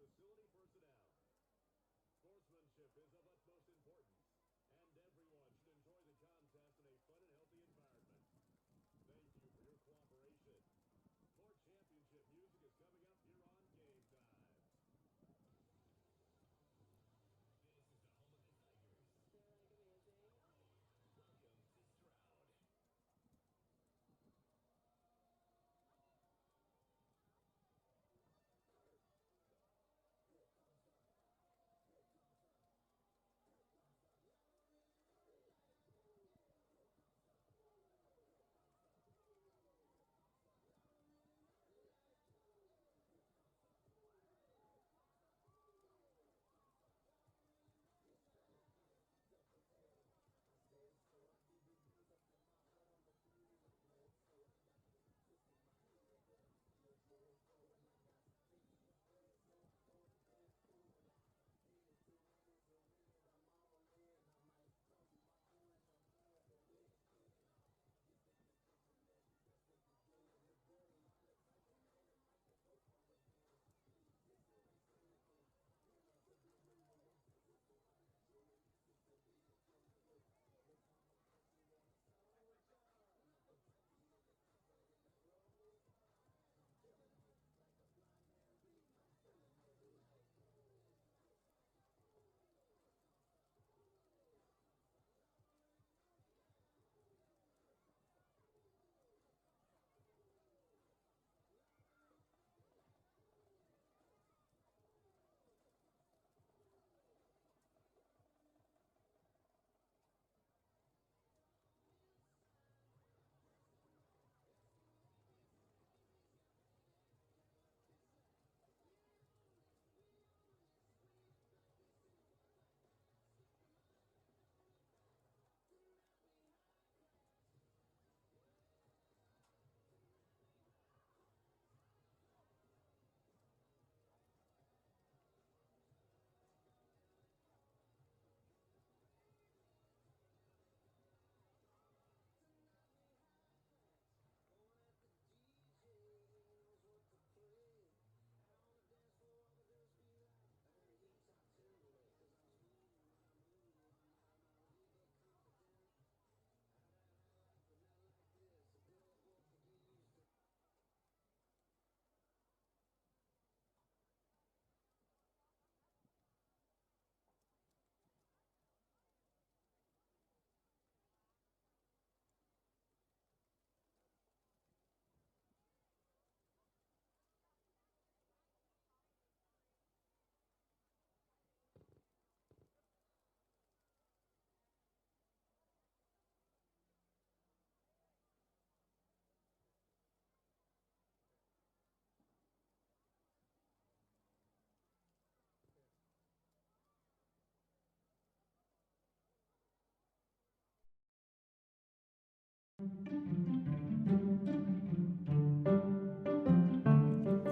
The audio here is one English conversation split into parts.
facility personnel. Sportsmanship is of utmost importance, and everyone should enjoy the contest in a fun and healthy environment. Thank you for your cooperation. More championship music is coming up here on Game Time. This is the home of the Tigers. Welcome to Stroud.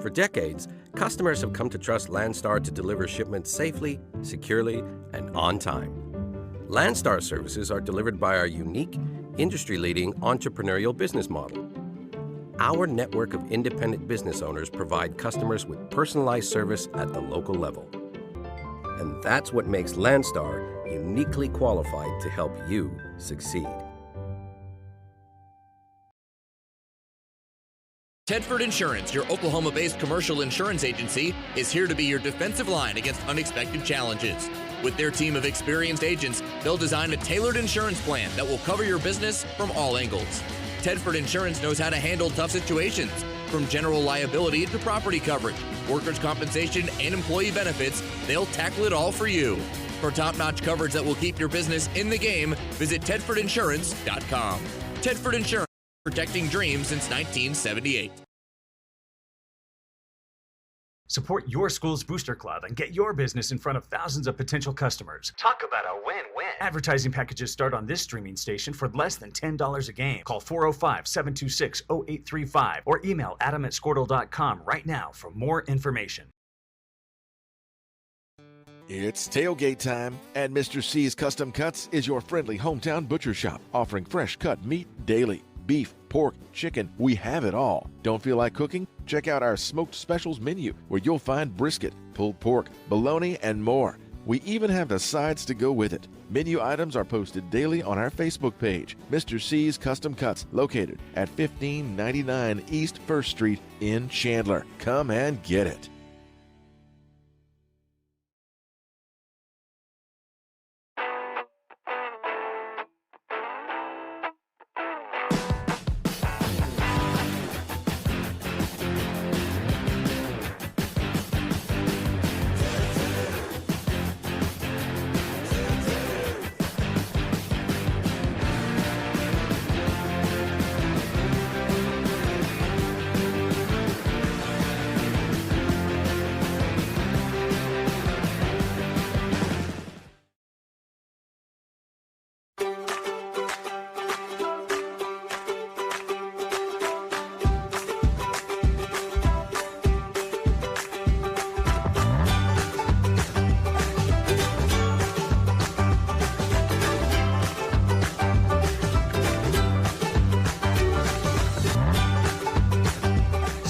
For decades, customers have come to trust Landstar to deliver shipments safely, securely, and on time. Landstar services are delivered by our unique, industry-leading entrepreneurial business model. Our network of independent business owners provide customers with personalized service at the local level. And that's what makes Landstar uniquely qualified to help you succeed. Tedford Insurance, your Oklahoma-based commercial insurance agency, is here to be your defensive line against unexpected challenges. With their team of experienced agents, they'll design a tailored insurance plan that will cover your business from all angles. Tedford Insurance knows how to handle tough situations, from general liability to property coverage, workers' compensation, and employee benefits. They'll tackle it all for you. For top-notch coverage that will keep your business in the game, visit TedfordInsurance.com. Tedford Insurance, protecting dreams since 1978. Support your school's booster club and get your business in front of thousands of potential customers. Talk about a win-win. Advertising packages start on this streaming station for less than $10 a game. Call 405-726-0835 or email adam@squirtle.com right now for more information. It's tailgate time, and Mr. C's Custom Cuts is your friendly hometown butcher shop, offering fresh cut meat daily. Beef, pork, chicken, we have it all. Don't feel like cooking? Check out our smoked specials menu, where you'll find brisket, pulled pork, bologna, and more. We even have the sides to go with it. Menu items are posted daily on our Facebook page, Mr. C's Custom Cuts, located at 1599 East 1st Street in Chandler. Come and get it.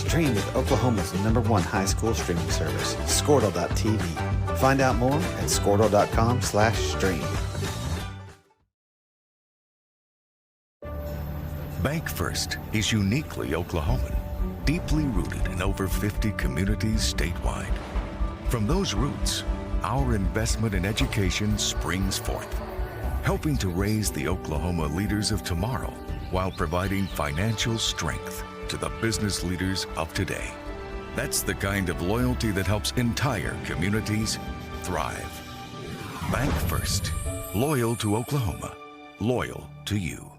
Stream with Oklahoma's #1 high school streaming service, Squirtle.tv. Find out more at Squirtle.com/stream. Bank First is uniquely Oklahoman, deeply rooted in over 50 communities statewide. From those roots, our investment in education springs forth, helping to raise the Oklahoma leaders of tomorrow while providing financial strength to the business leaders of today. That's the kind of loyalty that helps entire communities thrive. Bank First. Loyal to Oklahoma. Loyal to you.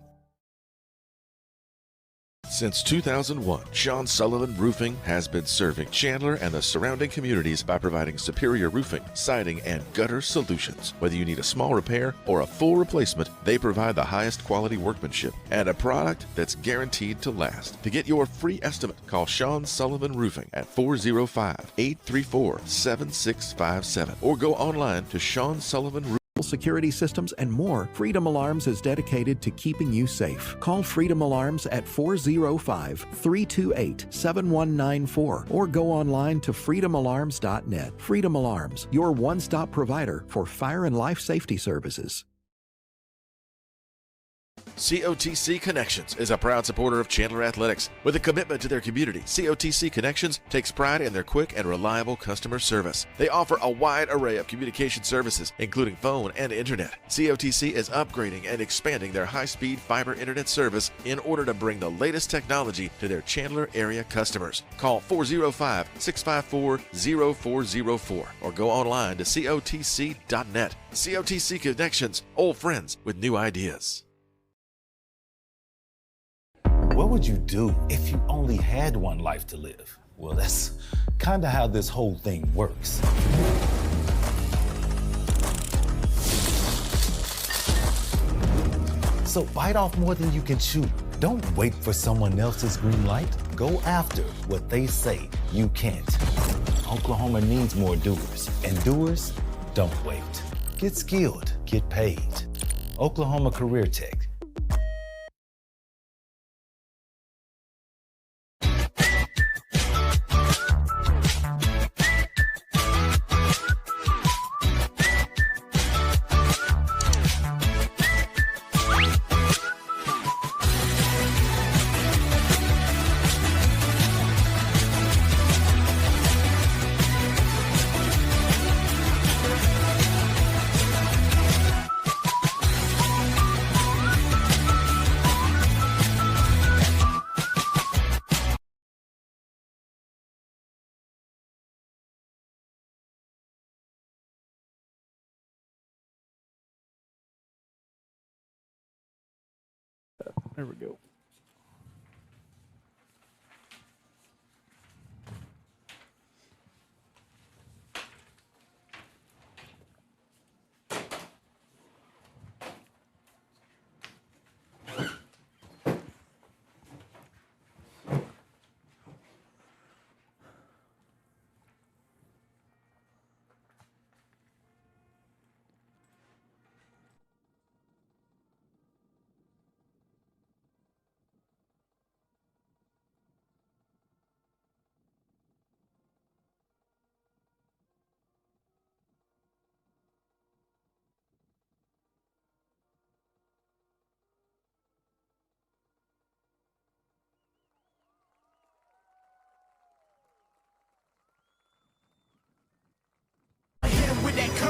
Since 2001, Sean Sullivan Roofing has been serving Chandler and the surrounding communities by providing superior roofing, siding, and gutter solutions. Whether you need a small repair or a full replacement, they provide the highest quality workmanship and a product that's guaranteed to last. To get your free estimate, call Sean Sullivan Roofing at 405-834-7657 or go online to Sean Sullivan Roofing. Security systems and more, Freedom Alarms is dedicated to keeping you safe. Call Freedom Alarms at 405-328-7194 or go online to freedomalarms.net. Freedom Alarms, your one-stop provider for fire and life safety services. COTC Connections is a proud supporter of Chandler Athletics. With a commitment to their community, COTC Connections takes pride in their quick and reliable customer service. They offer a wide array of communication services, including phone and internet. COTC is upgrading and expanding their high-speed fiber internet service in order to bring the latest technology to their Chandler area customers. Call 405-654-0404 or go online to cotc.net. COTC Connections, old friends with new ideas. What would you do if you only had one life to live? Well, that's kind of how this whole thing works. So bite off more than you can chew. Don't wait for someone else's green light. Go after what they say you can't. Oklahoma needs more doers, and doers don't wait. Get skilled, get paid. Oklahoma Career Tech. There we go.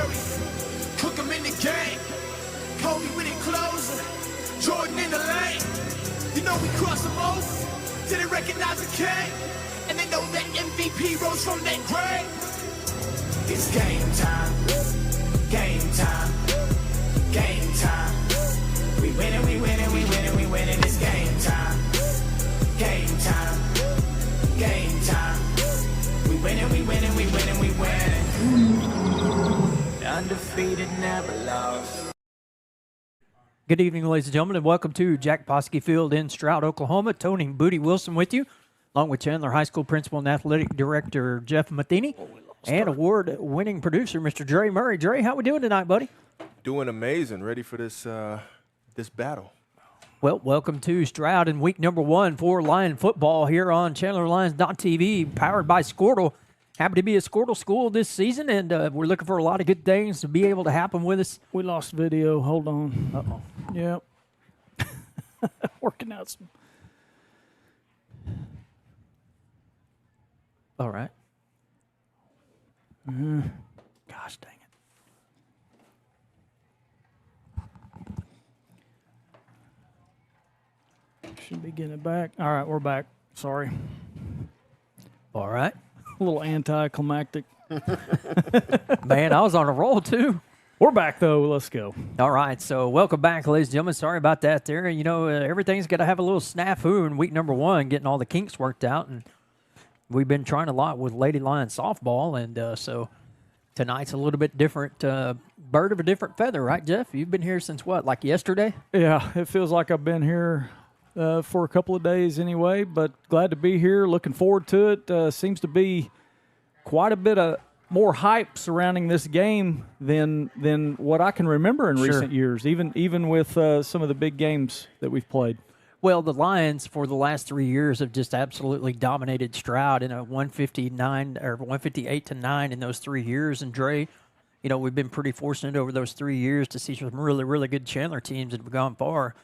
Curry, cook him in the game. Kobe with it closer, Jordan in the lane. You know we cross them over, didn't recognize the king. And they know that MVP rose from that grave. It's game time, game time, game time. We winning, we winning, we winning, we winning. It's game time, game time, game time. We winning, we winning, we winning, we winning. Undefeated, never lost. Good evening, ladies and gentlemen, and welcome to Jack Poskey Field in Stroud, Oklahoma. Tony Booty Wilson with you, along with Chandler High School Principal and Athletic Director Jeff Matheny, and award-winning producer Mr. Dre Murray. Dre, how we doing tonight, buddy? Doing amazing. Ready for this this battle. Well, welcome to Stroud in week number 1 for Lion football here on ChandlerLions.tv, powered by Squirtle. Happy to be a Squirtle school this season, and we're looking for a lot of good things to be able to happen with us. We lost video. Hold on. Uh-oh. Yep. Working out some. All right. Gosh dang it. Should be getting it back. All right, we're back. Sorry. All right. A little anticlimactic. Man, I was on a roll, too. We're back, though. Let's go. All right, so welcome back, ladies and gentlemen. Sorry about that there. You know, everything's got to have a little snafu in week number 1, getting all the kinks worked out. And we've been trying a lot with Lady Lion softball, and so tonight's a little bit different, bird of a different feather, right, Jeff? You've been here since what, like yesterday? Yeah, it feels like I've been here for a couple of days anyway, but glad to be here. Looking forward to it. Seems to be quite a bit of more hype surrounding this game than what I can remember in recent years, even with some of the big games that we've played. Well, the Lions for the last 3 years have just absolutely dominated Stroud in a 159 or 158-9 in those 3 years. And Dre, you know, we've been pretty fortunate over those 3 years to see some really, really good Chandler teams that have gone far.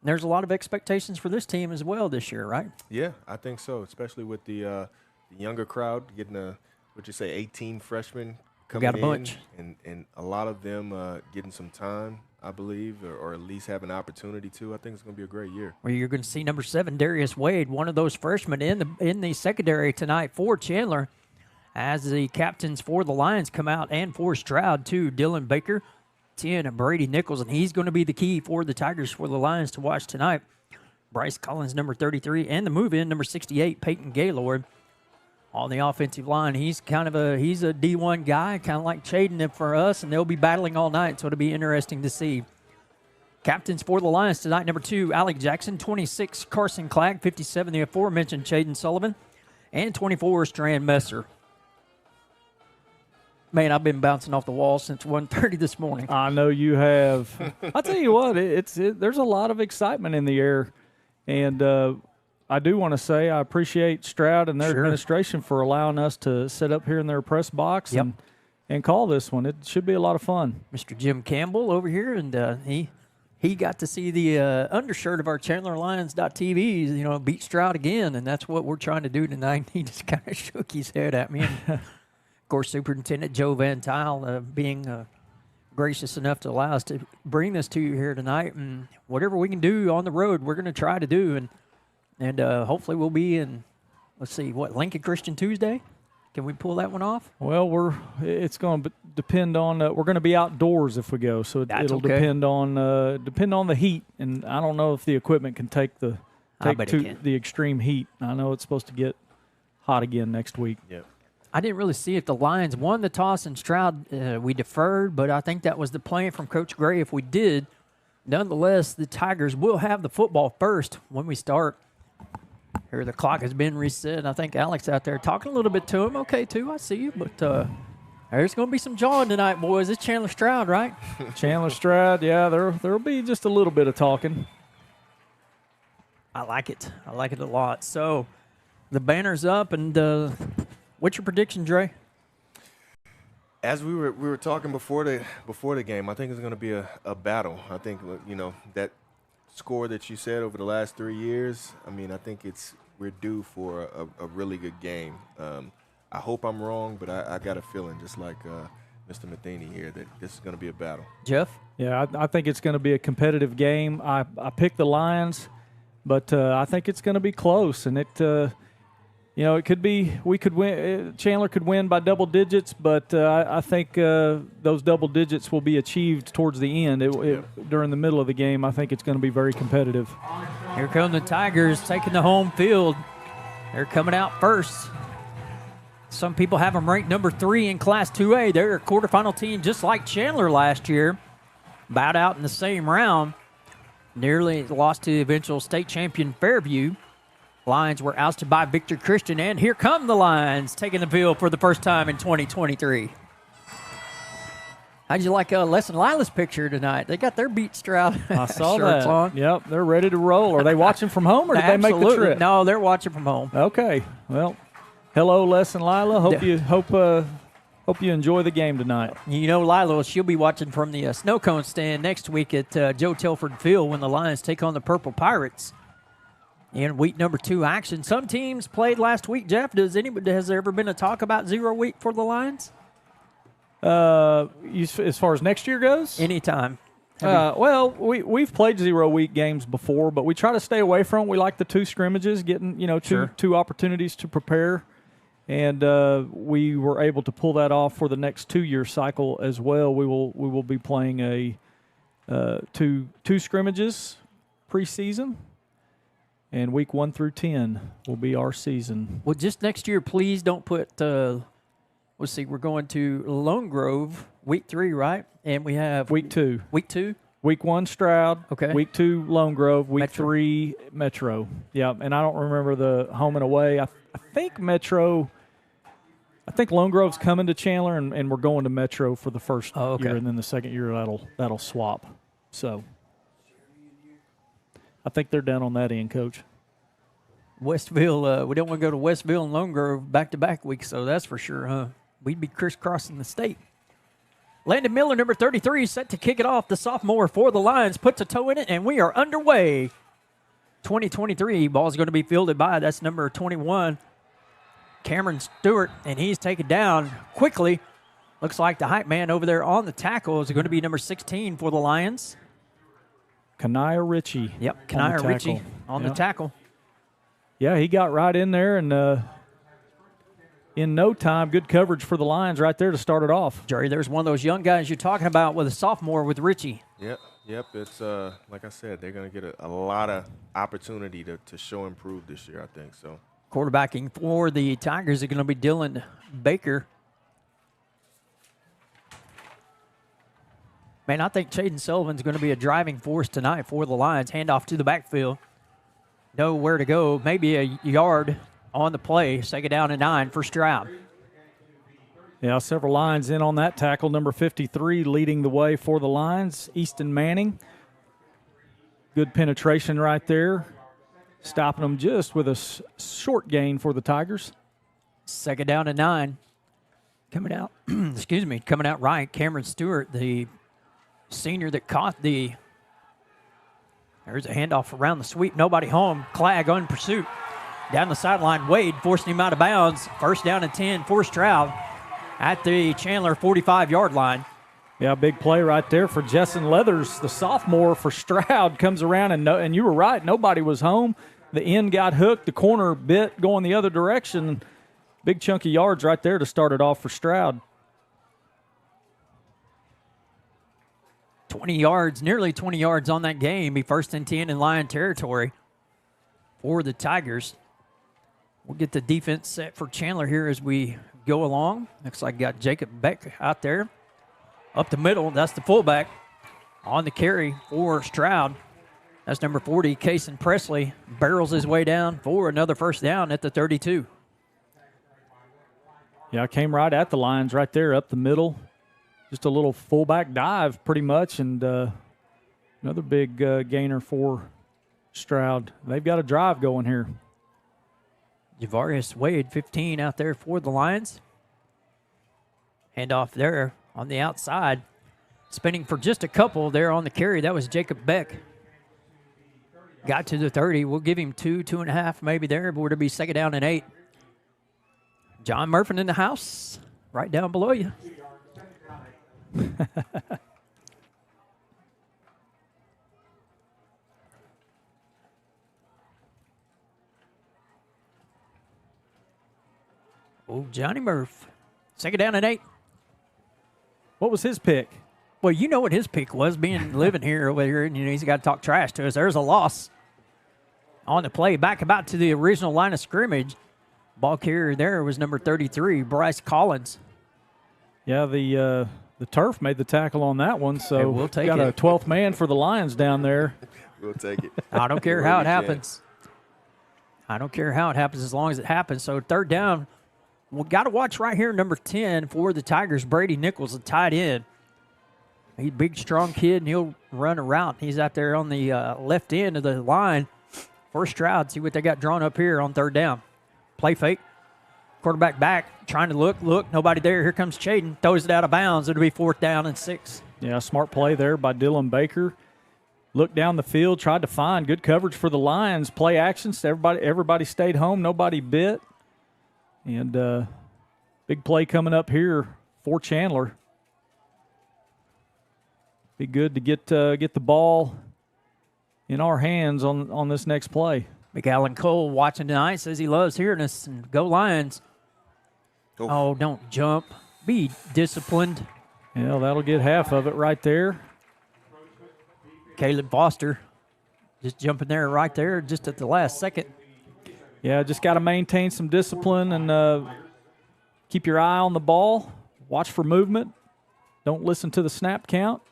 And there's a lot of expectations for this team as well this year, right? Yeah, I think so, especially with the younger crowd getting 18 freshmen coming got a bunch. in, and a lot of them getting some time, I believe, or at least have an opportunity to. I think it's going to be a great year. Well, you're going to see number 7, Darius Wade, one of those freshmen in the secondary tonight for Chandler, as the captains for the Lions come out, and for Stroud too, Dylan Baker, 10, and Brady Nichols, and he's going to be the key for the Tigers for the Lions to watch tonight. Bryce Collins, number 33, and the move-in, number 68, Peyton Gaylord. On the offensive line, he's a D1 guy, kind of like Chaden for us, and they'll be battling all night, so it'll be interesting to see. Captains for the Lions tonight, number 2, Alec Jackson, 26, Carson Clagg, 57, the aforementioned Chaden Sullivan, and 24, Strand Messer. Man, I've been bouncing off the wall since 1:30 this morning. I know you have. I'll tell you what, there's a lot of excitement in the air, and I do want to say I appreciate Stroud and their administration for allowing us to sit up here in their press box and call this one. It should be a lot of fun. Mr. Jim Campbell over here, and he got to see the undershirt of our ChandlerLions.tv, you know, beat Stroud again, and that's what we're trying to do tonight. He just kind of shook his head at me. And of course, Superintendent Joe Van Tile being gracious enough to allow us to bring this to you here tonight, and whatever we can do on the road, we're going to try to do, and hopefully we'll be in, let's see, Lincoln Christian Tuesday? Can we pull that one off? Well, it's going to depend on we're going to be outdoors if we go, so it'll depend on the heat, and I don't know if the equipment can take the extreme heat. I know it's supposed to get hot again next week. Yep. I didn't really see if the Lions won the toss and Stroud we deferred, but I think that was the plan from Coach Gray if we did. Nonetheless, the Tigers will have the football first when we start. Here, the clock has been reset. I think Alex out there talking a little bit to him. Okay, too, I see you. But there's going to be some jawing tonight, boys. It's Chandler Stroud, right? Chandler Stroud, yeah. There'll be just a little bit of talking. I like it. I like it a lot. So the banner's up, and what's your prediction, Dre? As we were talking before the game, I think it's going to be a battle. I think, you know, that score that you said over the last 3 years, I mean, I think we're due for a really good game. I hope I'm wrong, but I got a feeling, just like Mr. Matheny here that this is going to be a battle. Jeff? Yeah, I think it's going to be a competitive game. I picked the Lions, but I think it's going to be close, and it could be we could win. Chandler could win by double digits, but I think those double digits will be achieved towards the end. During the middle of the game, I think it's going to be very competitive. Here come the Tigers taking the home field. They're coming out first. Some people have them ranked number 3 in Class 2A. They're a quarterfinal team just like Chandler last year. Bowed out in the same round. Nearly lost to the eventual state champion Fairview. Lions were ousted by Victor Christian, and here come the Lions taking the field for the first time in 2023. How'd you like Les and Lila's picture tonight? They got their Beat Stroud I saw shirts that. on. Yep, they're ready to roll. Are they watching from home, or did they make the trip? No, they're watching from home. Okay. Well, hello, Les and Lila. Hope you enjoy the game tonight. You know, Lila, she'll be watching from the snow cone stand next week at Joe Telford Field when the Lions take on the Purple Pirates in week number 2 action. Some teams played last week. Jeff, has there ever been a talk about 0 week for the Lions? As far as next year goes? Anytime. Well, we've played 0 week games before, but we try to stay away from it. We like the 2 scrimmages, getting two opportunities to prepare, and we were able to pull that off for the next 2-year cycle as well. We will be playing two scrimmages preseason, and week 1 through 10 will be our season. Well, just next year, please don't put. Let's see, we're going to Lone Grove, week 3, right? And we have week 2. Week 2? Week 1, Stroud. Okay. Week 2, Lone Grove. Week Metro. 3, Metro. Yeah, and I don't remember the home and away. I think Metro. I think Lone Grove's coming to Chandler, and we're going to Metro for the first year, and then the second year that'll swap. So I think they're down on that end, Coach. Westville, we don't want to go to Westville and Lone Grove back-to-back weeks, so that's for sure, huh? We'd be crisscrossing the state. Landon Miller, number 33, set to kick it off. The sophomore for the Lions puts a toe in it, and we are underway. 2023 ball is going to be fielded by, that's number 21, Cameron Stewart, and he's taken down quickly. Looks like the hype man over there on the tackle is going to be number 16 for the Lions. Kaniah Ritchie. Yep, Kaniah Ritchie on the tackle. Yeah, he got right in there, and in no time, good coverage for the Lions right there to start it off. Jerry, there's one of those young guys you're talking about with a sophomore with Ritchie. Yep. It's like I said, they're going to get a lot of opportunity to show and prove this year, I think. So quarterbacking for the Tigers is going to be Dylan Baker. Man, I think Chaden Sullivan's going to be a driving force tonight for the Lions. Handoff to the backfield. Know where to go. Maybe a yard on the play. 2nd down and 9 for Stroud. Yeah, several lines in on that tackle. Number 53 leading the way for the Lions, Easton Manning. Good penetration right there. Stopping them just with a short gain for the Tigers. 2nd down and 9. Coming out, coming out right. Cameron Stewart, the senior that caught the. There's a handoff around the sweep. Nobody home. Clag on pursuit. Down the sideline, Wade forcing him out of bounds. 1st down and 10 for Stroud at the Chandler 45-yard line. Yeah, big play right there for Jessen Leathers. The sophomore for Stroud comes around, and you were right. Nobody was home. The end got hooked. The corner bit going the other direction. Big chunk of yards right there to start it off for Stroud. 20 yards, nearly 20 yards on that game. Be 1st and 10 in Lion territory for the Tigers. We'll get the defense set for Chandler here as we go along. Looks like got Jacob Beck out there. Up the middle, that's the fullback. On the carry for Stroud. That's number 40, Cason Presley. Barrels his way down for another 1st down at the 32. Yeah, came right at the Lions right there, up the middle. Just a little fullback dive pretty much, and another big gainer for Stroud. They've got a drive going here. Javarius Wade, 15 out there for the Lions. Handoff there on the outside. Spinning for just a couple there on the carry. That was Jacob Beck. Got to the 30. We'll give him 2.5 maybe there, but it'll be 2nd down and 8. John Murphy in the house, right down below you. Oh, Johnny Murph. Second down and 8. What was his pick? Well, you know what his pick was, living here over here, and he's got to talk trash to us. There's a loss on the play. Back about to the original line of scrimmage. Ball carrier there was number 33, Bryce Collins. Yeah, the turf made the tackle on that one, so we'll take got it. a 12th man for the Lions down there. We'll take it. I don't care how it happens. I don't care how it happens as long as it happens. So third down, we got to watch right here, number 10 for the Tigers, Brady Nichols, the tight end. He's a big, strong kid, and he'll run a route. He's out there on the left end of the line for Stroud. See what they got drawn up here on third down. Play fake. Quarterback back, trying to look, nobody there. Here comes Chaden, throws it out of bounds. It'll be 4th down and 6. Yeah, smart play there by Dylan Baker. Looked down the field, tried to find good coverage for the Lions. Play actions. Everybody stayed home. Nobody bit. And big play coming up here for Chandler. Be good to get the ball in our hands on this next play. Big Alan Cole watching tonight says he loves hearing us. And go Lions. Oh, don't jump. Be disciplined. Yeah, that'll get half of it right there. Caleb Foster just jumping there right there just at the last second. Yeah, just got to maintain some discipline and keep your eye on the ball. Watch for movement. Don't listen to the snap count.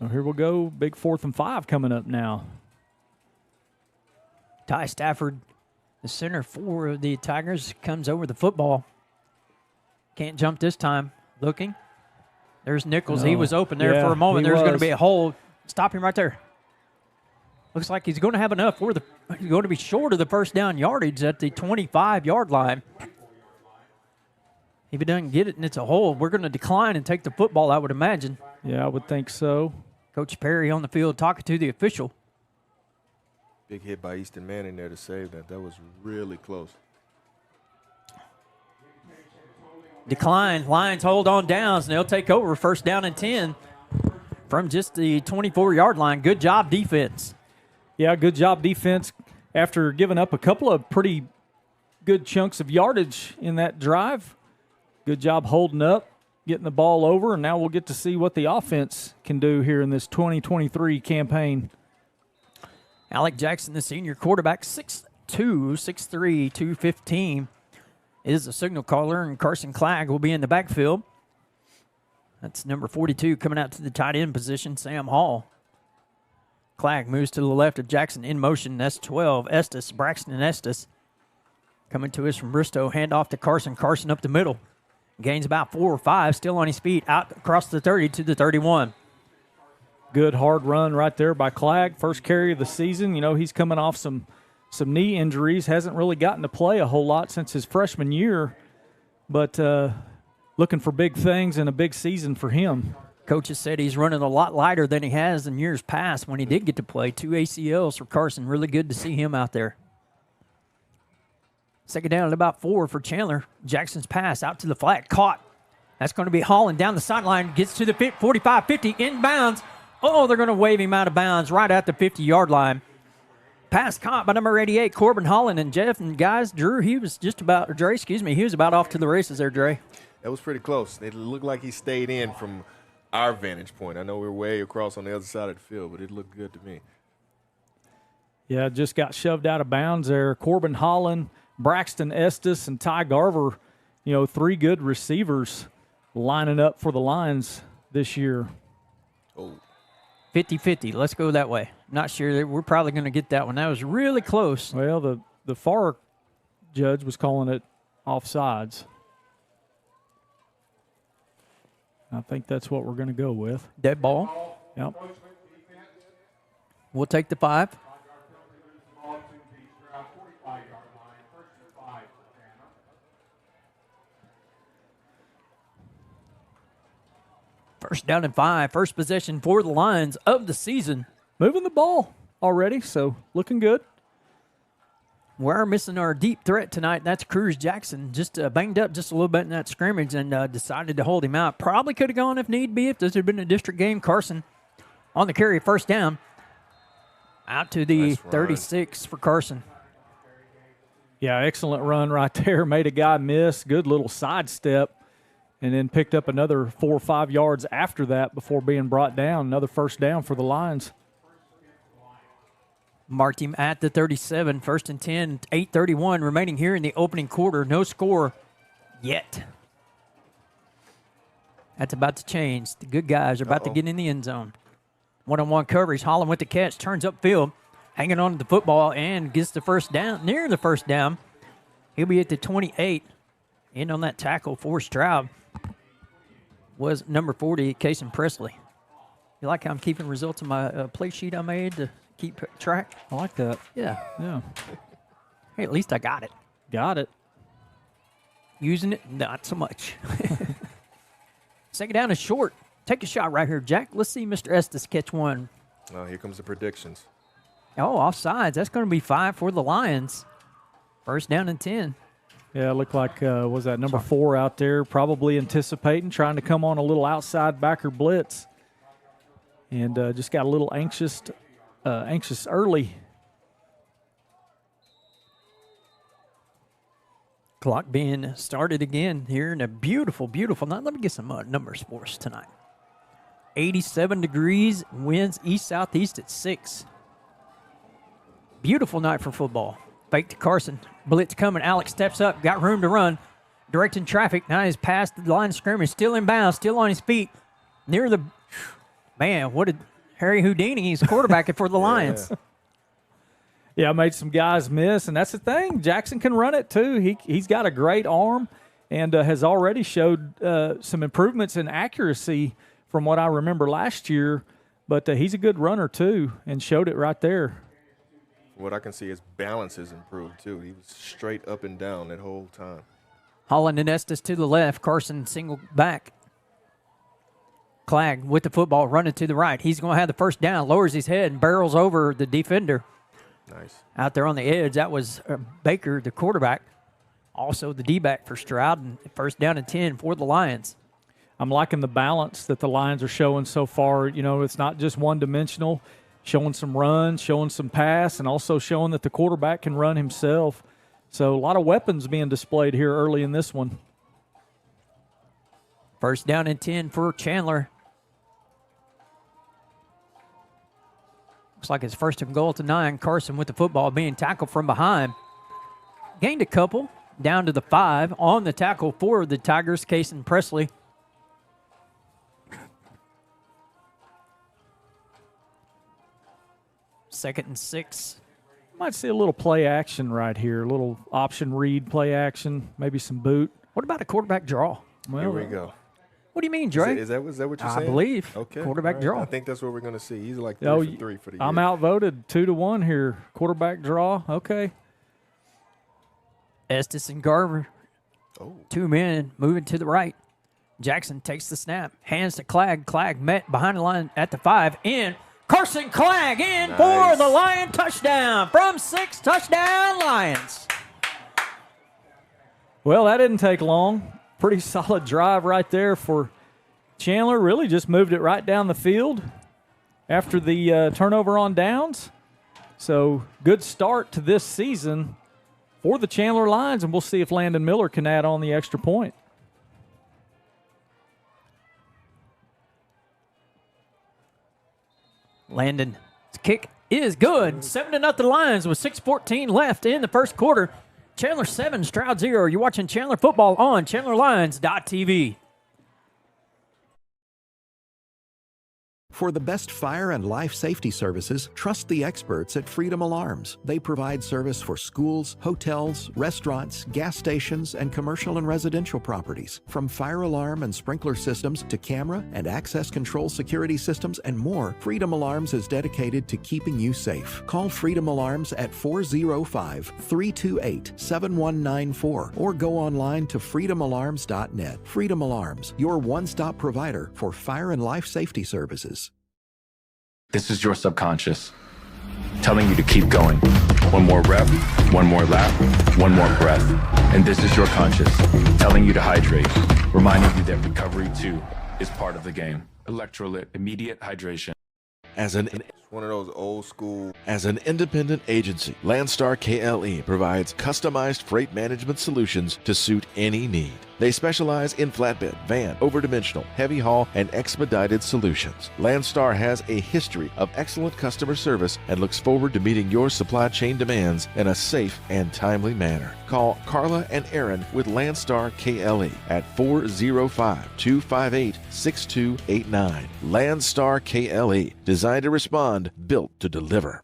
So here we'll go. Big 4th and 5 coming up now. Ty Stafford, the center for the Tigers, comes over the football. Can't jump this time. Looking. There's Nichols. He was open there for a moment. There's going to be a hole. Stop him right there. Looks like he's going to have enough. He's going to be short of the first down yardage at the 25-yard line. If he doesn't get it and it's a hole, we're going to decline and take the football, I would imagine. Yeah, I would think so. Coach Perry on the field talking to the official. Big hit by Easton Manning there to save that. That was really close. Decline. Lions hold on downs, and they'll take over 1st down and 10 from just the 24-yard line. Good job, defense. Yeah, good job, defense. After giving up a couple of pretty good chunks of yardage in that drive, good job holding up, getting the ball over, and now we'll get to see what the offense can do here in this 2023 campaign. Alec Jackson, the senior quarterback, 6'2", 6'3", 215, is the signal caller, and Carson Clagg will be in the backfield. That's number 42 coming out to the tight end position, Sam Hall. Clagg moves to the left of Jackson in motion. That's 12, Estes, Braxton Estes. Coming to us from Bristow, handoff to Carson. Carson up the middle. Gains about 4 or 5, still on his feet, out across the 30 to the 31. Good hard run right there by Clagg. First carry of the season. You know, he's coming off some knee injuries. Hasn't really gotten to play a whole lot since his freshman year. But looking for big things and a big season for him. Coaches said he's running a lot lighter than he has in years past when he did get to play. 2 ACLs for Carson. Really good to see him out there. Second down at about 4 for Chandler. Jackson's pass out to the flat. Caught. That's going to be Holland down the sideline. Gets to the 45-50 inbounds. Oh, they're going to wave him out of bounds right at the 50-yard line. Pass caught by number 88, Corbin Holland. And Jeff and guys, Drew, he was about off to the races there, Dre. That was pretty close. It looked like he stayed in from our vantage point. I know we were way across on the other side of the field, but it looked good to me. Yeah, just got shoved out of bounds there. Corbin Holland, Braxton Estes, and Ty Garver, 3 good receivers lining up for the Lions this year. Oh. 50-50. Let's go that way. Not sure. We're probably going to get that one. That was really close. Well, the far judge was calling it offsides. I think that's what we're going to go with. Dead ball. Yep. We'll take the 5. First down and 5. First possession for the Lions of the season. Moving the ball already, so looking good. We're missing our deep threat tonight. That's Cruz Jackson. Just banged up just a little bit in that scrimmage and decided to hold him out. Probably could have gone if need be if this had been a district game. Carson on the carry, first down. Out to the 36 for Carson. Yeah, excellent run right there. Made a guy miss. Good little sidestep. And then picked up another 4 or 5 yards after that before being brought down. Another first down for the Lions. Marked him at the 37, 1st and 10, 8:31 remaining here in the opening quarter. No score yet. That's about to change. The good guys are about to get in the end zone. One-on-one coverage. Holland with the catch, turns upfield, hanging on to the football, and gets the first down, near the first down. He'll be at the 28. In on that tackle for Stroud was number 40, Casey Presley. You like how I'm keeping results on my play sheet I made to keep track? I like that. Yeah. Yeah. Hey, at least I got it. Got it. Using it, not so much. Second down is short. Take a shot right here, Jack. Let's see Mr. Estes catch one. Oh, here comes the predictions. Oh, offsides. That's going to be 5 for the Lions. First down and 10. Yeah, it looked like, was that number 4 out there, probably anticipating, trying to come on a little outside backer blitz. And just got a little anxious early. Clock being started again here in a beautiful, beautiful night. Let me get some numbers for us tonight. 87 degrees, winds east-southeast at 6. Beautiful night for football. Fake to Carson. Blitz coming. Alex steps up. Got room to run. Directing traffic. Now he's past the line of scrimmage. Still in bounds. Still on his feet. Near the... Man, what did Harry Houdini? He's quarterbacking for the Lions. Yeah, made some guys miss, and that's the thing. Jackson can run it too. He's got a great arm and has already showed some improvements in accuracy from what I remember last year. But he's a good runner too and showed it right there. What I can see is balance has improved, too. He was straight up and down that whole time. Holland and Estes to the left. Carson single back. Clegg with the football running to the right. He's going to have the first down. Lowers his head and barrels over the defender. Nice. Out there on the edge, that was Baker, the quarterback. Also the D-back for Stroud. And first down and 10 for the Lions. I'm liking the balance that the Lions are showing so far. You know, it's not just one-dimensional. Showing some run, showing some pass, and also showing that the quarterback can run himself. So a lot of weapons being displayed here early in this one. First down and 10 for Chandler. Looks like it's first and goal to 9. Carson with the football being tackled from behind. Gained a couple, down to the 5. On the tackle for the Tigers, Casey Presley. Second and 6. Might see a little play action right here. A little option read play action, maybe some boot. What about a quarterback draw? Well, here we go. What do you mean, Dre? Is that what you're saying? I believe. Okay. Quarterback right. draw. I think that's what we're going to see. He's like 3 for 3 for the year. I'm outvoted 2-1 here. Quarterback draw. Okay. Estes and Garver. Oh. 2 men moving to the right. Jackson takes the snap. Hands to Clegg. Clegg met behind the line at the 5. In. Carson Clegg in for the Lion touchdown. From 6, touchdown Lions. Well, that didn't take long. Pretty solid drive right there for Chandler. Really just moved it right down the field after the turnover on downs. So good start to this season for the Chandler Lions, and we'll see if Landon Miller can add on the extra point. Landon's kick is good. 7-0 Lions with 6:14 left in the first quarter. Chandler 7, Stroud 0. You're watching Chandler football on ChandlerLions.tv. For the best fire and life safety services, trust the experts at Freedom Alarms. They provide service for schools, hotels, restaurants, gas stations, and commercial and residential properties. From fire alarm and sprinkler systems to camera and access control security systems and more, Freedom Alarms is dedicated to keeping you safe. Call Freedom Alarms at 405-328-7194 or go online to freedomalarms.net. Freedom Alarms, your one-stop provider for fire and life safety services. This is your subconscious. telling you to keep going. One more rep, one more lap, one more breath. And this is your conscience telling you to hydrate, reminding you that recovery too is part of the game. Electrolyte, immediate hydration. As an One of those old school. As an independent agency, Landstar KLE provides customized freight management solutions to suit any need. They specialize in flatbed, van, overdimensional, heavy haul, and expedited solutions. Landstar has a history of excellent customer service and looks forward to meeting your supply chain demands in a safe and timely manner. Call Carla and Aaron with Landstar KLE at 405-258-6289. Landstar KLE, designed to respond, built to deliver.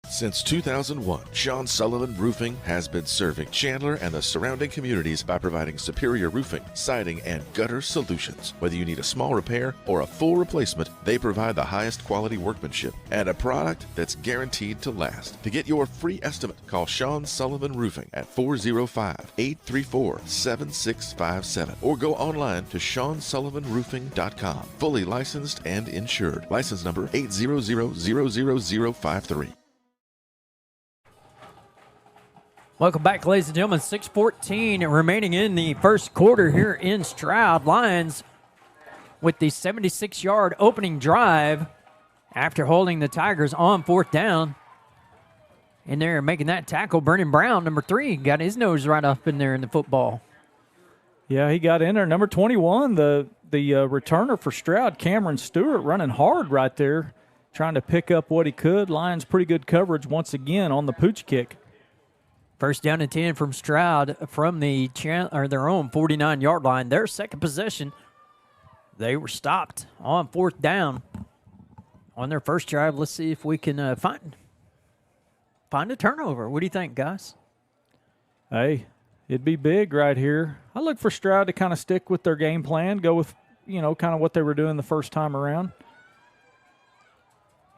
Since 2001, Sean Sullivan Roofing has been serving Chandler and the surrounding communities by providing superior roofing, siding, and gutter solutions. Whether you need a small repair or a full replacement, they provide the highest quality workmanship and a product that's guaranteed to last. To get your free estimate, call Sean Sullivan Roofing at 405-834-7657 or go online to SeanSullivanRoofing.com. Fully licensed and insured. License number 8000053. Welcome back, ladies and gentlemen. 6:14 remaining in the first quarter here in Stroud. Lions with the 76-yard opening drive after holding the Tigers on fourth down. In there making that tackle, Brennan Brown, number 3, got his nose right up in there in the football. Yeah, he got in there. Number 21, the returner for Stroud, Cameron Stewart, running hard right there, trying to pick up what he could. Lions pretty good coverage once again on the pooch kick. First down and 10 from Stroud from their own 49-yard line. Their second possession, they were stopped on fourth down on their first drive. Let's see if we can find a turnover. What do you think, guys? Hey, it'd be big right here. I look for Stroud to kind of stick with their game plan, go with, kind of what they were doing the first time around.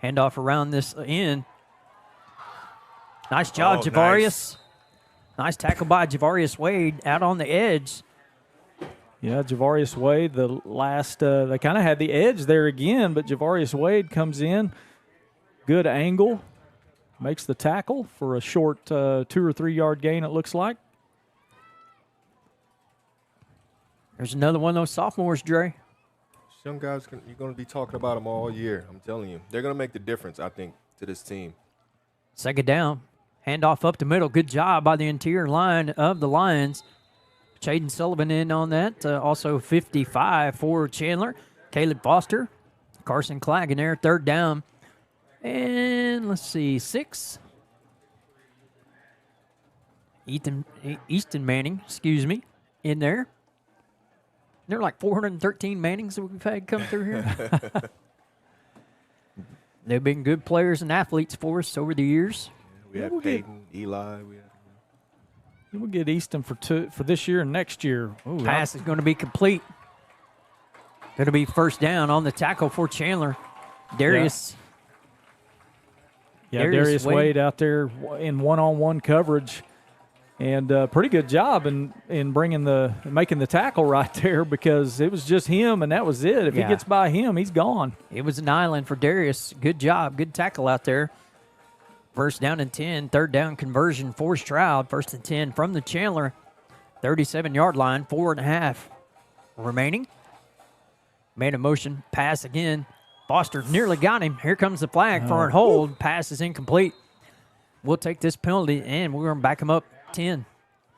Handoff around this end. Nice job, Javarius. Nice tackle by Javarius Wade out on the edge. Yeah, Javarius Wade, the last, they kind of had the edge there again, but Javarius Wade comes in. Good angle. Makes the tackle for a short 2 or 3 yard gain, it looks like. There's another one of those sophomores, Dre. Young guys, you're going to be talking about them all year. I'm telling you. They're going to make the difference, I think, to this team. Second down. Handoff up the middle. Good job by the interior line of the Lions. Jaden Sullivan in on that. Also 55 for Chandler. Caleb Foster. Carson Clagg in there. Third down. And let's see, 6. Easton Manning, in there. There are like 413 Mannings that we've had come through here. They've been good players and athletes for us over the years. We had Peyton, Eli. We'll get Easton for this year and next year. Ooh, pass is going to be complete. Going to be first down on the tackle for Chandler. Darius. Yeah, Darius Wade out there in one-on-one coverage. And pretty good job in making the tackle right there, because it was just him and that was it. If he gets by him, he's gone. It was an island for Darius. Good job. Good tackle out there. First down and 10. Third down conversion for Stroud. First and 10 from the Chandler 37-yard line. 4.5 remaining. Made a motion. Pass again. Foster nearly got him. Here comes the flag for a hold. Pass is incomplete. We'll take this penalty, and we're going to back him up 10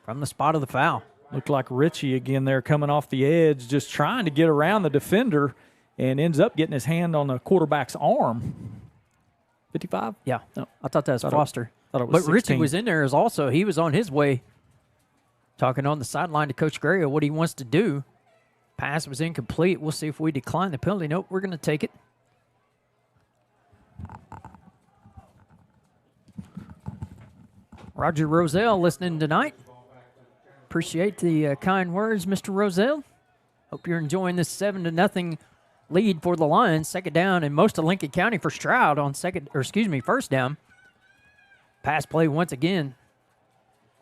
from the spot of the foul. Looked like Richie again there coming off the edge, just trying to get around the defender, and ends up getting his hand on the quarterback's arm. 55? Yeah. No, I thought that was Foster. Thought it was but 16. Richie was in there as also. He was on his way talking on the sideline to Coach Gray what he wants to do. Pass was incomplete. We'll see if we decline the penalty. Nope, we're going to take it. Roger Roselle listening tonight. Appreciate the kind words, Mr. Roselle. Hope you're enjoying this 7-0 lead for the Lions. Second down in most of Lincoln County for Stroud on first down. Pass play once again.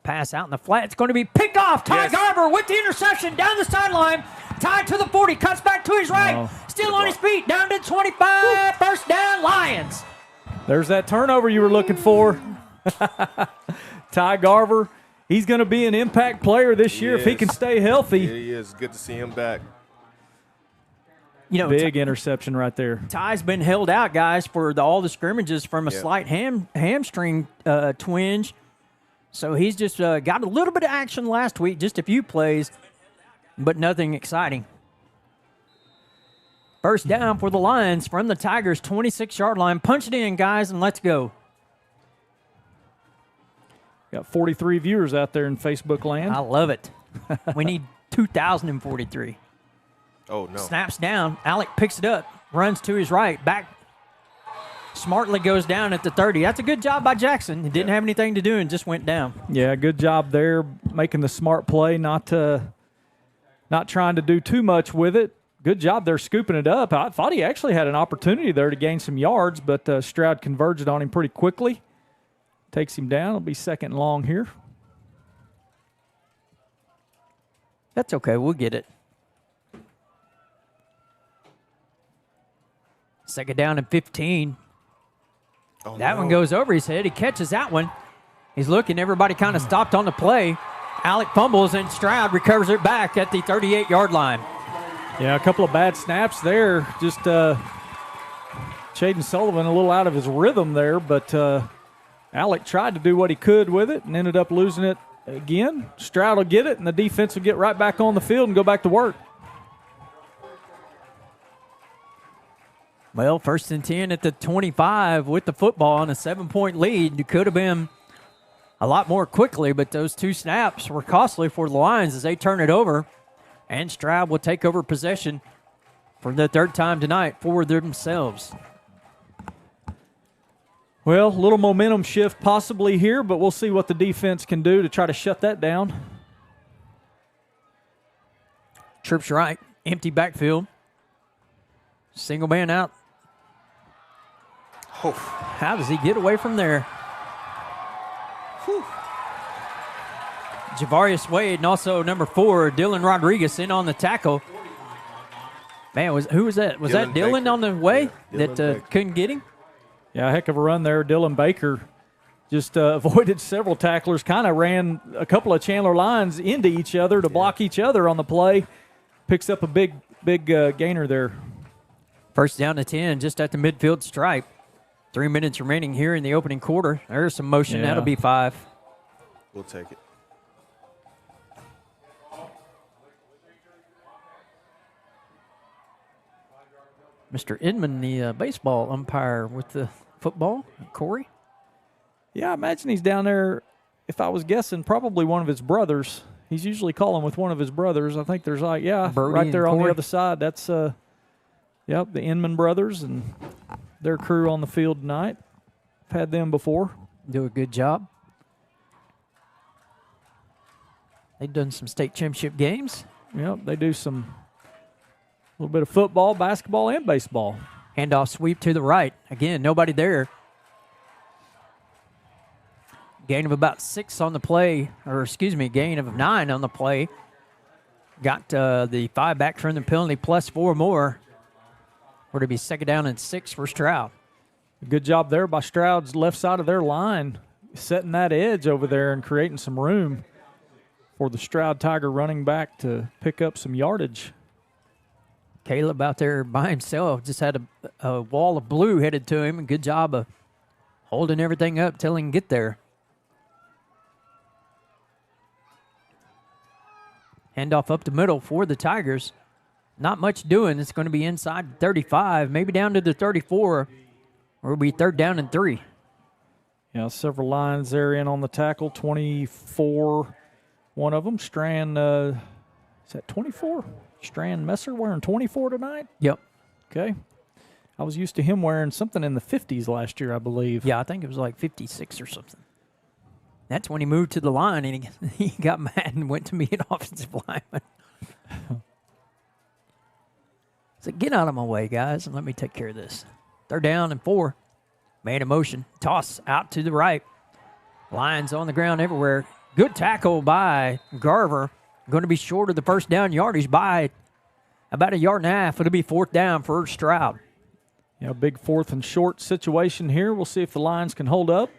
Pass out in the flat. It's going to be picked off. Ty Garber with the interception down the sideline. Ty to the 40. Cuts back to his right. Still on his feet. Down to 25. First down, Lions. There's that turnover you were looking for. Ty Garber, he's going to be an impact player this year if he can stay healthy. Yeah, he is. Good to see him back. You know, big interception right there. Ty's been held out, guys, for all the scrimmages from a slight hamstring twinge. So he's just got a little bit of action last week, just a few plays, but nothing exciting. First down for the Lions from the Tigers' 26-yard line. Punch it in, guys, and let's go. Got 43 viewers out there in Facebook land. I love it. We need 2,043. Oh, no. Snaps down. Alec picks it up, runs to his right, back. Smartly goes down at the 30. That's a good job by Jackson. He didn't have anything to do and just went down. Yeah, good job there, making the smart play, not trying to do too much with it. Good job there scooping it up. I thought he actually had an opportunity there to gain some yards, but Stroud converged on him pretty quickly. Takes him down. It'll be second and long here. That's okay. We'll get it. Second down and 15. Oh, that one goes over his head. He catches that one. He's looking. Everybody kind of stopped on the play. Alec fumbles, and Stroud recovers it back at the 38-yard line. Yeah, a couple of bad snaps there. Just Shaden Sullivan a little out of his rhythm there, but Alec tried to do what he could with it and ended up losing it again. Stroud will get it, and the defense will get right back on the field and go back to work. Well, 1st and 10 at the 25 with the football and a 7-point lead. It could have been a lot more quickly, but those two snaps were costly for the Lions as they turn it over. And Stroud will take over possession for the third time tonight for themselves. Well, a little momentum shift possibly here, but we'll see what the defense can do to try to shut that down. Trips right, empty backfield. Single man out. Oh. How does he get away from there? Whew. Javarius Wade and also number 4, Dylan Rodriguez in on the tackle. Man, who was that? Was that Dylan Baker on the way that couldn't get him? Yeah, a heck of a run there. Dylan Baker just avoided several tacklers, kind of ran a couple of Chandler lines into each other to block each other on the play. Picks up a big gainer there. First down to 10, just at the midfield stripe. 3 minutes remaining here in the opening quarter. There's some motion. Yeah. That'll be 5. We'll take it. Mr. Inman, the baseball umpire with the football. Corey? Yeah, I imagine he's down there, if I was guessing, probably one of his brothers. He's usually calling with one of his brothers. I think there's Brody right there on Corey. the other side. That's the Inman brothers and their crew on the field tonight. I've had them before. Do a good job. They've done some state championship games. Yep, they do a little bit of football, basketball, and baseball. Handoff sweep to the right. Again, nobody there. Gain of about 6 on the play, gain of 9 on the play. Got the 5 back from the penalty plus 4 more. Or to be second down and 6 for Stroud. Good job there by Stroud's left side of their line, setting that edge over there and creating some room for the Stroud Tiger running back to pick up some yardage. Caleb out there by himself just had a wall of blue headed to him. Good job of holding everything up till he can get there. Handoff up the middle for the Tigers. Not much doing. It's going to be inside the 35, maybe down to the 34, or it'll be third down and 3. Yeah, several lines there in on the tackle. 24, one of them. Strand, is that 24? Strand Messer wearing 24 tonight? Yep. Okay. I was used to him wearing something in the 50s last year, I believe. Yeah, I think it was like 56 or something. That's when he moved to the line and he got mad and went to be an offensive lineman. So get out of my way, guys, and let me take care of this. They're down and 4. Man in motion. Toss out to the right. Lions on the ground everywhere. Good tackle by Garver. Going to be short of the first down yardage by about 1.5 yards. It'll be 4th down for Stroud. Yeah, big 4th and short situation here. We'll see if the Lions can hold up.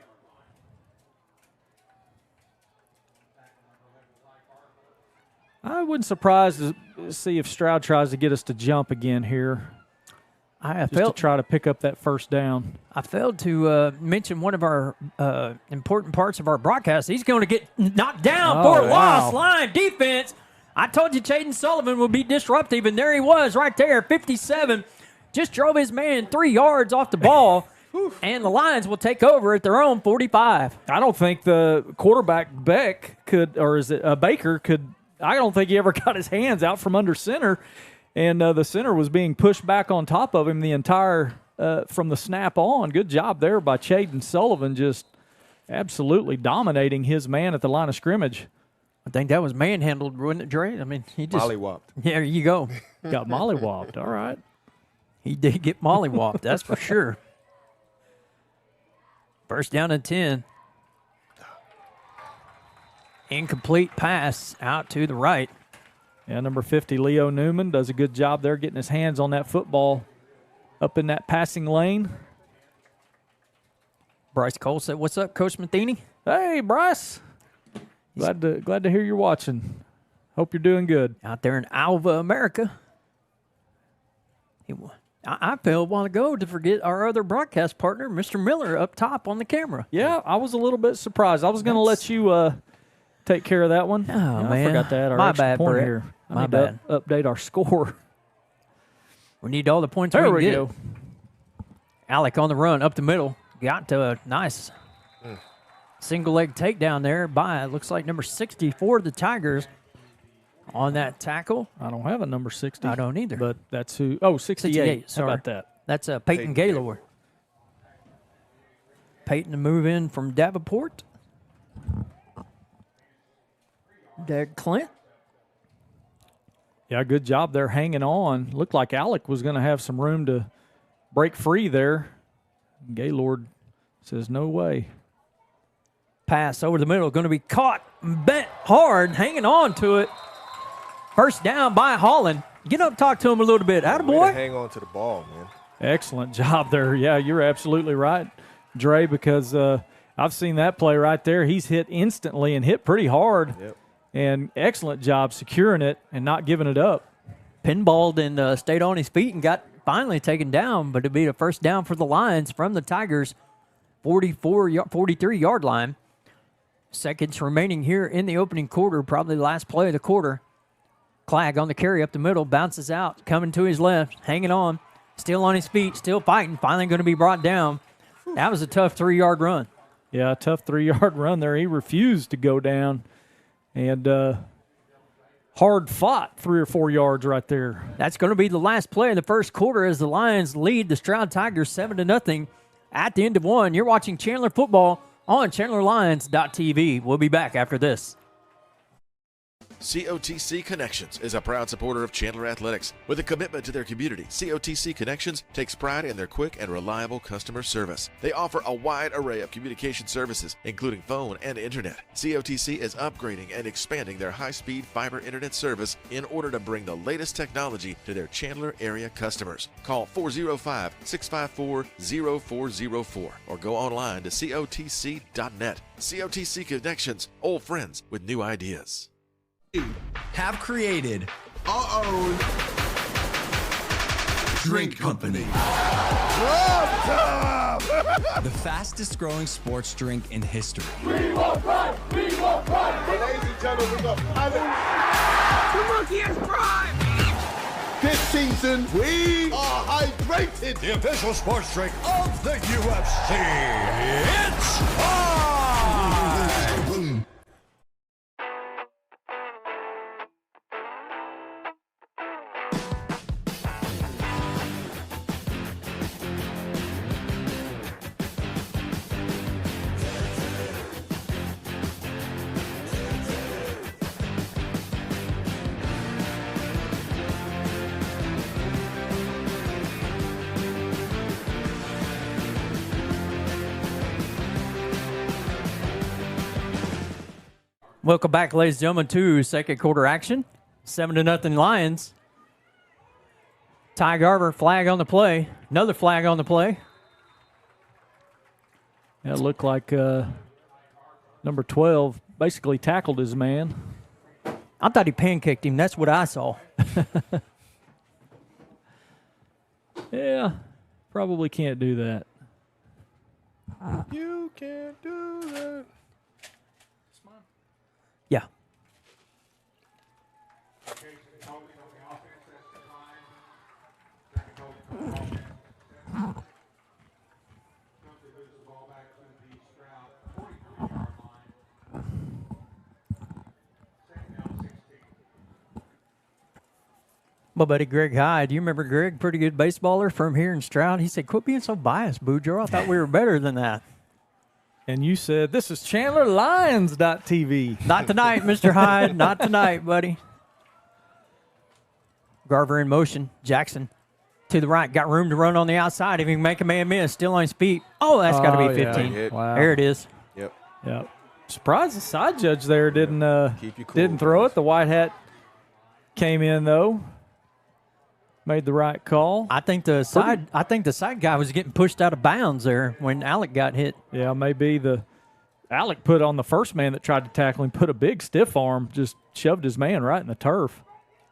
I wouldn't surprise to see if Stroud tries to get us to jump again here. To try to pick up that first down. I failed to mention one of our important parts of our broadcast. He's going to get knocked down for a loss. Line defense. I told you Jaden Sullivan would be disruptive, and there he was right there, 57. Just drove his man 3 yards off the ball, and the Lions will take over at their own 45. I don't think the quarterback Baker could. I don't think he ever got his hands out from under center. And the center was being pushed back on top of him the entire from the snap on. Good job there by Jaden Sullivan, just absolutely dominating his man at the line of scrimmage. I think that was manhandled, wasn't it, Dre? I mean, he just mollywopped. Yeah, there you go. Got mollywopped. All right. He did get mollywopped, that's for sure. First down and 10. Incomplete pass out to the right. Yeah, number 50, Leo Newman, does a good job there getting his hands on that football up in that passing lane. Bryce Cole said, "What's up, Coach Matheny?" Hey, Bryce. Glad to hear you're watching. Hope you're doing good. Out there in Alva, America. I failed a while ago to forget our other broadcast partner, Mr. Miller, up top on the camera. Yeah, I was a little bit surprised. I was going to let you take care of that one. Oh, man. I forgot to add our extra point Brett. Here. I need to update our score. We need all the points there we can go. Alec on the run up the middle. Got to a nice single leg takedown there by, it looks like, number 60 for the Tigers on that tackle. I don't have a number 60. I don't either. But that's who. Oh, 68. Sorry. How about that? That's Peyton Gaylord. Peyton to move in from Davenport. Doug Clint. Yeah, good job there hanging on. Looked like Alec was going to have some room to break free there. Gaylord says no way. Pass over the middle, going to be caught, bent hard, hanging on to it. First down by Holland. Get up, talk to him a little bit. Attaboy. Hang on to the ball, man. Excellent job there. Yeah, you're absolutely right, Dre, because I've seen that play right there. He's hit instantly and hit pretty hard. Yep. And excellent job securing it and not giving it up. Pinballed and stayed on his feet and got finally taken down, but it'd be a first down for the Lions from the Tigers' 43-yard line. Seconds remaining here in the opening quarter, probably the last play of the quarter. Clagg on the carry up the middle, bounces out, coming to his left, hanging on, still on his feet, still fighting, finally going to be brought down. That was a tough 3-yard run. Yeah, a tough 3-yard run there. He refused to go down. And hard fought 3 or 4 yards right there. That's going to be the last play of the first quarter as the Lions lead the Stroud Tigers 7-0 at the end of one. You're watching Chandler football on ChandlerLions.tv. We'll be back after this. COTC Connections is a proud supporter of Chandler Athletics. With a commitment to their community, COTC Connections takes pride in their quick and reliable customer service. They offer a wide array of communication services, including phone and internet. COTC is upgrading and expanding their high-speed fiber internet service in order to bring the latest technology to their Chandler area customers. Call 405-654-0404 or go online to COTC.net. COTC Connections, old friends with new ideas. Have created our own drink company. The fastest growing sports drink in history. We will run! We will run! Ladies and gentlemen, the monkey is prime! This season, we are hydrated! The official sports drink of the UFC. It's time! Welcome back, ladies and gentlemen, to second quarter action. 7-0 Lions. Ty Garber, flag on the play. Another flag on the play. It looked like number 12 basically tackled his man. I thought he pancaked him. That's what I saw. Yeah, probably can't do that. You can't do that. Yeah. My buddy Greg Hyde, do you remember Greg? Pretty good baseballer from here in Stroud. He said, quit being so biased, Boudreaux. I thought we were better than that. And you said, this is ChandlerLions.tv. Not tonight, Mr. Hyde. Not tonight, buddy. Garver in motion. Jackson to the right. Got room to run on the outside. If he can make a man miss, still on his feet. Oh, that's got to be 15. Yeah. Wow. There it is. Yep. Surprised the side judge there didn't Keep you cool, didn't throw guys. it. The white hat came in though. Made the right call. I think the side guy was getting pushed out of bounds there when Alec got hit. Yeah, maybe Alec put on the first man that tried to tackle him, put a big stiff arm, just shoved his man right in the turf.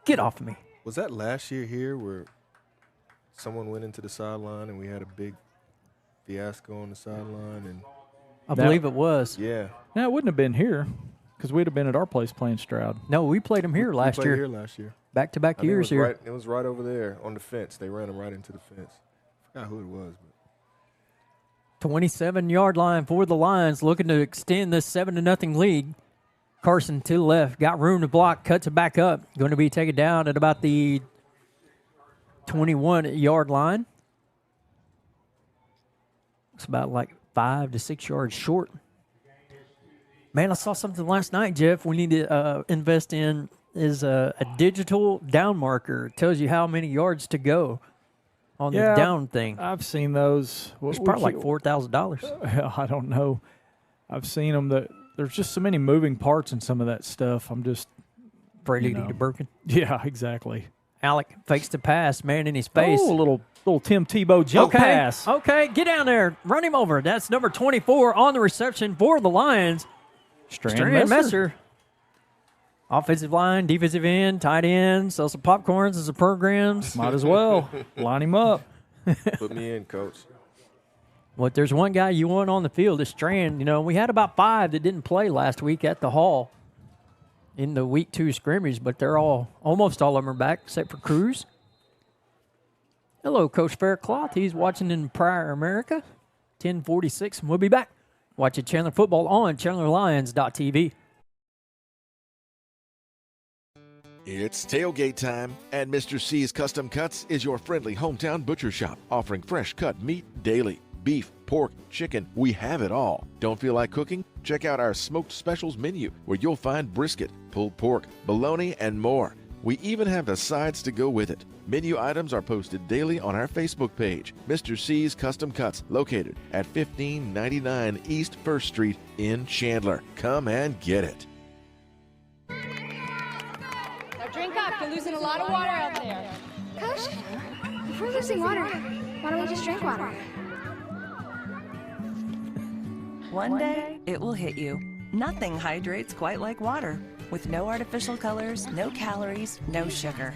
Get off of me. Was that last year here where someone went into the sideline and we had a big fiasco on the sideline? And I believe it was. yeah. No, it wouldn't have been here because we'd have been at our place playing Stroud. No, we played him here last we played year. here last year. Back-to-back I think years it was here. Right, it was right over there on the fence. They ran him right into the fence. I forgot who it was. But 27-yard line for the Lions, looking to extend this 7-0 lead. Carson to the left, got room to block, cuts it back up. Going to be taken down at about the 21-yard line. It's about like 5 to 6 yards short. Man, I saw something last night, Jeff. We need to invest in is a digital down marker. It tells you how many yards to go on the down thing. I've seen those. It's probably like $4,000. I don't know. I've seen them. There's just so many moving parts in some of that stuff. I'm just afraid to get broken. Yeah, exactly. Alec fakes the pass, man in his face. Oh, a little Tim Tebow jump pass. Okay, get down there. Run him over. That's number 24 on the reception for the Lions. Strand Messer. Offensive line, defensive end, tight end, sell some popcorns as a programs. Might as well. Line him up. put me in, coach. Well, there's one guy you want on the field is Strand. You know, we had about 5 that didn't play last week at the Hall in the week 2 scrimmage, but they're almost all of them are back except for Cruz. Hello, Coach Faircloth. He's watching in Pryor, America. 10:46, and we'll be back. Watching Chandler football on ChandlerLions.tv. It's tailgate time, and Mr. C's Custom Cuts is your friendly hometown butcher shop, offering fresh cut meat daily. Beef, pork, chicken, we have it all. Don't feel like cooking? Check out our smoked specials menu, where you'll find brisket, pulled pork, bologna, and more. We even have the sides to go with it. Menu items are posted daily on our Facebook page, Mr. C's Custom Cuts, located at 1599 East 1st Street in Chandler. Come and get it. Now drink up. You're losing a lot of water out there. Coach, if we're losing water, why don't we just drink water? One day, it will hit you. Nothing hydrates quite like water. With no artificial colors, no calories, no sugar.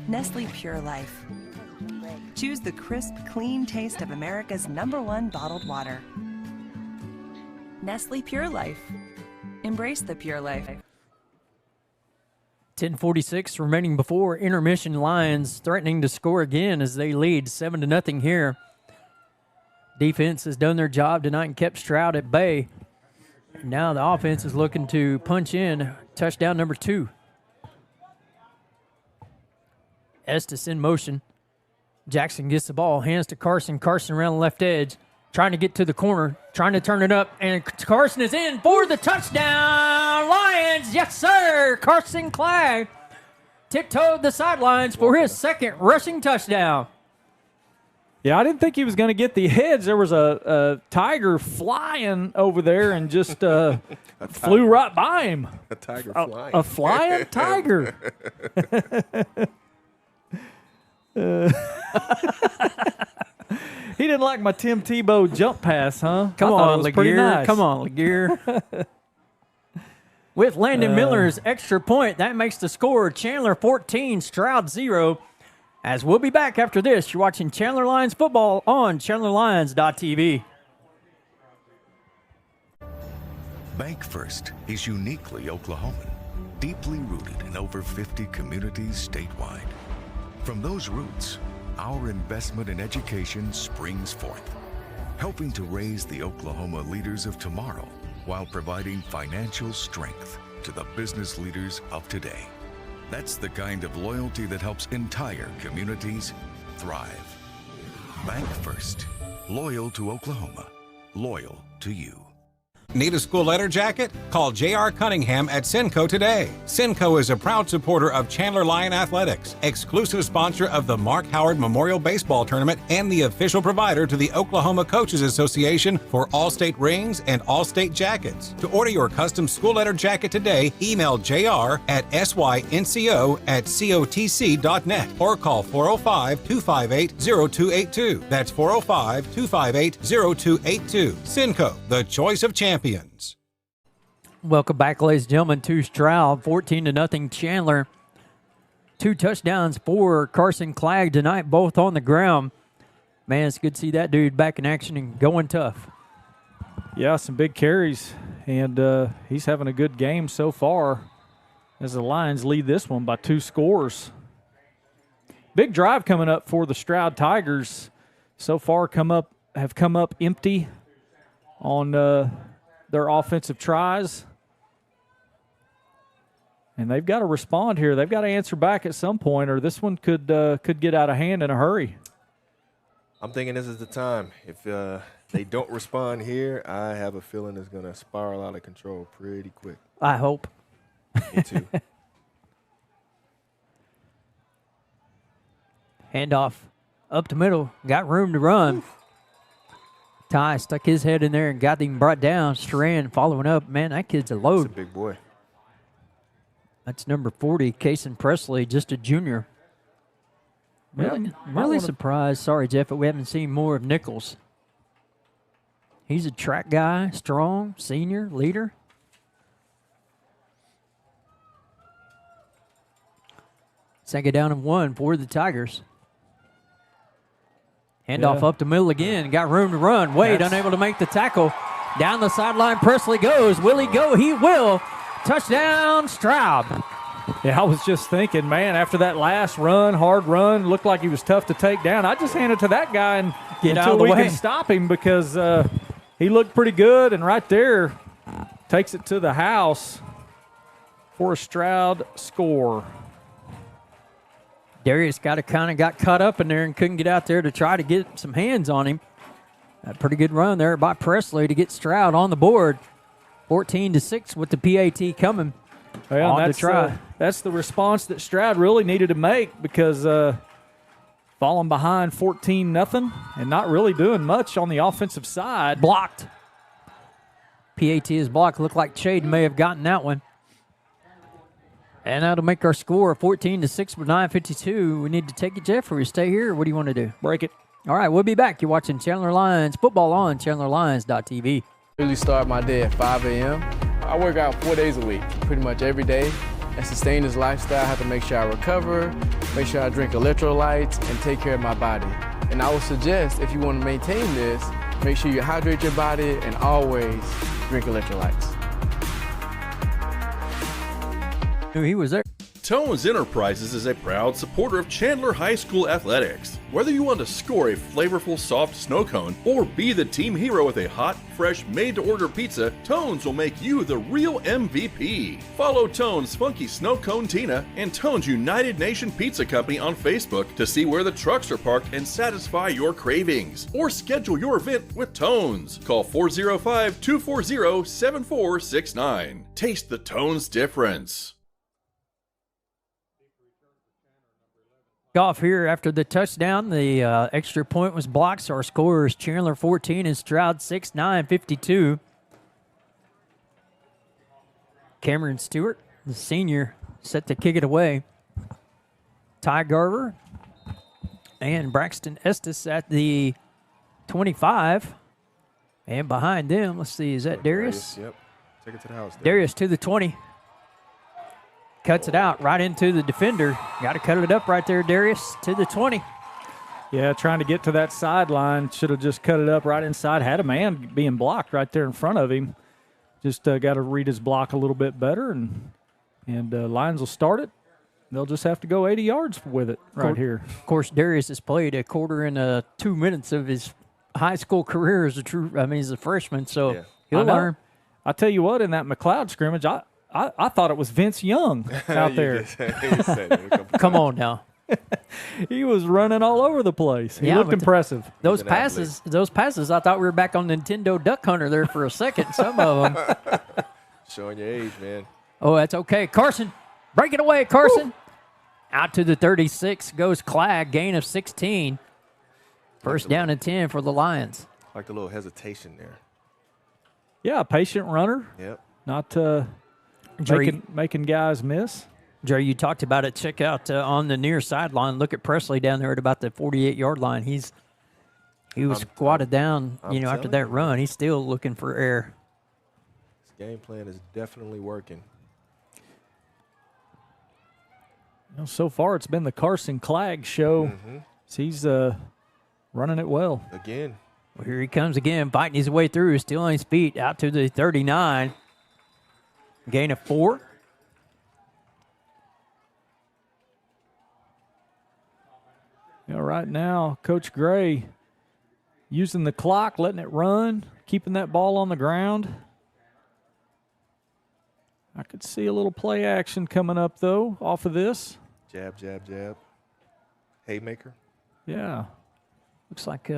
Nestle Pure Life. Choose the crisp, clean taste of America's #1 bottled water. Nestle Pure Life. Embrace the pure life. 10:46 remaining before intermission. Lions threatening to score again as they lead 7-0 here. Defense has done their job tonight and kept Stroud at bay. Now the offense is looking to punch in touchdown number 2. Estes in motion. Jackson gets the ball, hands to Carson. Carson around the left edge, trying to get to the corner, trying to turn it up, and Carson is in for the touchdown. Lions, yes, sir. Carson Clay tiptoed the sidelines for his second rushing touchdown. Yeah, I didn't think he was going to get the heads. There was a tiger flying over there and just flew right by him. A tiger flying. A flying tiger. He didn't like my Tim Tebow jump pass, huh? Come on, Laguerre. Nice. Come on, Laguerre. With Landon Miller's extra point, that makes the score Chandler 14, Stroud 0. As we'll be back after this, you're watching Chandler Lions football on ChandlerLions.tv. Bank First is uniquely Oklahoman, deeply rooted in over 50 communities statewide. From those roots, our investment in education springs forth, helping to raise the Oklahoma leaders of tomorrow while providing financial strength to the business leaders of today. That's the kind of loyalty that helps entire communities thrive. Bank First. Loyal to Oklahoma. Loyal to you. Need a school letter jacket? Call J.R. Cunningham at Cinco today. Cinco is a proud supporter of Chandler Lion Athletics, exclusive sponsor of the Mark Howard Memorial Baseball Tournament, and the official provider to the Oklahoma Coaches Association for All-State rings and All-State jackets. To order your custom school letter jacket today, email jr at synco@cotc.net or call 405-258-0282. That's 405-258-0282. Cinco, the choice of champions. Welcome back, ladies and gentlemen, to Stroud, 14-0 Chandler. 2 touchdowns for Carson Clagg tonight, both on the ground. Man, it's good to see that dude back in action and going tough. Yeah, some big carries, and he's having a good game so far as the Lions lead this one by 2 scores. Big drive coming up for the Stroud Tigers. So far have come up empty on their offensive tries. And they've got to respond here. They've got to answer back at some point, or this one could get out of hand in a hurry. I'm thinking this is the time. If they don't respond here, I have a feeling it's going to spiral out of control pretty quick. I hope. Me too. Handoff up the middle. Got room to run. Oof. Ty stuck his head in there and got him brought down. Strand following up. Man, that kid's a load. That's a big boy. That's number 40, Cason Presley, just a junior. Really surprised. Sorry, Jeff, but we haven't seen more of Nichols. He's a track guy, strong, senior, leader. Second down and 1 for the Tigers. Handoff up the middle again. Got room to run. Wade unable to make the tackle. Down the sideline, Presley goes. Will he go? He will. Touchdown, Stroud. Yeah, I was just thinking, man, after that last run, hard run, looked like he was tough to take down. I just hand it to that guy and get out until of the we way. can stop him because he looked pretty good, and right there takes it to the house for a Stroud score. Darius kind of got caught up in there and couldn't get out there to try to get some hands on him. A pretty good run there by Presley to get Stroud on the board. 14-6 with the PAT coming. Well, on to try. That's the response that Stroud really needed to make because falling behind 14-0 and not really doing much on the offensive side. Blocked. PAT is blocked. Looked like Chade may have gotten that one. And that'll make our score 14-6 with 9:52. We need to take it, Jeff, or we stay here, or what do you want to do? Break it. All right, we'll be back. You're watching Chandler Lions football on ChandlerLions.tv. I usually start my day at 5 a.m. I work out 4 days a week, pretty much every day. And sustain this lifestyle, I have to make sure I recover, make sure I drink electrolytes, and take care of my body. And I would suggest, if you want to maintain this, make sure you hydrate your body and always drink electrolytes. He was there. Tones Enterprises is a proud supporter of Chandler High School athletics. Whether you want to score a flavorful soft snow cone or be the team hero with a hot, fresh, made-to-order pizza, Tones will make you the real MVP. Follow Tones Funky Snow Cone Tina and Tones United Nation Pizza Company on Facebook to see where the trucks are parked and satisfy your cravings. Or schedule your event with Tones. Call 405-240-7469. Taste the Tones difference. off here after the touchdown. The extra point was blocked, so our score is Chandler 14 and Stroud 6, 9:52. Cameron Stewart, the senior, set to kick it away. Ty Garver and Braxton Estes at the 25. And behind them, let's see, is that Darius? Yep. Take it to the house. Darius to the 20. Cuts it out right into the defender. Got to cut it up right there, Darius, to the 20. Yeah, trying to get to that sideline. Should have just cut it up right inside. Had a man being blocked right there in front of him. Just got to read his block a little bit better, and Lions will start it. They'll just have to go 80 yards with it right here. Of course, Darius has played a quarter and 2 minutes of his high school career as he's a freshman, so he'll learn. I tell you what, in that McLeod scrimmage, I thought it was Vince Young out there. Come on now. He was running all over the place. He looked impressive. Those passes, I thought we were back on Nintendo Duck Hunter there for a second, some of them. Showing your age, man. Oh, that's okay. Carson, break it away, Carson. Woo! Out to the 36 goes Clag, gain of 16. First down and 10 for the Lions. Like a little hesitation there. Yeah, a patient runner. Yep. Not making guys miss. Jerry, you talked about it. Check out on the near sideline. Look at Presley down there at about the 48-yard line. He was squatted down, after that run. He's still looking for air. This game plan is definitely working. So far, it's been the Carson Clag show. Mm-hmm. He's running it well. Again. Well, here he comes again, fighting his way through, still on his feet, out to the 39. Gain of 4. Right now, Coach Gray using the clock, letting it run, keeping that ball on the ground. I could see a little play action coming up, though, off of this. Jab, jab, jab. Haymaker. Yeah. Looks like,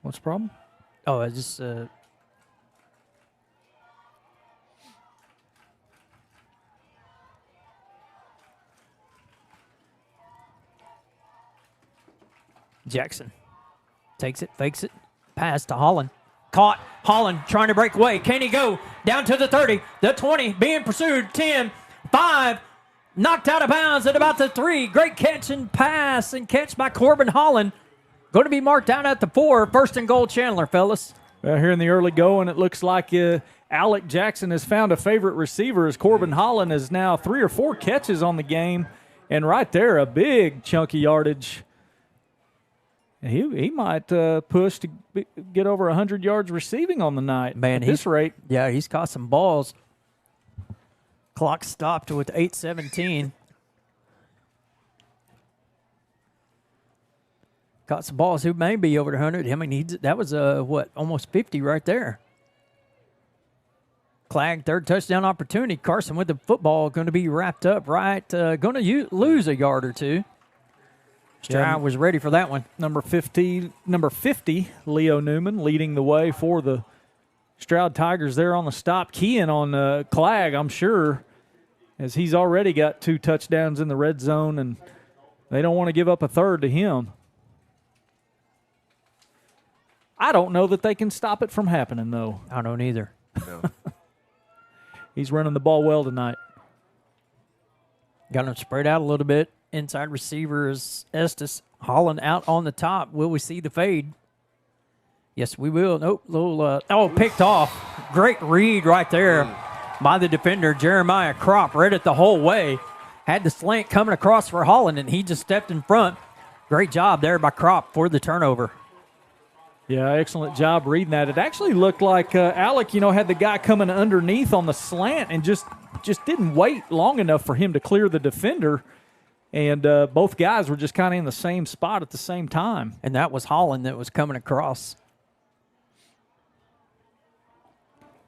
what's the problem? Oh, I just, Jackson takes it, fakes it, pass to Holland. Caught. Holland trying to break away. Can he go? Down to the 30, the 20, being pursued. 10, 5, knocked out of bounds at about the 3. Great catch and pass and catch by Corbin Holland. Going to be marked down at the 4. First and goal, Chandler, fellas. Well, here in the early going, it looks like Alec Jackson has found a favorite receiver as Corbin Holland has now 3 or 4 catches on the game. And right there, a big chunky yardage. He might push to get over 100 yards receiving on the night. Man, at this rate. Yeah, he's caught some balls. Clock stopped with 8:17. Caught some balls who may be over 100. I mean, that was almost 50 right there. Clag, third touchdown opportunity. Carson with the football, going to be wrapped up right. Going to lose a yard or 2. Stroud was ready for that one. Number 50, Leo Newman leading the way for the Stroud Tigers there on the stop. Keying on Clag, I'm sure, as he's already got 2 touchdowns in the red zone, and they don't want to give up a third to him. I don't know that they can stop it from happening, though. I don't either. No. He's running the ball well tonight. Got him spread out a little bit. Inside receiver is Estes. Holland out on the top. Will we see the fade? Yes, we will. Nope. Picked off. Great read right there by the defender, Jeremiah Kropp. Read it the whole way. Had the slant coming across for Holland, and he just stepped in front. Great job there by Kropp for the turnover. Yeah, excellent job reading that. It actually looked like Alec, had the guy coming underneath on the slant and just didn't wait long enough for him to clear the defender. And both guys were just kind of in the same spot at the same time. And that was Holland that was coming across.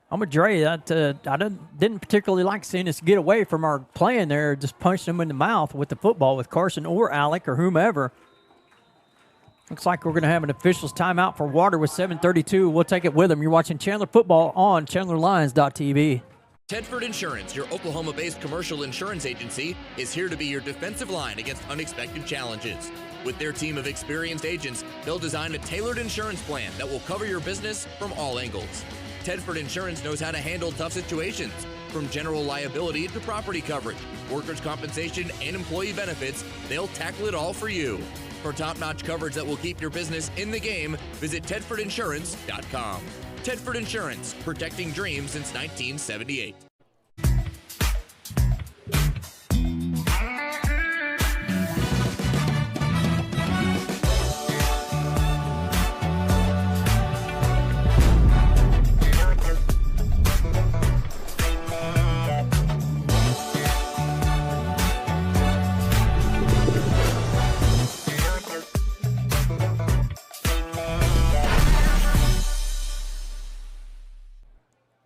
I'm with Dre. I didn't particularly like seeing us get away from our playing there, just punching them in the mouth with the football with Carson or Alec or whomever. Looks like we're going to have an officials timeout for water with 7:32. We'll take it with them. You're watching Chandler football on ChandlerLions.tv. Tedford Insurance, your Oklahoma-based commercial insurance agency, is here to be your defensive line against unexpected challenges. With their team of experienced agents, they'll design a tailored insurance plan that will cover your business from all angles. Tedford Insurance knows how to handle tough situations, from general liability to property coverage, workers' compensation, and employee benefits. They'll tackle it all for you. For top-notch coverage that will keep your business in the game, visit TedfordInsurance.com. Tedford Insurance, protecting dreams since 1978.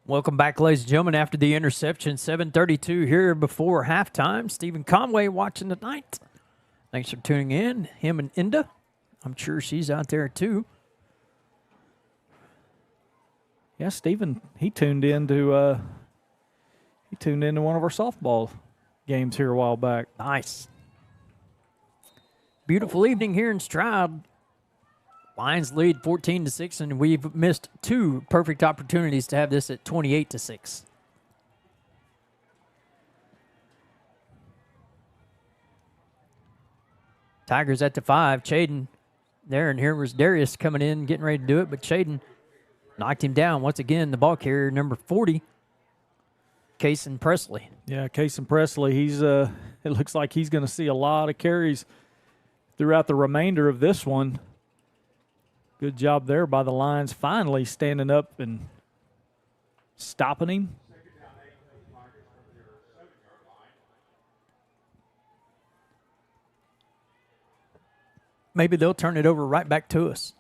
Welcome back, ladies and gentlemen, after the interception. 7:32 here before halftime. Stephen Conway watching tonight. Thanks for tuning in. Him and Inda. I'm sure she's out there too. Yeah, Stephen, he tuned into one of our softball games here a while back. Nice. Beautiful evening here in Stroud. Lions lead 14-6, and we've missed two perfect opportunities to have this at 28-6. Tigers at the 5. Chaden there, and here was Darius coming in, getting ready to do it, but Chaden knocked him down. Once again, the ball carrier, number 40, Cason Presley. Yeah, Cason Presley, he's it looks like he's going to see a lot of carries throughout the remainder of this one. Good job there by the Lions finally standing up and stopping him. Maybe they'll turn it over right back to us.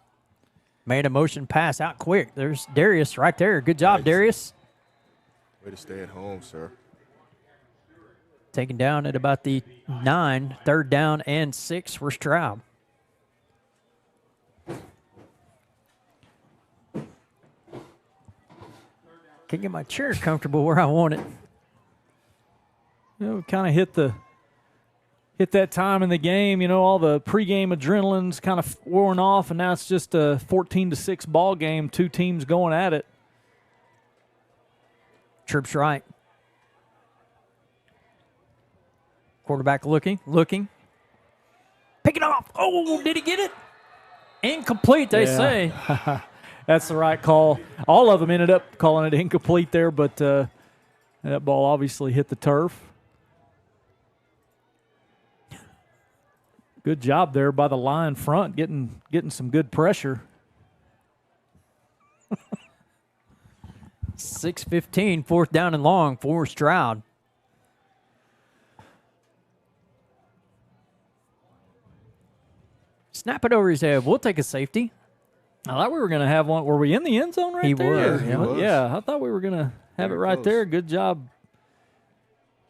Made a motion pass out quick. There's Darius right there. Good job, Darius. Way to stay at home, sir. Taken down at about the 9, 3rd down and 6 for Stroud. Can't get my chair comfortable where I want it. You know, we kind of hit that time in the game. You know, all the pregame adrenaline's kind of worn off, and now it's just a 14-6 ball game. Two teams going at it. Trips right. Quarterback looking. Pick it off. Oh, did he get it? Incomplete, they say. That's the right call. All of them ended up calling it incomplete there, but that ball obviously hit the turf. Good job there by the line front, getting some good pressure. 6:15, 4th down and long for Stroud. Snap it over his head. We'll take a safety. I thought we were going to have one. Were we in the end zone right there? He was. Yeah, I thought we were going to have it right there. Good job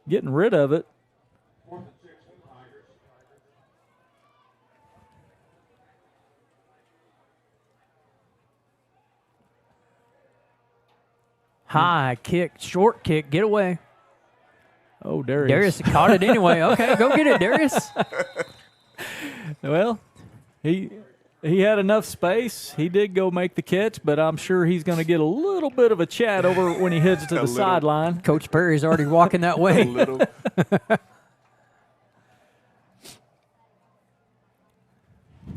getting rid of it. High kick, short kick, get away. Oh, Darius. Darius caught it anyway. Okay, go get it, Darius. Well, he had enough space. He did go make the catch, but I'm sure he's going to get a little bit of a chat over when he heads to the sideline. Coach Perry's already walking that way. A little.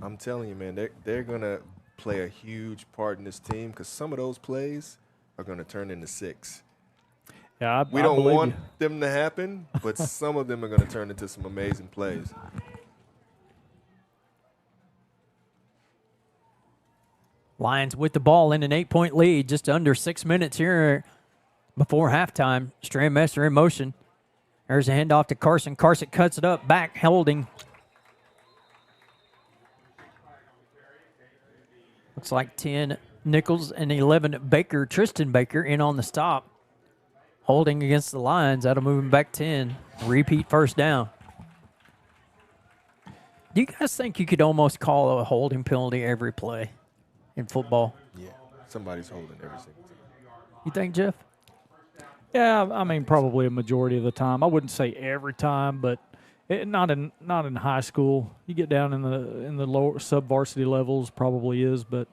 I'm telling you, man, they're going to play a huge part in this team because some of those plays are going to turn into 6. Yeah, we don't want them to happen, but some of them are going to turn into some amazing plays. Lions with the ball in an 8-point lead, just under 6 minutes here before halftime. Strandmaster in motion. There's a handoff to Carson. Carson cuts it up, back, holding. Looks like 10 Nichols and 11 Baker. Tristan Baker in on the stop. Holding against the Lions. That'll move him back 10. Repeat first down. Do you guys think you could almost call a holding penalty every play in football? Yeah, somebody's holding every single time. You think, Jeff? Yeah, I mean, probably a majority of the time. I wouldn't say every time, but not in high school. You get down in the lower sub-varsity levels, probably is, but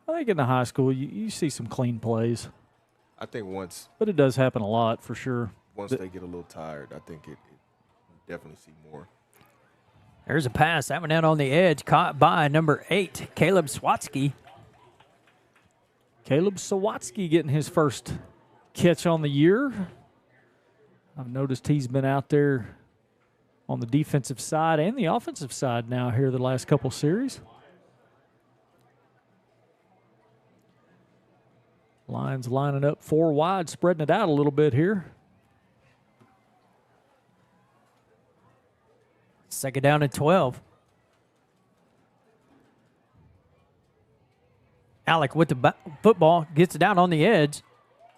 I think in the high school you see some clean plays. I think once. But it does happen a lot for sure. Once they get a little tired, I think it definitely see more. There's a pass. That went out on the edge, caught by number 8, Caleb Swatsky. Caleb Sawatsky getting his first catch on the year. I've noticed he's been out there on the defensive side and the offensive side now here the last couple series. Lions lining up 4 wide, spreading it out a little bit here. Second down and 12. Alec with the football, gets it down on the edge,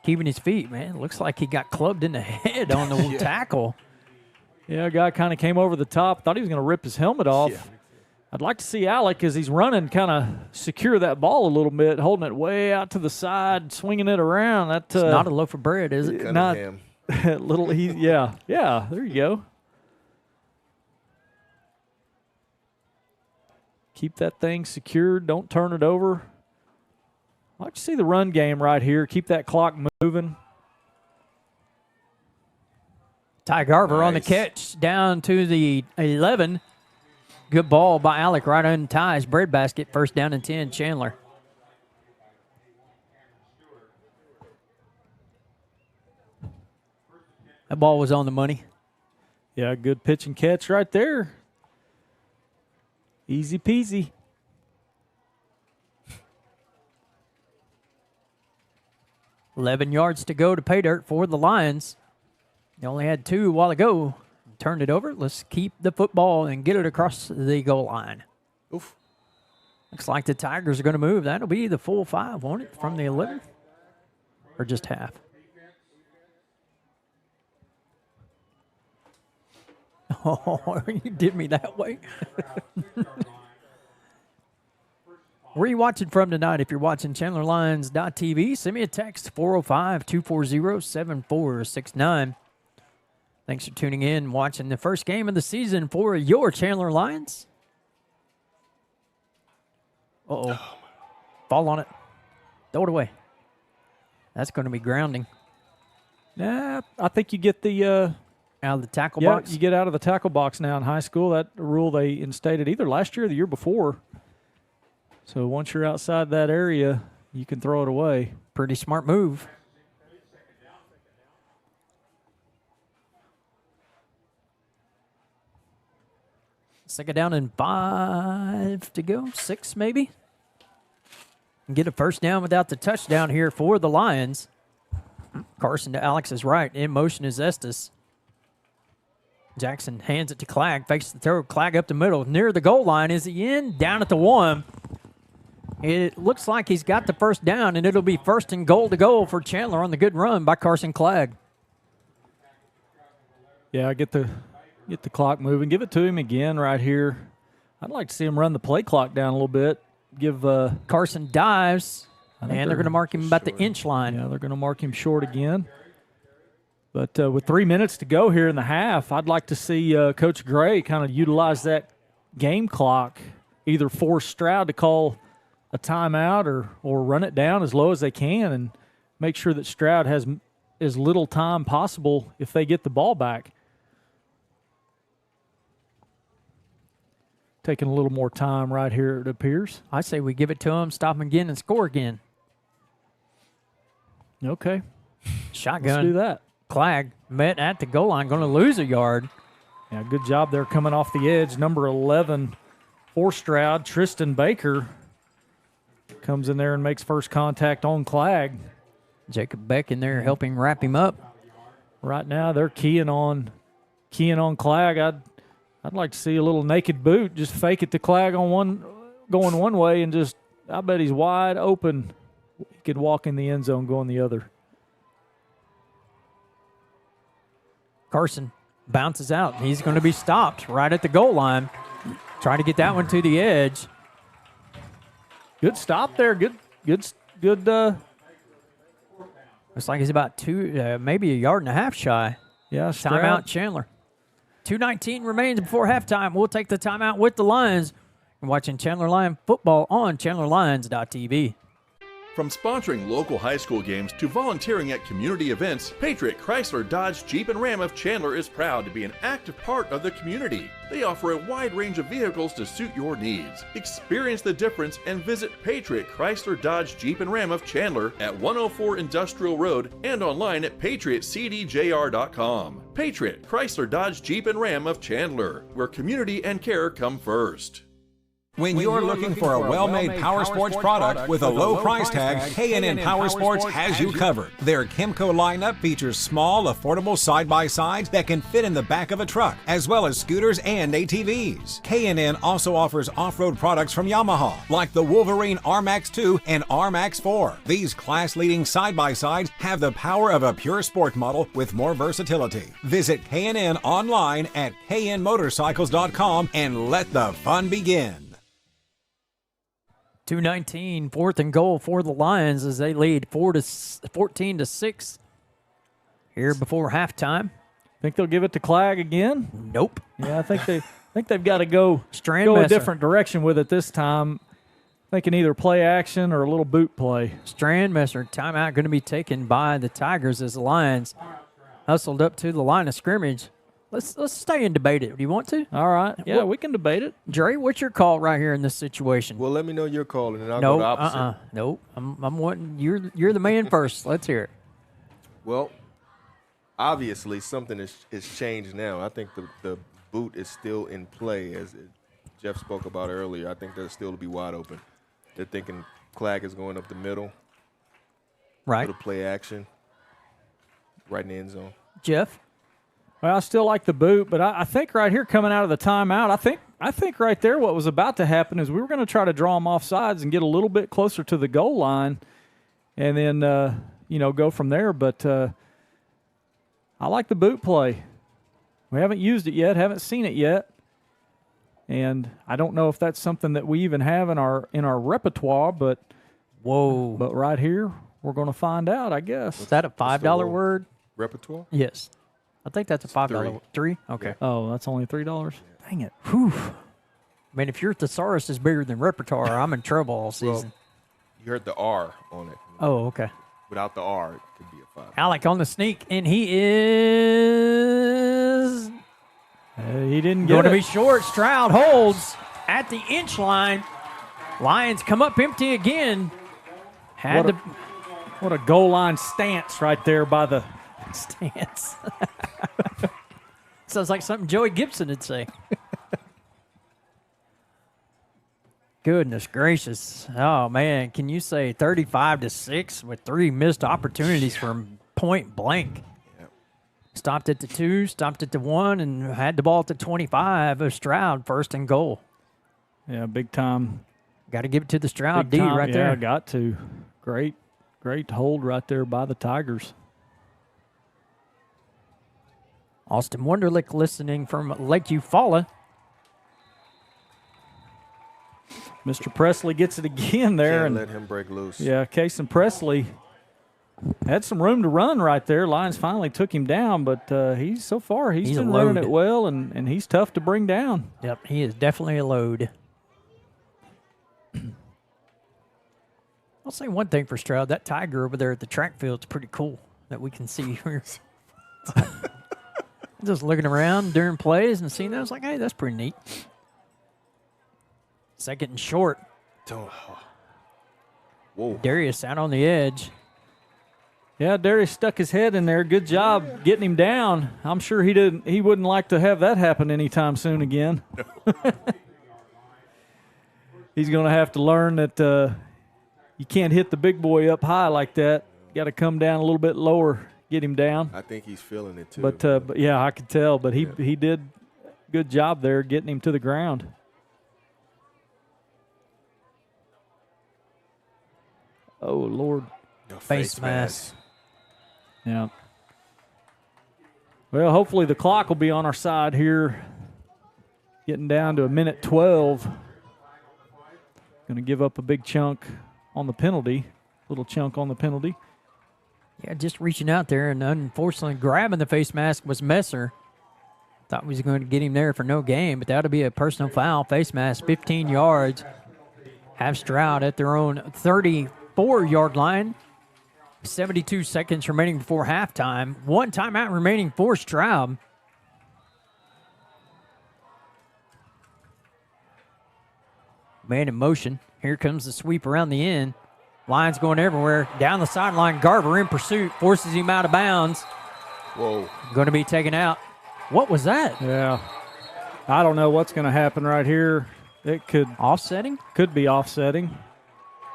keeping his feet, man. Looks like he got clubbed in the head on the tackle. Yeah, a guy kind of came over the top, thought he was going to rip his helmet off. Yeah. I'd like to see Alec, as he's running, kind of secure that ball a little bit, holding it way out to the side, swinging it around. It's not a loaf of bread, is it? Not little. Yeah, there you go. Keep that thing secured. Don't turn it over. I'd like to see the run game right here. Keep that clock moving. Ty Garver on the catch down to the 11. Good ball by Alec right on Ty's breadbasket. First down and 10, Chandler. That ball was on the money. Yeah, good pitch and catch right there. Easy peasy. $11 yards to go to pay dirt for the Lions. They only had 2 a while ago. Turned it over. Let's keep the football and get it across the goal line. Oof. Looks like the Tigers are going to move. That'll be the full 5, won't it, from the 11? Or just half? Oh, you did me that way. Where are you watching from tonight? If you're watching ChandlerLions.tv, send me a text, 405-240-7469. Thanks for tuning in, watching the first game of the season for your Chandler Lions. Uh-oh. Fall on it. Throw it away. That's going to be grounding. Yeah, I think you get the... out of the tackle box? You get out of the tackle box now in high school. That rule they instated either last year or the year before. So once you're outside that area, you can throw it away. Pretty smart move. Second down and 5 to go. 6 maybe. And get a first down without the touchdown here for the Lions. Carson to Alex's right. In motion is Estes. Jackson hands it to Clegg. Fakes the throw. Clegg up the middle. Near the goal line. Is he in? Down at the 1. It looks like he's got the first down, and it'll be first and goal to go for Chandler on the good run by Carson Clegg. Yeah, get the clock moving. Give it to him again right here. I'd like to see him run the play clock down a little bit. Give Carson dives, and they're going to mark him about the inch line. Yeah, they're going to mark him short again. But with 3 minutes to go here in the half, I'd like to see Coach Gray kind of utilize that game clock, either force Stroud to call a timeout or run it down as low as they can and make sure that Stroud has as little time possible if they get the ball back. Taking a little more time right here, it appears. I say we give it to him, stop him again, and score again. Okay. Shotgun. Let's do that. Clegg met at the goal line, going to lose a yard. Yeah, good job there coming off the edge. Number 11 for Stroud, Tristan Baker, comes in there and makes first contact on Clegg. Jacob Beck in there helping wrap him up. Right now they're keying on Clegg. I'd like to see a little naked boot, just fake it to Clegg on going one way, and just, I bet he's wide open. He could walk in the end zone going the other. Carson bounces out. He's going to be stopped right at the goal line. Try to get that one to the edge. Good stop there. Good. Looks like he's about maybe a yard and a half shy. Yeah, timeout Chandler. 2:19 remains before halftime. We'll take the timeout with the Lions. You're watching Chandler Lion football on ChandlerLions.tv. From sponsoring local high school games to volunteering at community events, Patriot Chrysler Dodge Jeep and Ram of Chandler is proud to be an active part of the community. They offer a wide range of vehicles to suit your needs. Experience the difference and visit Patriot Chrysler Dodge Jeep and Ram of Chandler at 104 Industrial Road and online at patriotcdjr.com. Patriot Chrysler Dodge Jeep and Ram of Chandler, where community and care come first. When you're looking for a well-made power sports product with a low price tag, K&N Power Sports has you covered. Their Kimco lineup features small, affordable side-by-sides that can fit in the back of a truck, as well as scooters and ATVs. K&N also offers off-road products from Yamaha, like the Wolverine RMAX 2 and RMAX 4. These class-leading side-by-sides have the power of a pure sport model with more versatility. Visit K&N online at knmotorcycles.com and let the fun begin. 2:19, 4th and goal for the Lions as they lead 14-6 here before halftime. Think they'll give it to Clag again? Nope. Yeah, I think they've got to go a different direction with it this time. Thinking either play action or a little boot play. Strandmesser, timeout going to be taken by the Tigers as the Lions hustled up to the line of scrimmage. Let's stay and debate it. Do you want to? All right. Yeah, we can debate it. Dre, what's your call right here in this situation? Well, let me know your call, and then I'll go the opposite. Nope. I'm wanting you're the man first. Let's hear it. Well, obviously something is changed now. I think the boot is still in play, as Jeff spoke about earlier. I think they'll still be wide open. They're thinking Clag is going up the middle. Right. Little play action. Right in the end zone. Jeff? Well, I still like the boot, but I think right here coming out of the timeout, I think right there what was about to happen is we were going to try to draw them off sides and get a little bit closer to the goal line and then, go from there. But I like the boot play. We haven't used it yet, haven't seen it yet. And I don't know if that's something that we even have in our repertoire, but But right here, we're going to find out, I guess. Is that a $5 word? Repertoire? Yes. I think that's a $5. Three? Okay. Oh, that's only $3? Dang it. Whew. I mean, if your thesaurus is bigger than repertoire, I'm in trouble all season. Well, you heard the R on it. Oh, okay. Without the R, it could be a 5. Alec on the sneak, and he is... he didn't get going it. to be short. Stroud holds at the inch line. Lions come up empty again. What a goal line stance right there by the... Stance. Sounds like something Joey Gibson would say. Goodness gracious. Oh, man. Can you say 35-6 with 3 missed opportunities from point blank? Yep. Stopped at the 2, stopped at the 1, and had the ball at the 25 of Stroud, 1st and goal. Yeah, big time. Got to give it to the Stroud big D time, right there. Yeah, got to. Great hold right there by the Tigers. Austin Wunderlich listening from Lake Eufaula. Mr. Presley gets it again there. Can't and let him break loose. Yeah, Case and Presley had some room to run right there. Lions finally took him down, but he's been running it well, and he's tough to bring down. Yep, he is definitely a load. I'll say one thing for Stroud. That tiger over there at the track field's pretty cool that we can see here. Just looking around during plays and seeing that, I was like, hey, that's pretty neat. 2nd and short. Whoa. Darius out on the edge. Yeah, Darius stuck his head in there. Good job getting him down. I'm sure he wouldn't like to have that happen anytime soon again. He's going to have to learn that you can't hit the big boy up high like that. Got to come down a little bit lower, get him down. I think he's feeling it too. But yeah, I could tell. But he did a good job there getting him to the ground. Oh, Lord. Face mask. Yeah. Well, hopefully the clock will be on our side here. Getting down to 1:12. Going to give up a big chunk on the penalty. Little chunk on the penalty. Yeah, just reaching out there, and unfortunately grabbing the face mask was Messer. Thought we was going to get him there for no gain, but that'll be a personal foul. Face mask, 15 yards. Have Stroud at their own 34-yard line. 72 seconds remaining before halftime. One timeout remaining for Stroud. Man in motion. Here comes the sweep around the end. Lions going everywhere. Down the sideline, Garver in pursuit. Forces him out of bounds. Whoa. Going to be taken out. What was that? Yeah. I don't know what's going to happen right here. It could. Offsetting? Could be offsetting.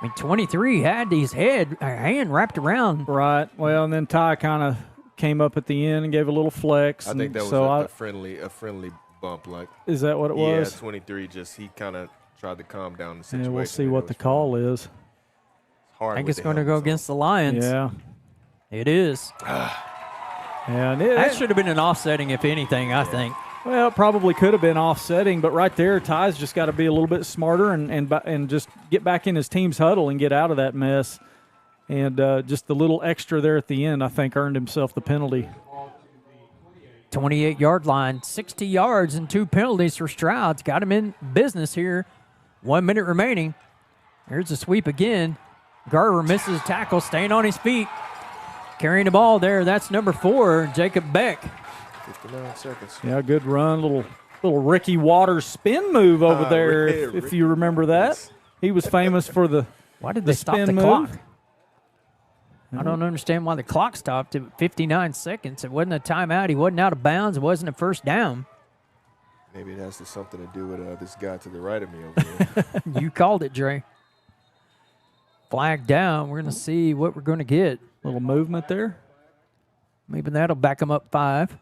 I mean, 23 had his hand wrapped around. Right. Well, and then Ty kind of came up at the end and gave a little flex. I think that was a friendly bump. Like, is that what it was? Yeah, 23 he kind of tried to calm down the situation. Yeah, we'll see what the call is. I think it's going to go against the Lions. Yeah. It is. And that should have been an offsetting, if anything, I think. Well, it probably could have been offsetting, but right there, Ty's just got to be a little bit smarter and just get back in his team's huddle and get out of that mess. And just the little extra there at the end, I think, earned himself the penalty. 28-yard line, 60 yards and 2 penalties for Stroud's. Got him in business here. 1 minute remaining. Here's a sweep again. Garver misses tackle, staying on his feet. Carrying the ball there, that's number 4, Jacob Beck. 59 seconds. Yeah, good run. Little Ricky Waters spin move over there, if you remember that. He was famous for the Why did they stop the clock? I don't understand why the clock stopped at 59 seconds. It wasn't a timeout. He wasn't out of bounds. It wasn't a first down. Maybe it has something to do with this guy to the right of me over there. You called it, Dre. Flag down. We're going to see what we're going to get. Little movement there. Maybe that'll back him up 5.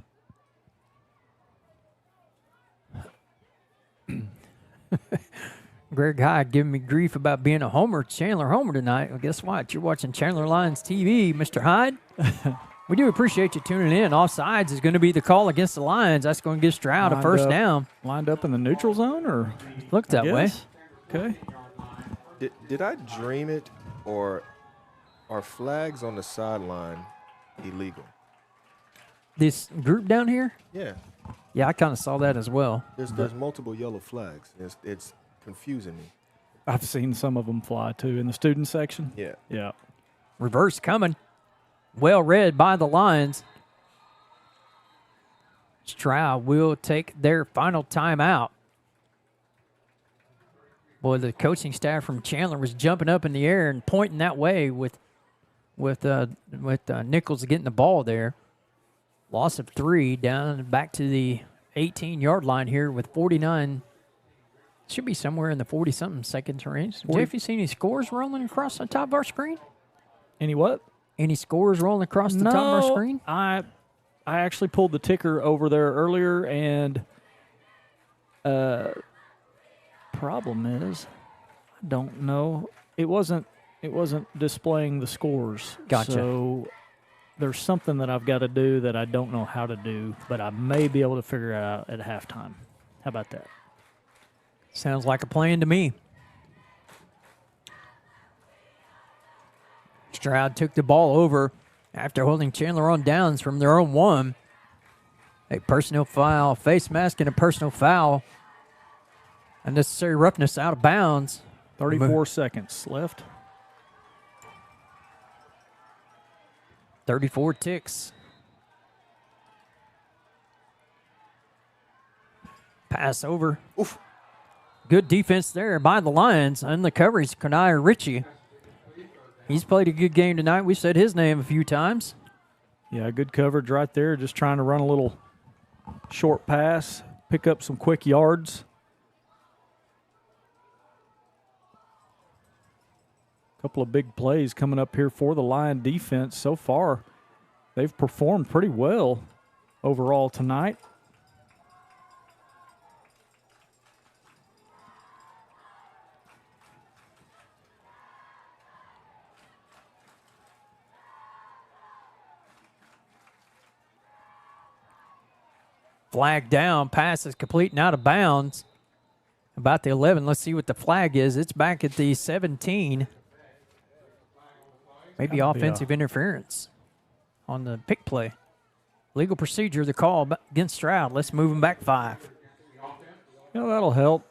Greg Hyde giving me grief about being a Chandler homer tonight. Well, guess what? You're watching Chandler Lions TV, Mr. Hyde. We do appreciate you tuning in. Offsides is going to be the call against the Lions. That's going to give Stroud a first down. Lined up in the neutral zone, or looked that way. Okay. Did I dream it, or are flags on the sideline illegal? This group down here? Yeah. Yeah, I kind of saw that as well. There's multiple yellow flags. It's confusing me. I've seen some of them fly, too, in the student section. Yeah. Yeah. Reverse coming. Well read by the Lions. Stroud will take their final timeout. Boy, the coaching staff from Chandler was jumping up in the air and pointing that way with Nichols getting the ball there. Loss of 3 down back to the 18-yard line here with 49. Should be somewhere in the 40-something seconds range. Jeff, you see any scores rolling across the top of our screen? Any what? Any scores rolling across the top of our screen? I actually pulled the ticker over there earlier, and problem is, I don't know. It wasn't displaying the scores. Gotcha. So there's something that I've got to do that I don't know how to do, but I may be able to figure it out at halftime. How about that? Sounds like a plan to me. Stroud took the ball over after holding Chandler on downs from their own 1. A personal foul, face mask, and a personal foul. Unnecessary roughness out of bounds. 34 seconds left. 34 ticks. Pass over. Oof. Good defense there by the Lions. And the coverage, Kanai Ritchie. He's played a good game tonight. We said his name a few times. Yeah, good coverage right there. Just trying to run a little short pass, pick up some quick yards. Couple of big plays coming up here for the Lion defense. So far, they've performed pretty well overall tonight. Flag down, pass is complete and out of bounds. About the 11, let's see what the flag is. It's back at the 17. Maybe offensive interference. on the pick play. Legal procedure, the call against Stroud. Let's move him back 5. That'll help.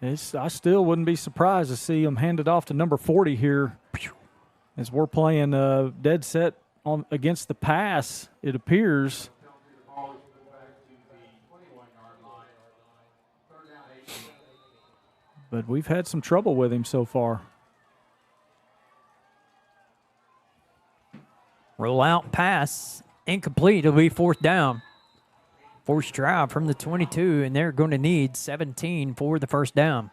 I still wouldn't be surprised to see him handed off to number 40 here as we're playing dead set on against the pass, it appears. But we've had some trouble with him so far. Roll out pass, incomplete. It'll be 4th down. For Stroud from the 22, and they're going to need 17 for the first down.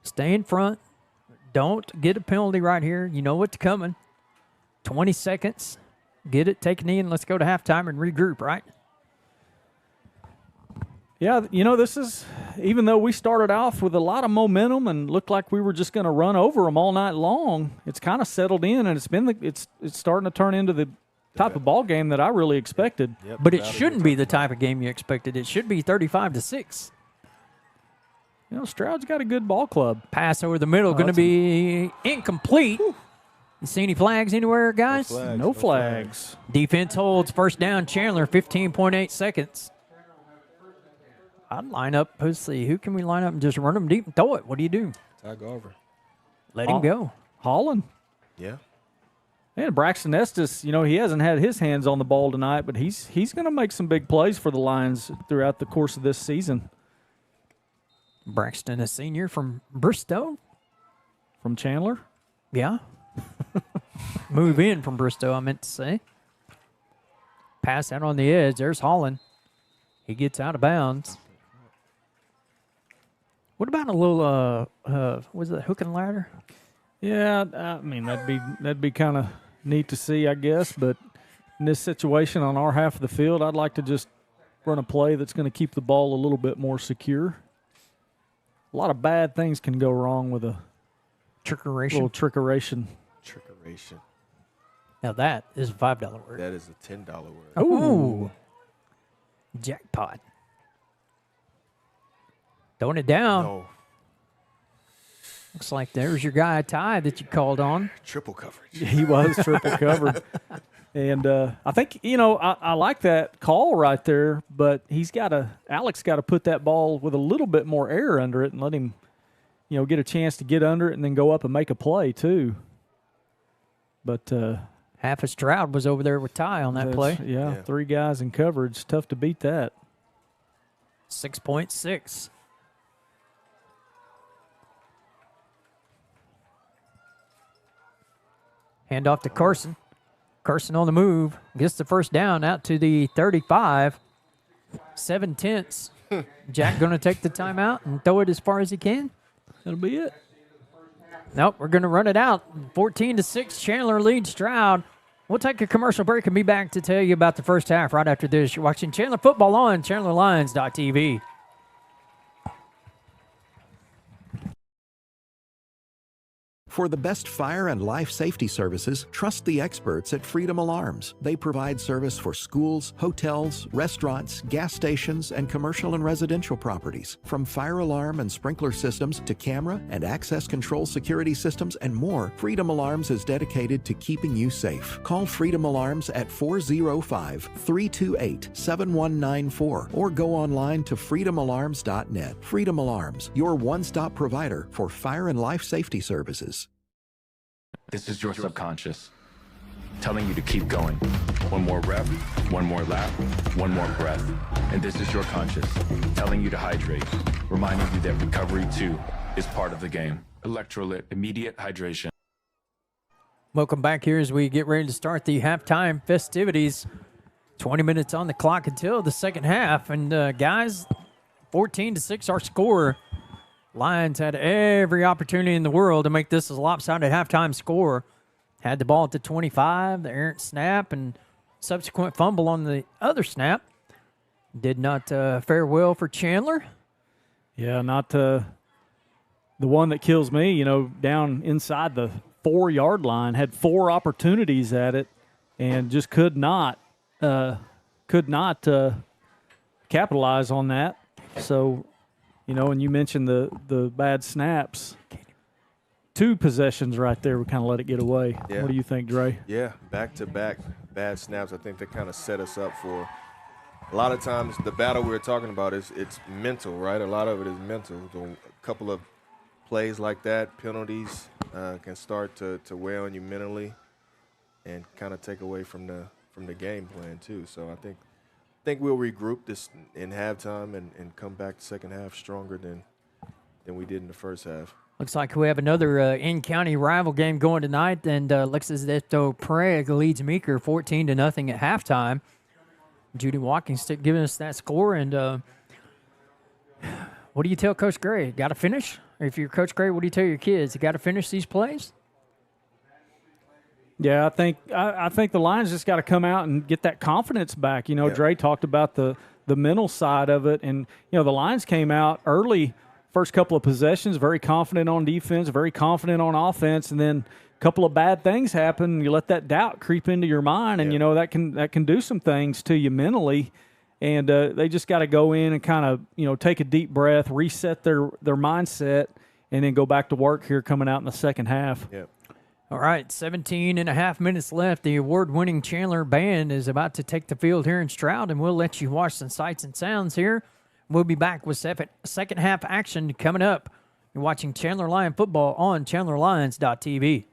Stay in front. Don't get a penalty right here. You know what's coming. 20 seconds. Get it, take a knee, and let's go to halftime and regroup, right? Yeah, this is, even though we started off with a lot of momentum and looked like we were just going to run over them all night long, it's kind of settled in, and it's starting to turn into the type of ball game that I really expected. Yep, but it shouldn't be the type of game you expected. It should be 35-6. Stroud's got a good ball club. Pass over the middle, going to be incomplete. Whew. You see any flags anywhere, guys? No flags. Defense holds, first down, Chandler, 15.8 seconds. I'd line up. Let's see. Who can we line up and just run them deep and throw it? What do you do? Tag over. Let him go. Holland. Yeah. And Braxton Estes, he hasn't had his hands on the ball tonight, but he's going to make some big plays for the Lions throughout the course of this season. Braxton, a senior from Bristow. From Chandler? Yeah. Move in from Bristow, I meant to say. Pass out on the edge. There's Holland. He gets out of bounds. What about a little, was it hook and ladder? Yeah, I mean, that'd be kind of neat to see, I guess. But in this situation on our half of the field, I'd like to just run a play that's going to keep the ball a little bit more secure. A lot of bad things can go wrong with a little trickeration. Trickeration. Now that is a $5 word. That is a $10 word. Ooh. Jackpot. Throwing it down. No. Looks like there's your guy, Ty, that you called on. Triple coverage. He was triple covered. And I think, I like that call right there, but Alex got to put that ball with a little bit more air under it and let him, get a chance to get under it and then go up and make a play too. But half of Stroud was over there with Ty on that play. Yeah, 3 guys in coverage. Tough to beat that. 6.6. Hand off to Carson. Carson on the move. Gets the first down out to the 35. 7/10. Jack going to take the timeout and throw it as far as he can. That'll be it. Nope, we're going to run it out. 14-6, Chandler leads Stroud. We'll take a commercial break and be back to tell you about the first half right after this. You're watching Chandler Football on ChandlerLions.tv. For the best fire and life safety services, trust the experts at Freedom Alarms. They provide service for schools, hotels, restaurants, gas stations, and commercial and residential properties. From fire alarm and sprinkler systems to camera and access control security systems and more, Freedom Alarms is dedicated to keeping you safe. Call Freedom Alarms at 405-328-7194 or go online to freedomalarms.net. Freedom Alarms, your one-stop provider for fire and life safety services. This is your subconscious telling you to keep going. One more rep, one more lap, one more breath. And this is your conscious telling you to hydrate, reminding you that recovery too is part of the game. Electrolyte, immediate hydration. Welcome back here as we get ready to start the halftime festivities. 20 minutes on the clock until the second half. And guys, 14-6 our score. Lions had every opportunity in the world to make this a lopsided halftime score. Had the ball at the 25, the errant snap, and subsequent fumble on the other snap. Did not fare well for Chandler. Yeah, not the one that kills me, down inside the 4-yard line. Had 4 opportunities at it and just could not capitalize on that. So, And you mentioned the bad snaps. 2 possessions right there, we kind of let it get away. Yeah. What do you think, Dre? Yeah, back-to-back bad snaps. I think that kind of set us up for a lot of times the battle we're talking about it's mental, right? A lot of it is mental. A couple of plays like that, penalties, can start to weigh on you mentally and kind of take away from the game plan too. So I think we'll regroup this in halftime and come back the second half stronger than we did in the first half. Looks like we have another in-county rival game going tonight, and looks as though Prague leads Meeker 14-0 at halftime. Judy Watkins giving us that score, and what do you tell Coach Gray? Got to finish? Or if you're Coach Gray, what do you tell your kids? You got to finish these plays? Yeah, I think the Lions just got to come out and get that confidence back. Dre talked about the mental side of it, and the Lions came out early, first couple of possessions, very confident on defense, very confident on offense, and then a couple of bad things happen. You let that doubt creep into your mind, and that can do some things to you mentally. And they just got to go in and kind of take a deep breath, reset their mindset, and then go back to work here coming out in the second half. Yeah. All right, 17 and a half minutes left. The award-winning Chandler band is about to take the field here in Stroud, and we'll let you watch some sights and sounds here. We'll be back with second half action coming up. You're watching Chandler Lion football on ChandlerLions.tv.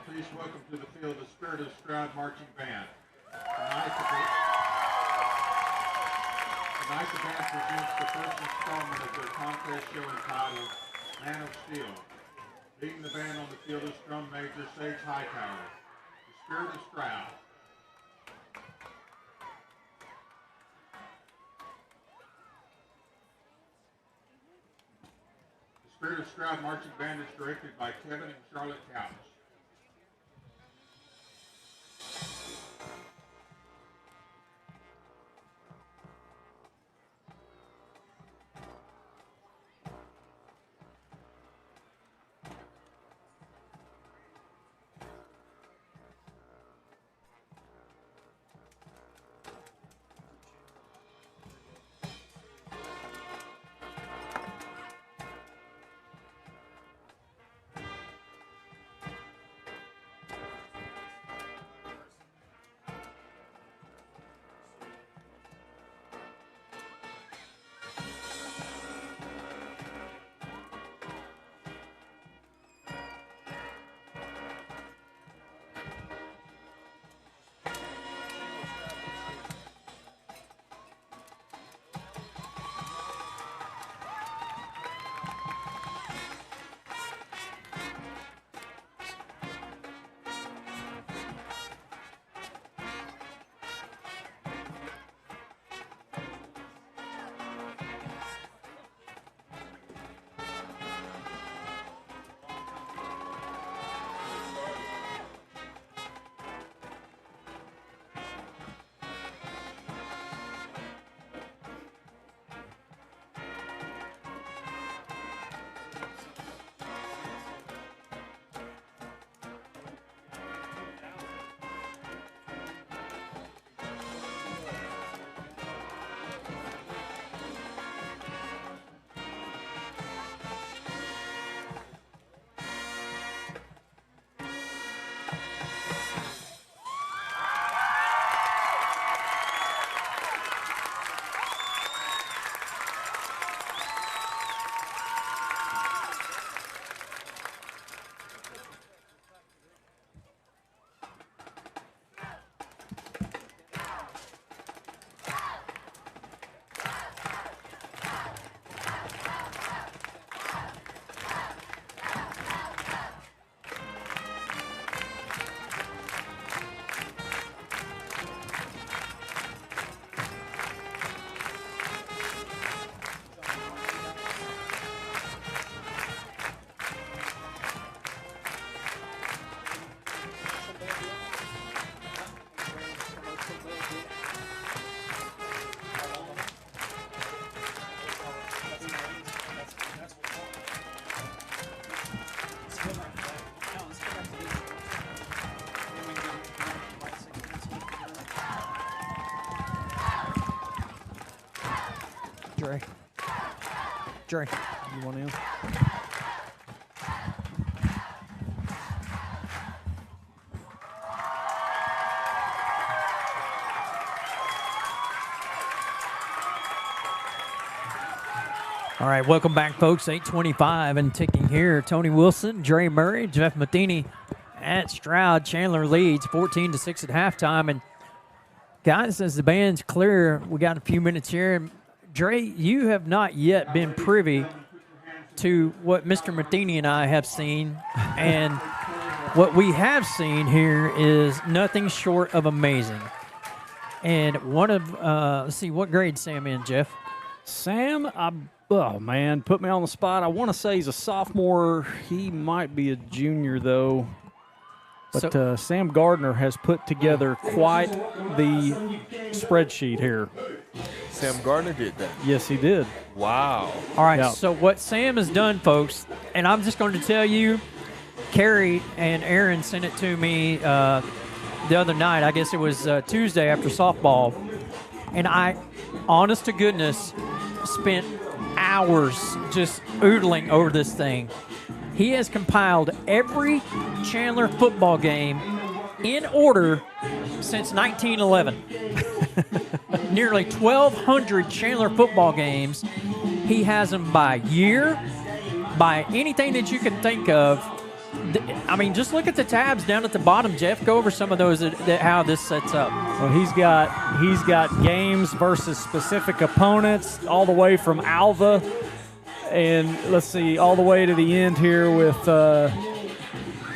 please welcome to the field the Spirit of Stroud Marching Band. Tonight the band presents the first installment of their contest show entitled Man of Steel. Leading the band on the field is drum major Sage Hightower. The Spirit of Stroud. The Spirit of Stroud Marching Band is directed by Kevin and Charlotte Couch. Dre. You want in? All right, welcome back, folks. 8:25 and ticking here. Tony Wilson, Dre Murray, Jeff Matheny at Stroud. Chandler leads 14-6 at halftime. And guys, as the band's clear, we got a few minutes here. Dre, you have not yet been privy to what Mr. Matheny and I have seen, and what we have seen here is nothing short of amazing. And one of, let's see, what grade Sam in, Jeff? Sam, oh man, put me on the spot. I want to say he's a sophomore. He might be a junior though. But Sam Gardner has put together quite the spreadsheet here. Sam Gardner did that? Yes, he did. Wow. All right, so what Sam has done, folks, and I'm just going to tell you, Carrie and Aaron sent it to me the other night. I guess it was Tuesday after softball. And I, honest to goodness, spent hours just oodling over this thing. He has compiled every Chandler football game in order since 1911. Nearly 1,200 Chandler football games. He has them by year, by anything that you can think of, I mean, just look at the tabs down at the bottom, Jeff. Go over some of those, how this sets up. Well, he's got games versus specific opponents all the way from Alva, and let's see, all the way to the end here with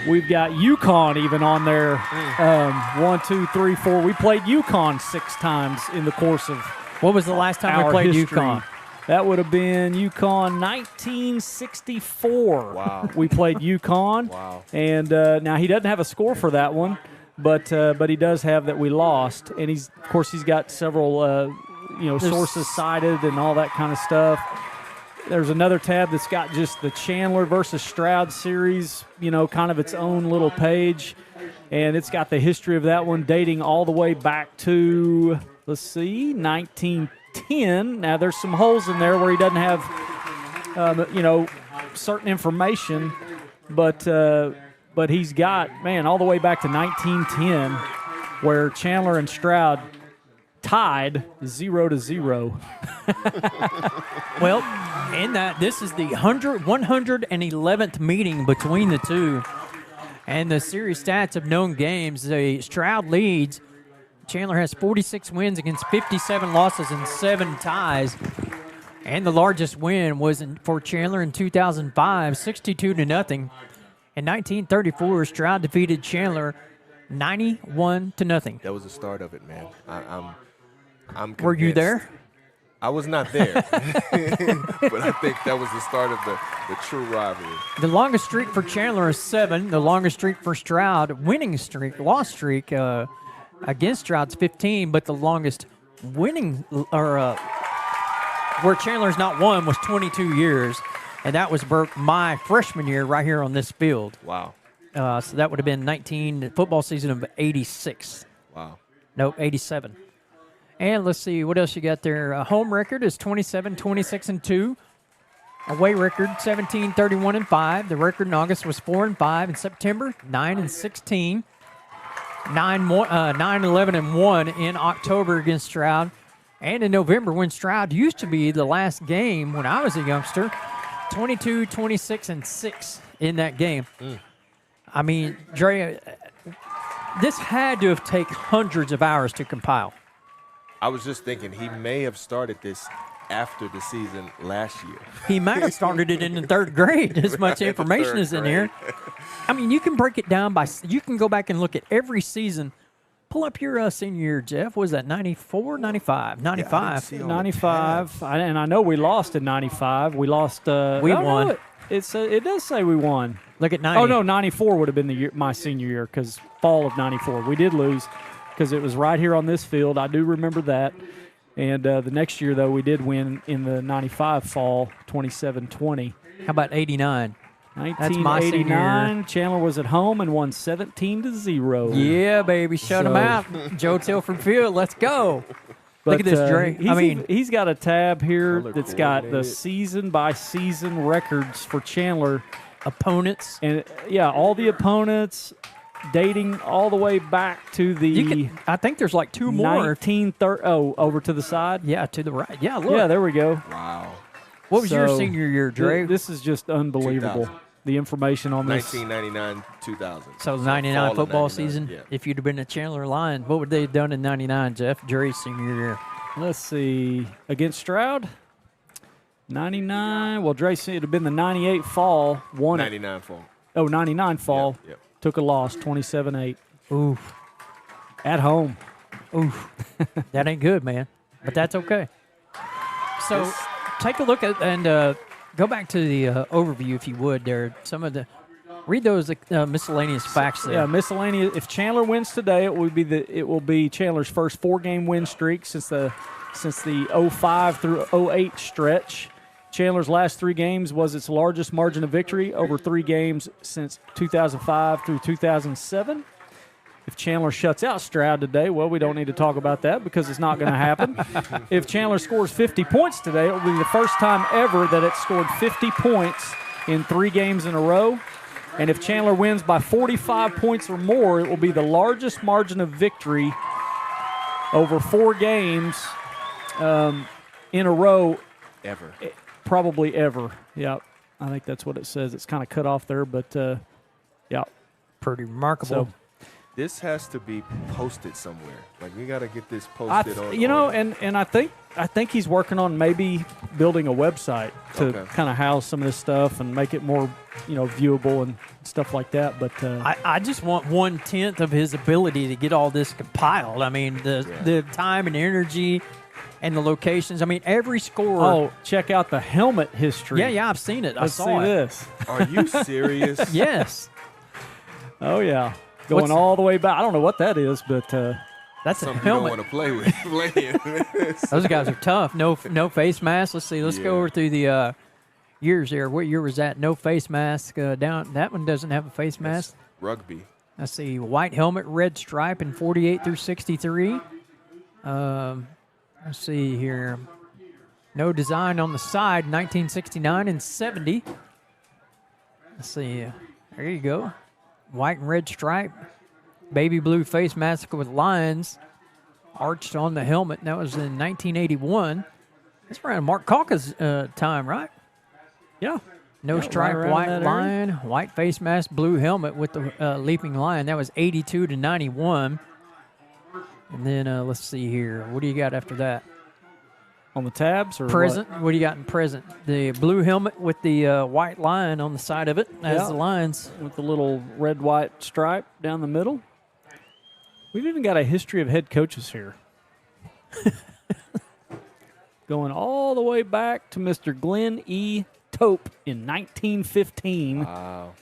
we've got UConn even on there. 1, 2, 3, 4. We played UConn 6 times in the course of What was the last time we played history. UConn? That would have been UConn 1964. Wow. We played UConn. Wow. And now he doesn't have a score for that one, but he does have that we lost. And he's got several sources cited and all that kind of stuff. There's another tab that's got just the Chandler versus Stroud series, kind of its own little page. And it's got the history of that one dating all the way back to, 1910. Now, there's some holes in there where he doesn't have, certain information. But he's got, all the way back to 1910 where Chandler and Stroud tied 0-0. Well, in that, this is the 111th meeting between the two. And the series stats of known games, the Stroud leads. Chandler has 46 wins against 57 losses and 7 ties. And the largest win was for Chandler in 2005, 62-0. In 1934, Stroud defeated Chandler 91-0. That was the start of it, man. I'm convinced. Were you there? I was not there, but I think that was the start of the true rivalry. The longest streak for Chandler is 7. The longest streak for Stroud, loss streak against Stroud's 15. But the longest winning, where Chandler's not won, was 22 years, and that was my freshman year right here on this field. Wow. So that would have been football season of 86. Wow. Nope, 87. And let's see, what else you got there? Home record is 27-26-2. Away record, 17-31-5. The record in August was 4-5. In September, 9-16. 9-11-1 in October against Stroud. And in November, when Stroud used to be the last game when I was a youngster, 22-26-6 in that game. I mean, Dre, this had to have taken hundreds of hours to compile. I was just thinking he may have started this after the season last year. He might have started it in the 3rd grade. As much information is in here. I mean, you can break it down you can go back and look at every season. Pull up your senior year, Jeff. Was that 94, 95? 95. Yeah, 95. And I know we lost in 95. We lost. We won. It does say we won. Look at 90. Oh, no, 94 would have been my senior year because fall of 94. We did lose because it was right here on this field. I do remember that. And the next year, though, we did win in the 95 fall, 27-20. How about 89? 1989, Chandler was at home and won 17-0. Yeah, baby, shut him out. Joe Tilford Field, let's go. Look at this, Dre. He's got a tab here that's got the season-by-season records for Chandler. Opponents. And, all the opponents dating all the way back to the... I think there's like 2 more. Over to the side? Yeah, to the right. Yeah, look. Yeah, there we go. Wow. What was your senior year, Dre? This is just unbelievable. 2000. The information on this. 1999-2000. So 99 football season. Yeah. If you'd have been a Chandler Lion, what would they have done in 99, Jeff? Dre's senior year. Let's see. Against Stroud? 99. Well, Dre said it would have been the 98 fall. 99 fall. Oh, 99 fall. Yep. Took a loss, 27-8. Oof. At home. Oof. That ain't good, man. But that's okay. So take a look at and go back to the overview, if you would. There, read those miscellaneous facts there. Yeah, miscellaneous. If Chandler wins today, it will be Chandler's first 4-game win streak since the 05 through 08 stretch. Chandler's last 3 games was its largest margin of victory over 3 games since 2005 through 2007. If Chandler shuts out Stroud today, well, we don't need to talk about that because it's not going to happen. If Chandler scores 50 points today, it will be the first time ever that it scored 50 points in 3 games in a row. And if Chandler wins by 45 points or more, it will be the largest margin of victory over 4 games in a row. Ever. Probably ever. Yeah, I think that's what it says. It's kind of cut off there, but Yeah. Pretty remarkable. So, this has to be posted somewhere. Like, we got to get this posted on. And I think he's working on maybe building a website to kind of house some of this stuff and make it more, viewable and stuff like that. But I just want 1/10 of his ability to get all this compiled. I mean, the time and energy and the locations. I mean, every score. Oh, check out the helmet history. Yeah, I've seen it. Let's I saw see it. this. Are you serious? Yes. Oh, yeah. Going all the way back. I don't know what that is, but that's a Something helmet. you don't want to play with. Those guys are tough. No face mask. Let's see. Let's go over through the years here. What year was that? No face mask. Down. That one doesn't have a face mask. Rugby. Let's see. White helmet, red stripe in 48 through 63. Let's see here. No design on the side, 1969 and 70. Let's see. There you go. White and red stripe. Baby blue face mask with lines arched on the helmet. That was in 1981. That's around Mark Calka's time, right? Yeah. No stripe, right white that line, white face mask, blue helmet with the leaping lion. That was 82 to 91. And then let's see here. What do you got after that? On the tabs or present? What do you got in present? The blue helmet with the white line on the side of it as the lines. With the little red-white stripe down the middle. We've even got a history of head coaches here. Going all the way back to Mr. Glenn E. Tope in 1915. Wow.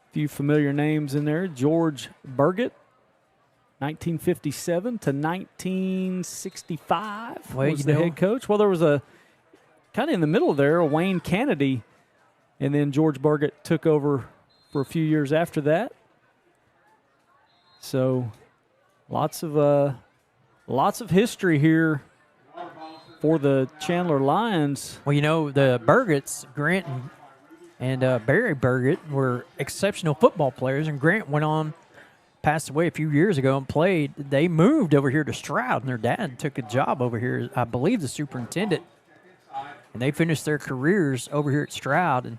A few familiar names in there. George Burgett, 1957 to 1965 was the head coach. Well, there was a kind of in the middle there, a Wayne Kennedy, and then George Burgett took over for a few years after that. So lots of history here for the Chandler Lions. Well, the Burgetts, Grant and Barry Burgett, were exceptional football players, and Grant went on, passed away a few years ago and played. They moved over here to Stroud, and their dad took a job over here, I believe the superintendent, and they finished their careers over here at Stroud, and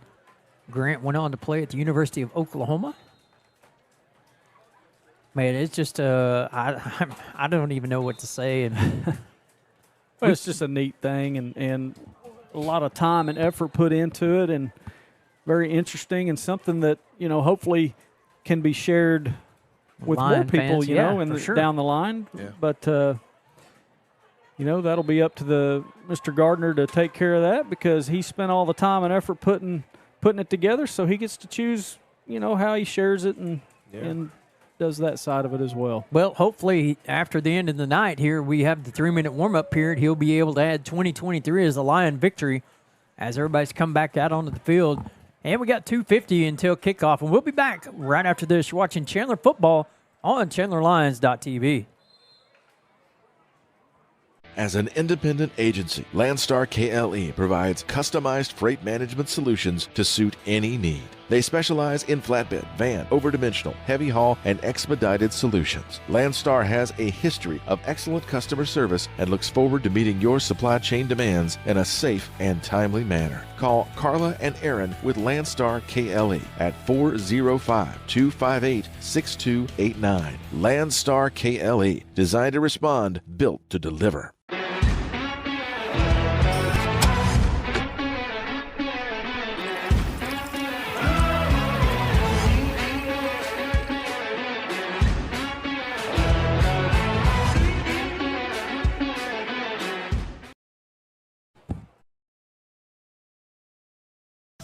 Grant went on to play at the University of Oklahoma. Man, it's just I don't even know what to say. And well, it's just a neat thing, and a lot of time and effort put into it, and very interesting, and something that hopefully can be shared with more people, fans, down the line. Yeah. But that'll be up to the Mr. Gardner to take care of that, because he spent all the time and effort putting it together. So he gets to choose, how he shares it and does that side of it as well. Well, hopefully after the end of the night here, we have the 3-minute warm-up period. He'll be able to add 2023 as a Lion victory as everybody's come back out onto the field. And we got 2:50 until kickoff, and we'll be back right after this. You're watching Chandler football on ChandlerLions.tv. As an independent agency, Landstar KLE provides customized freight management solutions to suit any need. They specialize in flatbed, van, overdimensional, heavy haul, and expedited solutions. Landstar has a history of excellent customer service and looks forward to meeting your supply chain demands in a safe and timely manner. Call Carla and Aaron with Landstar KLE at 405-258-6289. Landstar KLE, designed to respond, built to deliver.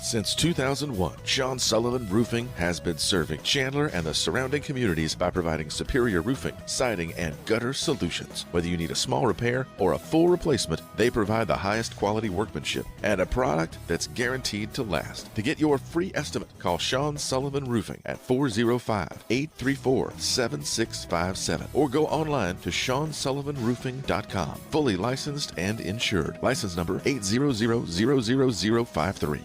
Since 2001, Sean Sullivan Roofing has been serving Chandler and the surrounding communities by providing superior roofing, siding, and gutter solutions. Whether you need a small repair or a full replacement, they provide the highest quality workmanship and a product that's guaranteed to last. To get your free estimate, call Sean Sullivan Roofing at 405-834-7657 or go online to SeanSullivanRoofing.com. Fully licensed and insured. License number 8000053.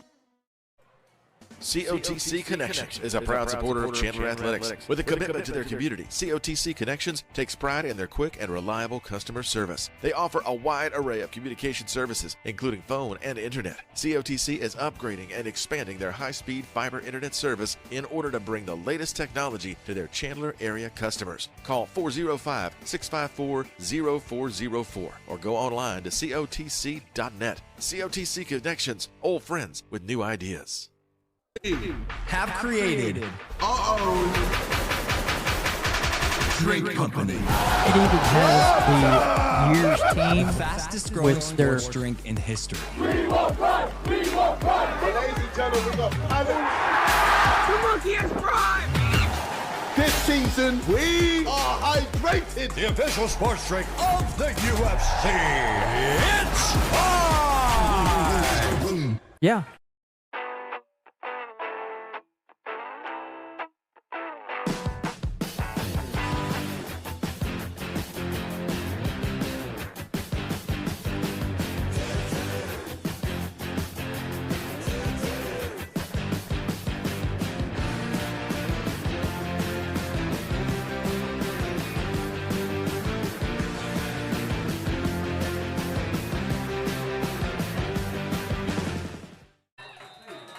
COTC Connections is a proud supporter of Chandler Athletics. With a commitment to their community, COTC Connections takes pride in their quick and reliable customer service. They offer a wide array of communication services, including phone and internet. COTC is upgrading and expanding their high-speed fiber internet service in order to bring the latest technology to their Chandler area customers. Call 405-654-0404 or go online to cotc.net. COTC Connections, old friends with new ideas. Have created Drink Company. It even has the year's team Fastest growing with their sports drink in history. We will cry! We will cry! Ladies and gentlemen, we go. The monkey has prime! This season, we are hydrated. The official sports drink of the UFC. It's time! Yeah.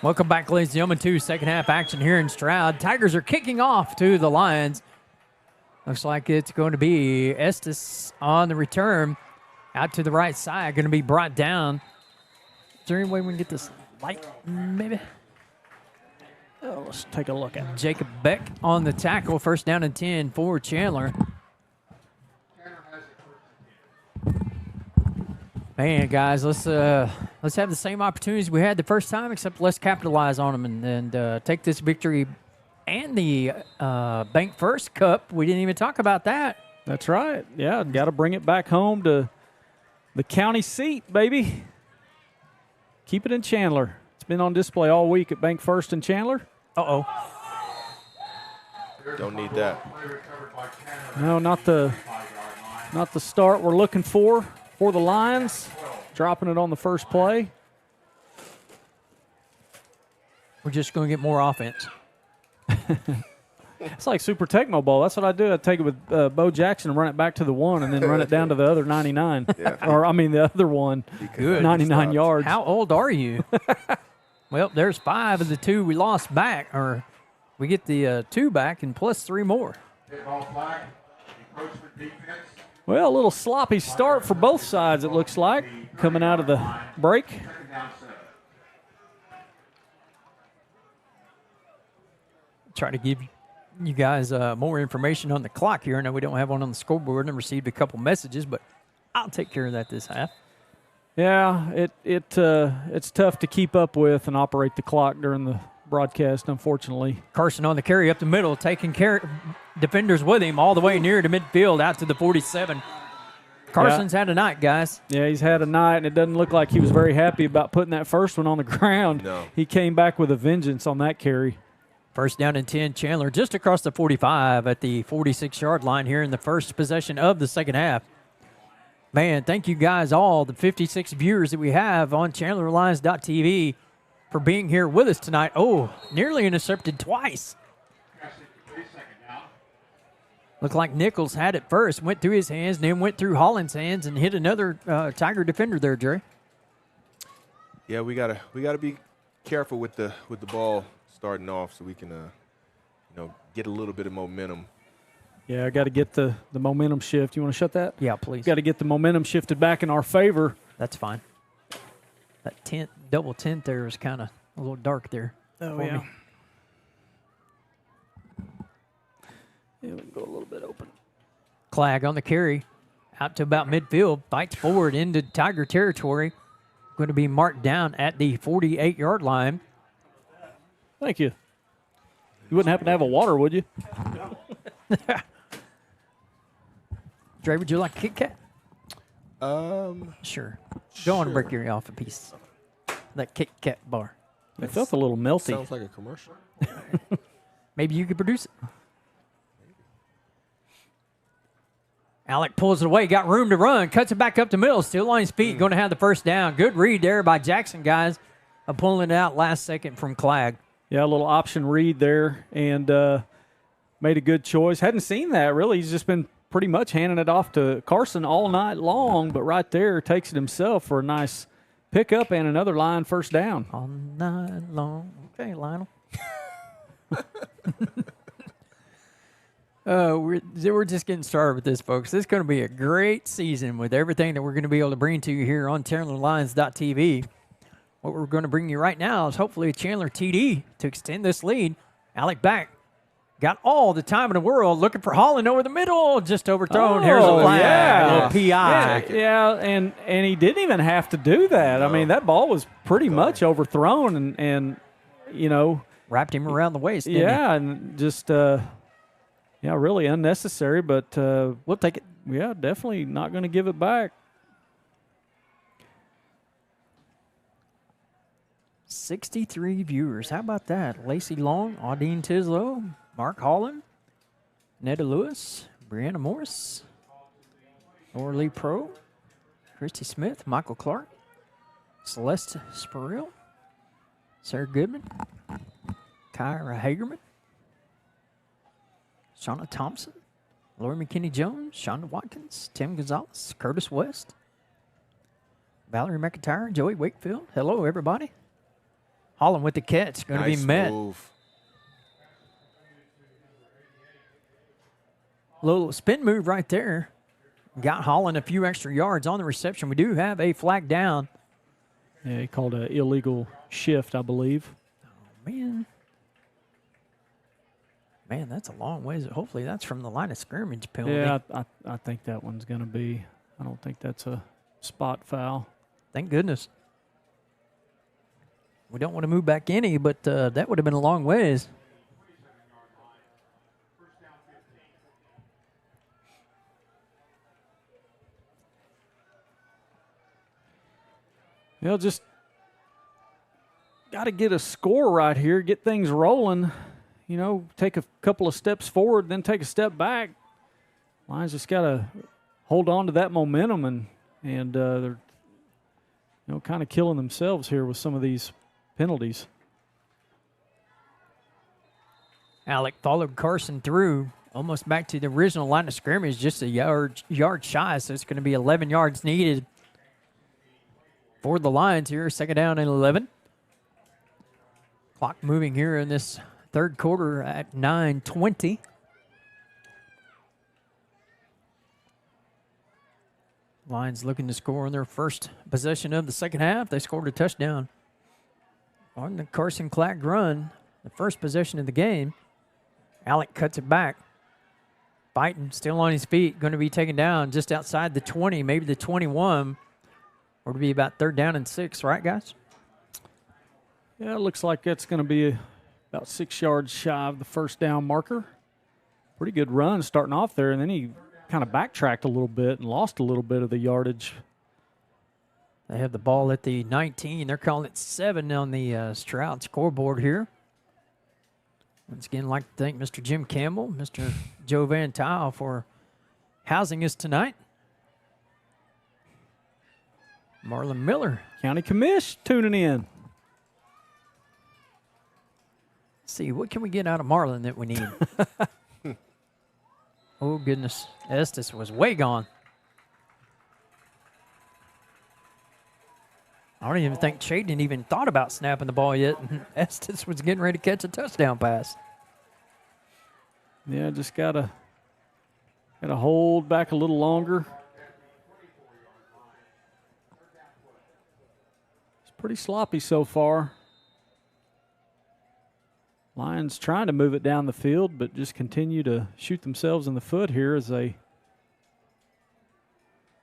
Welcome back, ladies and gentlemen, to second half action here in Stroud. Tigers are kicking off to the Lions. Looks like it's going to be Estes on the return. Out to the right side, going to be brought down. Is there any way we can get this light, maybe? Oh, let's take a look at it. Jacob Beck on the tackle. First down and 10 for Chandler. Man, guys, let's have the same opportunities we had the first time, except let's capitalize on them and take this victory and the Bank First Cup. We didn't even talk about that. That's right. Yeah, got to bring it back home to the county seat, baby. Keep it in Chandler. It's been on display all week at Bank First in Chandler. Uh-oh. Don't need that. No, not the start we're looking for the Lions. Dropping it on the first play. We're just going to get more offense. It's like Super Tecmo Bowl. That's what I do. I take it with Bo Jackson and run it back to the one and then run it down to the other 99. Yeah. Or, I mean, the other one. Good. 99 yards. How old are you? Well, there's 5 of the 2 we lost back, or we get the 2 back and plus 3 more. Well, a little sloppy start for both sides, it looks like, coming out of the break. Try to give you guys more information on the clock here. I know we don't have one on the scoreboard and received a couple messages, but I'll take care of that this half. Yeah, it's tough to keep up with and operate the clock during the broadcast, unfortunately. Carson on the carry up the middle, taking care defenders with him all the way near to midfield out to the 47. Carson's had a night, guys. Yeah, he's had a night, and it doesn't look like he was very happy about putting that first one on the ground. No. He came back with a vengeance on that carry. First down and 10, Chandler just across the 45 at the 46-yard line here in the first possession of the second half. Man, thank you guys all, the 56 viewers that we have on ChandlerLions.tv for being here with us tonight. Oh, nearly intercepted twice. Looked like Nichols had it first, went through his hands, then went through Holland's hands and hit another Tiger defender there, Jerry. Yeah, we gotta be careful with the ball starting off so we can get a little bit of momentum. Yeah, I got to get the momentum shift. You want to shut that? Yeah, please. Got to get the momentum shifted back in our favor. That's fine. That double tent there is kind of a little dark there. Oh, yeah. Yeah, we can go a little bit open. Clag on the carry, out to about midfield, fights forward into Tiger territory. Going to be marked down at the 48-yard line. Thank you. You wouldn't happen to have a water, would you? Dre, would you like a Kit Kat? Sure. Go on and break your off a piece. That Kit Kat bar. It felt a little melty. Sounds like a commercial. Maybe you could produce it. Alec pulls it away, got room to run, cuts it back up the middle, still on his feet, going to have the first down. Good read there by Jackson, guys, pulling it out last second from Clag. Yeah, a little option read there, and made a good choice. Hadn't seen that, really. He's just been pretty much handing it off to Carson all night long, but right there takes it himself for a nice pickup and another line first down. All night long. Okay, Lionel. We're just getting started with this, folks. This is going to be a great season with everything that we're going to be able to bring to you here on ChandlerLions.tv. What we're going to bring you right now is hopefully a Chandler TD to extend this lead. Alec back. Got all the time in the world looking for Holland over the middle. Just overthrown. Here's a flag. Yeah. A little PI. Yeah, and he didn't even have to do that. No. I mean, that ball was pretty much overthrown and you know. Wrapped him around the waist, didn't he? And just, really unnecessary, but we'll take it. Yeah, definitely not going to give it back. 63 viewers. How about that? Lacey Long, Audine Tislow, Mark Holland, Netta Lewis, Brianna Morris, Laura Lee Pro, Christy Smith, Michael Clark, Celeste Spurrill, Sarah Goodman, Kyra Hagerman, Shauna Thompson, Lori McKinney-Jones, Shonda Watkins, Tim Gonzalez, Curtis West, Valerie McIntyre, Joey Wakefield. Hello, everybody. Holland with the catch. Going to be met. Move. Little spin move right there. Got Holland a few extra yards on the reception. We do have a flag down. Yeah, he called an illegal shift, I believe. Oh, man. Man, that's a long ways. Hopefully that's from the line of scrimmage penalty. Yeah, I think that one's going to be. I don't think that's a spot foul. Thank goodness. We don't want to move back any, but that would have been a long ways. You know, just got to get a score right here, get things rolling. You know, take a couple of steps forward, then take a step back. Lions just got to hold on to that momentum, and they're, kind of killing themselves here with some of these penalties. Alec followed Carson through, almost back to the original line of scrimmage, just a yard shy, so it's going to be 11 yards needed for the Lions here. Second down and 11. Clock moving here in this third quarter at 9:20. Lions looking to score on their first possession of the second half. They scored a touchdown on the Carson Clack run, the first possession of the game. Alec cuts it back. Fighting, still on his feet, going to be taken down just outside the 20, maybe the 21. Or to be about third down and 6, right, guys? Yeah, it looks like that's going to be about 6 yards shy of the first down marker. Pretty good run starting off there, and then he kind of backtracked a little bit and lost a little bit of the yardage. They have the ball at the 19. They're calling it 7 on the Stroud scoreboard here. Once again, I'd like to thank Mr. Jim Campbell, Mr. Joe Van Tile for housing us tonight. Marlon Miller. County Commish tuning in. Let's see, what can we get out of Marlon that we need? Oh, goodness. Estes was way gone. I don't even think Chayton even thought about snapping the ball yet. Estes was getting ready to catch a touchdown pass. Yeah, just gotta hold back a little longer. It's pretty sloppy so far. Lions trying to move it down the field, but just continue to shoot themselves in the foot here as they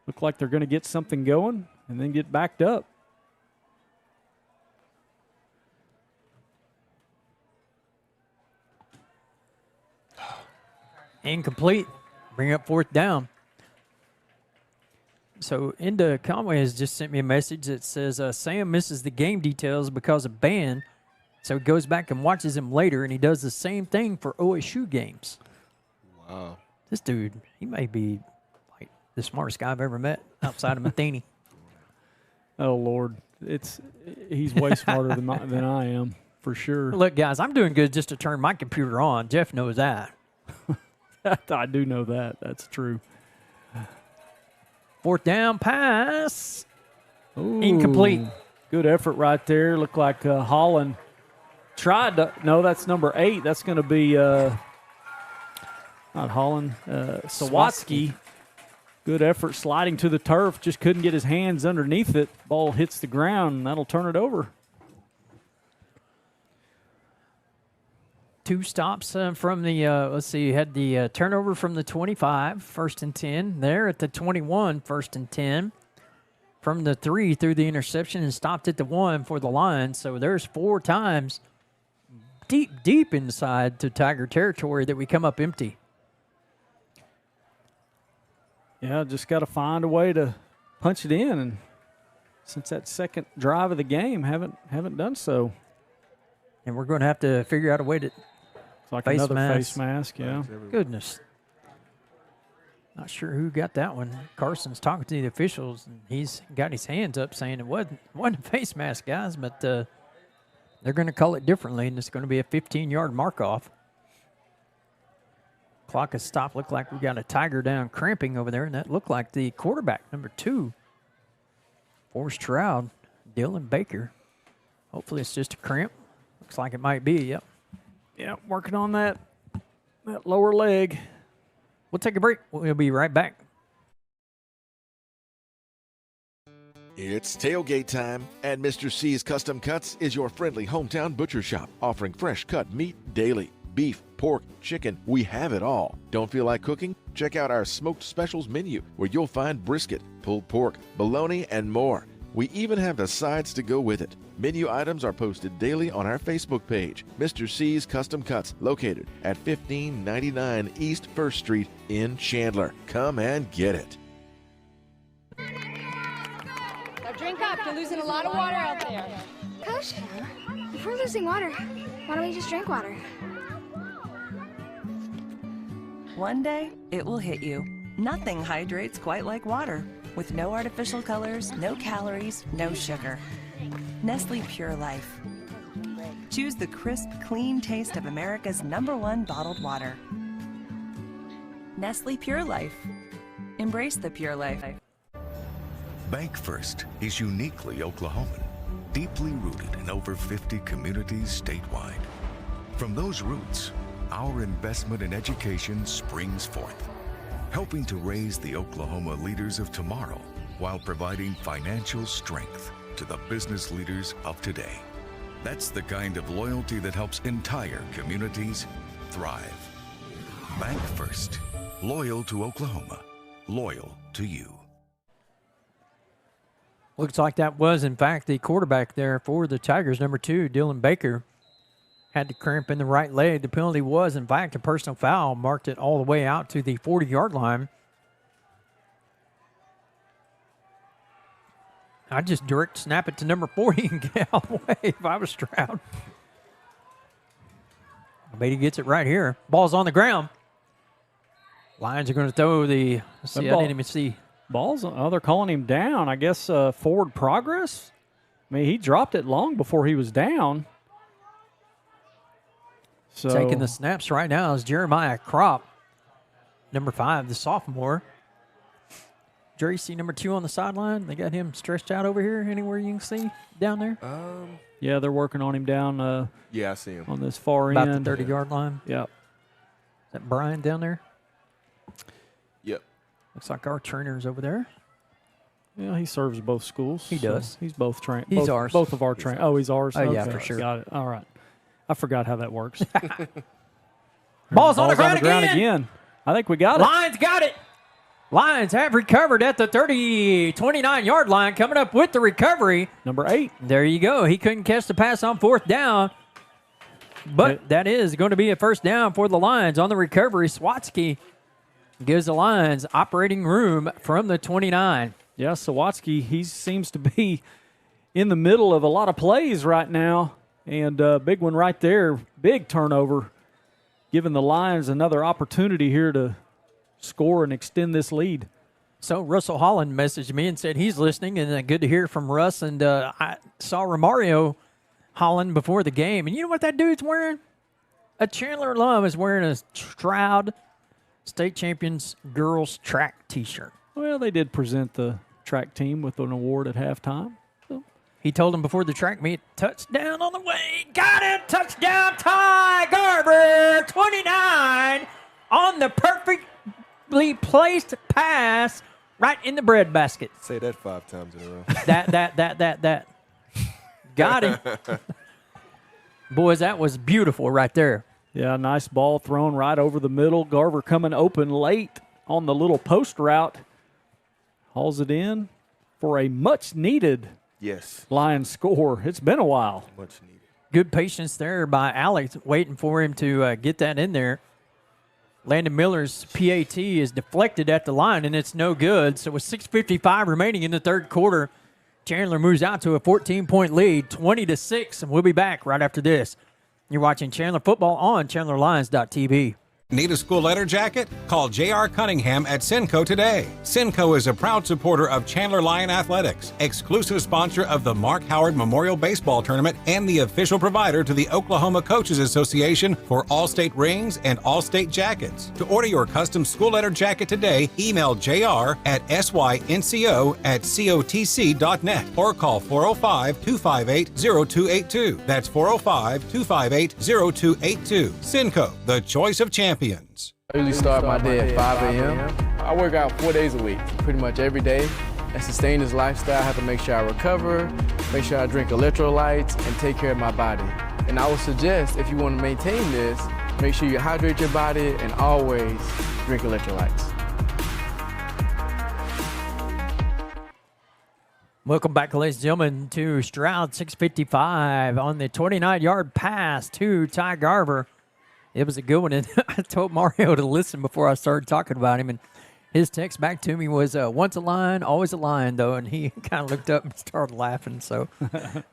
look like they're going to get something going and then get backed up. Incomplete. Bring up fourth down. So, Inda Conway has just sent me a message that says Sam misses the game details because of band. So, he goes back and watches him later, and he does the same thing for OSU games. Wow. This dude, he may be like the smartest guy I've ever met outside of Matheny. Oh, Lord. He's way smarter than I am. for sure. Look, guys, I'm doing good just to turn my computer on. Jeff knows that. I do know that. That's true. Fourth down pass. Ooh, Incomplete. Good effort right there. Looked like Holland tried to. No, that's number 8. That's going to be not Holland. Sawatsky. Good effort sliding to the turf. Just couldn't get his hands underneath it. Ball hits the ground, and that'll turn it over. 2 stops from the, let's see, you had the turnover from the 25, 1st and 10. There at the 21, 1st and 10. From the 3 through the interception and stopped at the 1 for the Lions. So there's 4 times deep inside to Tiger territory that we come up empty. Yeah, just got to find a way to punch it in. And since that second drive of the game, haven't done so. And we're going to have to figure out a way to like another face mask, yeah. Goodness. Not sure who got that one. Carson's talking to the officials, and he's got his hands up saying it wasn't a face mask, guys, but they're going to call it differently, and it's going to be a 15-yard mark-off. Clock has stopped. Looked like we got a Tiger down cramping over there, and that looked like the quarterback, number 2, for Stroud, Dylan Baker. Hopefully it's just a cramp. Looks like it might be, yep. Yeah, working on that lower leg. We'll take a break. We'll be right back. It's tailgate time, and Mr. C's Custom Cuts is your friendly hometown butcher shop, offering fresh cut meat daily. Beef, pork, chicken, we have it all. Don't feel like cooking? Check out our smoked specials menu, where you'll find brisket, pulled pork, bologna, and more. We even have the sides to go with it. Menu items are posted daily on our Facebook page, Mr. C's Custom Cuts, located at 1599 East 1st Street in Chandler. Come and get it. Now drink up. You're losing a lot of water out there. Coach, if we're losing water, why don't we just drink water? One day, it will hit you. Nothing hydrates quite like water. With no artificial colors, no calories, no sugar. Nestle Pure Life. Choose the crisp, clean taste of America's #1 bottled water. Nestle Pure Life. Embrace the pure life. Bank First is uniquely Oklahoman, deeply rooted in over 50 communities statewide. From those roots, our investment in education springs forth, helping to raise the Oklahoma leaders of tomorrow while providing financial strength to the business leaders of today. That's the kind of loyalty that helps entire communities thrive. Bank First, loyal to Oklahoma, loyal to you. Looks like that was, in fact, the quarterback there for the Tigers, number 2, Dylan Baker. Had the cramp in the right leg. The penalty was, in fact, a personal foul. Marked it all the way out to the 40-yard line. I'd just direct snap it to number 40 and get out of the way if I was Stroud. I bet he gets it right here. Ball's on the ground. Lions are going to throw the, let's see, I didn't even see. Ball's, oh, they're calling him down. I guess forward progress. I mean, he dropped it long before he was down. So taking the snaps right now is Jeremiah Kropp, number 5, the sophomore. Jerry, see number 2 on the sideline? They got him stretched out over here. Anywhere you can see down there? Yeah, they're working on him down. Yeah, I see him on this far about end, the 30-yard line. Yep. Is that Brian down there? Yep. Looks like our trainer's over there. Yeah, he serves both schools. He does. He's both trained. He's ours. Both of our trained. Oh, he's ours. Oh, yeah, okay. for sure. Got it. All right. I forgot how that works. Ball's on the ground again. I think we got it. Lions got it. Lions have recovered at the 29-yard line, coming up with the recovery. Number 8. There you go. He couldn't catch the pass on 4th down, but that is going to be a first down for the Lions on the recovery. Sawatsky gives the Lions operating room from the 29. Yeah, Sawatsky, he seems to be in the middle of a lot of plays right now, and big one right there, big turnover, giving the Lions another opportunity here to score and extend this lead. So Russell Holland messaged me and said he's listening, and good to hear from Russ. And I saw Romario Holland before the game. And you know what that dude's wearing? A Chandler alum is wearing a Stroud State Champions Girls Track T-shirt. Well, they did present the track team with an award at halftime. He told him before the track meet, touchdown on the way. Got it! Touchdown, Ty Garber! 29 on the perfectly placed pass right in the bread basket. Say that 5 times in a row. That. Got him. Boys, that was beautiful right there. Yeah, nice ball thrown right over the middle. Garver coming open late on the little post route. Hauls it in for a much-needed Lions score. It's been a while. Much needed. Good patience there by Alex, waiting for him to get that in there. Landon Miller's PAT is deflected at the line, and it's no good. So with 6:55 remaining in the third quarter, Chandler moves out to a 14-point lead, 20-6, and we'll be back right after this. You're watching Chandler football on ChandlerLions.tv. Need a school letter jacket? Call J.R. Cunningham at Cinco today. Cinco is a proud supporter of Chandler Lion Athletics, exclusive sponsor of the Mark Howard Memorial Baseball Tournament, and the official provider to the Oklahoma Coaches Association for All-State rings and All-State jackets. To order your custom school letter jacket today, email JR at synco@cotc.net or call 405-258-0282. That's 405-258-0282. Cinco, the choice of champions. I usually start my day at 5 a.m. I work out 4 days a week, pretty much every day. And sustain this lifestyle, I have to make sure I recover, make sure I drink electrolytes, and take care of my body. And I would suggest, if you want to maintain this, make sure you hydrate your body and always drink electrolytes. Welcome back, ladies and gentlemen, to Stroud. 6:55 on the 29-yard pass to Ty Garver. It was a good one, and I told Mario to listen before I started talking about him, and his text back to me was, once a lion, always a lion, though, and he kind of looked up and started laughing, so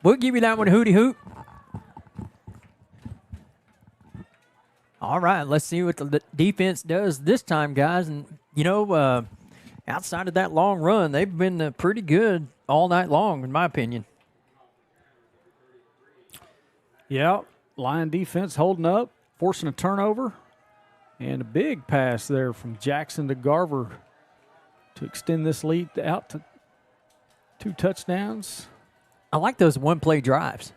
we'll give you that one, hooty hoot. All right, let's see what the defense does this time, guys, and, you know, outside of that long run, they've been pretty good all night long, in my opinion. Yeah, Lion defense holding up. Forcing a turnover, and a big pass there from Jackson to Garver to extend this lead out to 2 touchdowns. I like those one-play drives.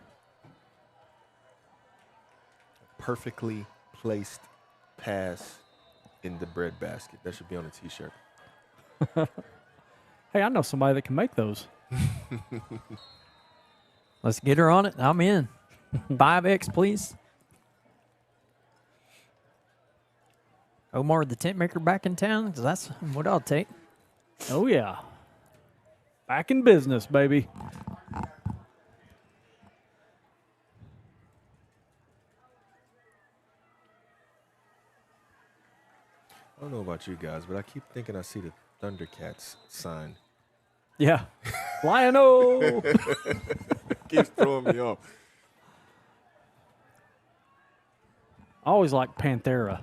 Perfectly placed pass in the bread basket. That should be on a T-shirt. Hey, I know somebody that can make those. Let's get her on it. I'm in. 5X, please. Omar, the tent maker, back in town? 'Cause that's what I'll take. Oh, yeah. Back in business, baby. I don't know about you guys, but I keep thinking I see the Thundercats sign. Yeah. Lion-O! Keeps throwing me off. I always liked Panthera.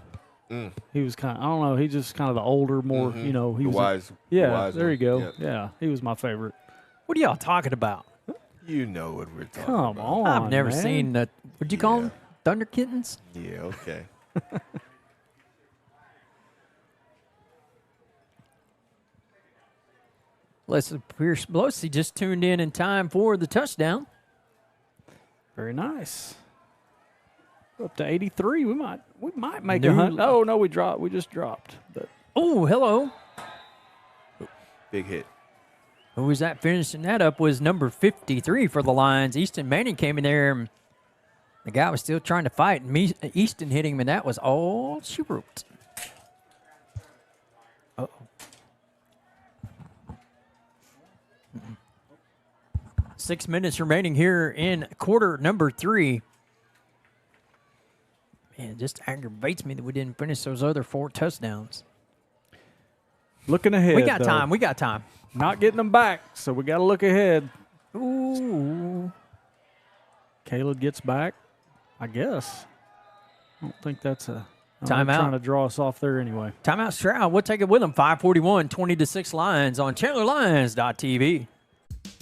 He was kind of, I don't know, he's just kind of the older, more, you know. He was wise. Yeah, wise there you go. Yeah. Yeah, he was my favorite. What are y'all talking about? You know what we're talking Come about. on, I've never man. seen that. What'd you call them? Thunder Kittens? Yeah, okay. Leslie Pierce-Blosey just tuned in time for the touchdown. Very nice. Up to 83. We might make New- a hunt. Oh no, we just dropped. But Oh, hello. Big hit. Who was that finishing that up was number 53 for the Lions. Easton Manning came in there, and the guy was still trying to fight. And Easton hit him, and that was all she wrote. Uh-oh. 6 minutes remaining here in quarter number 3. Man, it just aggravates me that we didn't finish those other 4 touchdowns. looking ahead. We got though. time. We got time. Not getting them back, so we got to look ahead. Ooh. Caleb gets back, I guess. I don't think that's a Timeout. Trying to draw us off there anyway. Timeout Stroud. We'll take it with them. 5:41, 20-6 Lions on ChandlerLions.tv.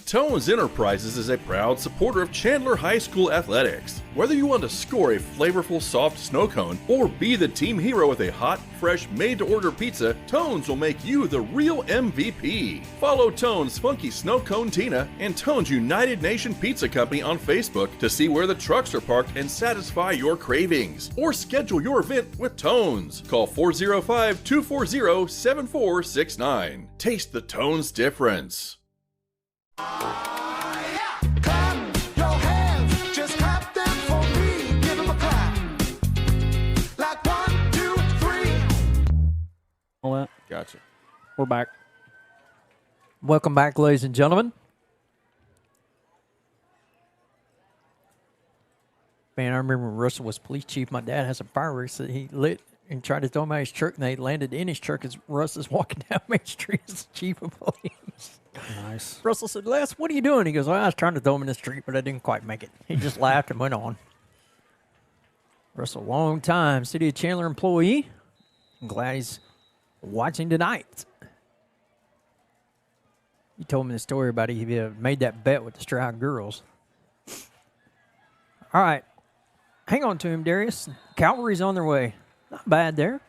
Tones Enterprises is a proud supporter of Chandler High School athletics. Whether you want to score a flavorful soft snow cone or be the team hero with a hot, fresh, made-to-order pizza, Tones will make you the real MVP. Follow Tones Funky Snow Cone Tina and Tones United Nation Pizza Company on Facebook to see where the trucks are parked and satisfy your cravings. Or schedule your event with Tones. Call 405-240-7469. Taste the Tones difference. All that. Gotcha. We're back. Welcome back, ladies and gentlemen. Man, I remember when Russell was police chief, my dad had some fireworks that he lit and tried to throw them at his truck, and they landed in his truck as Russ is walking down Main Street as the chief of police. Nice. Russell said, Les, what are you doing? He goes, well, I was trying to throw him in the street, but I didn't quite make it. He just laughed and went on. Russell, long time City of Chandler employee. I'm glad he's watching tonight. He told me the story about he made that bet with the Stroud girls. All right. Hang on to him, Darius. Cavalry's on their way. Not bad there.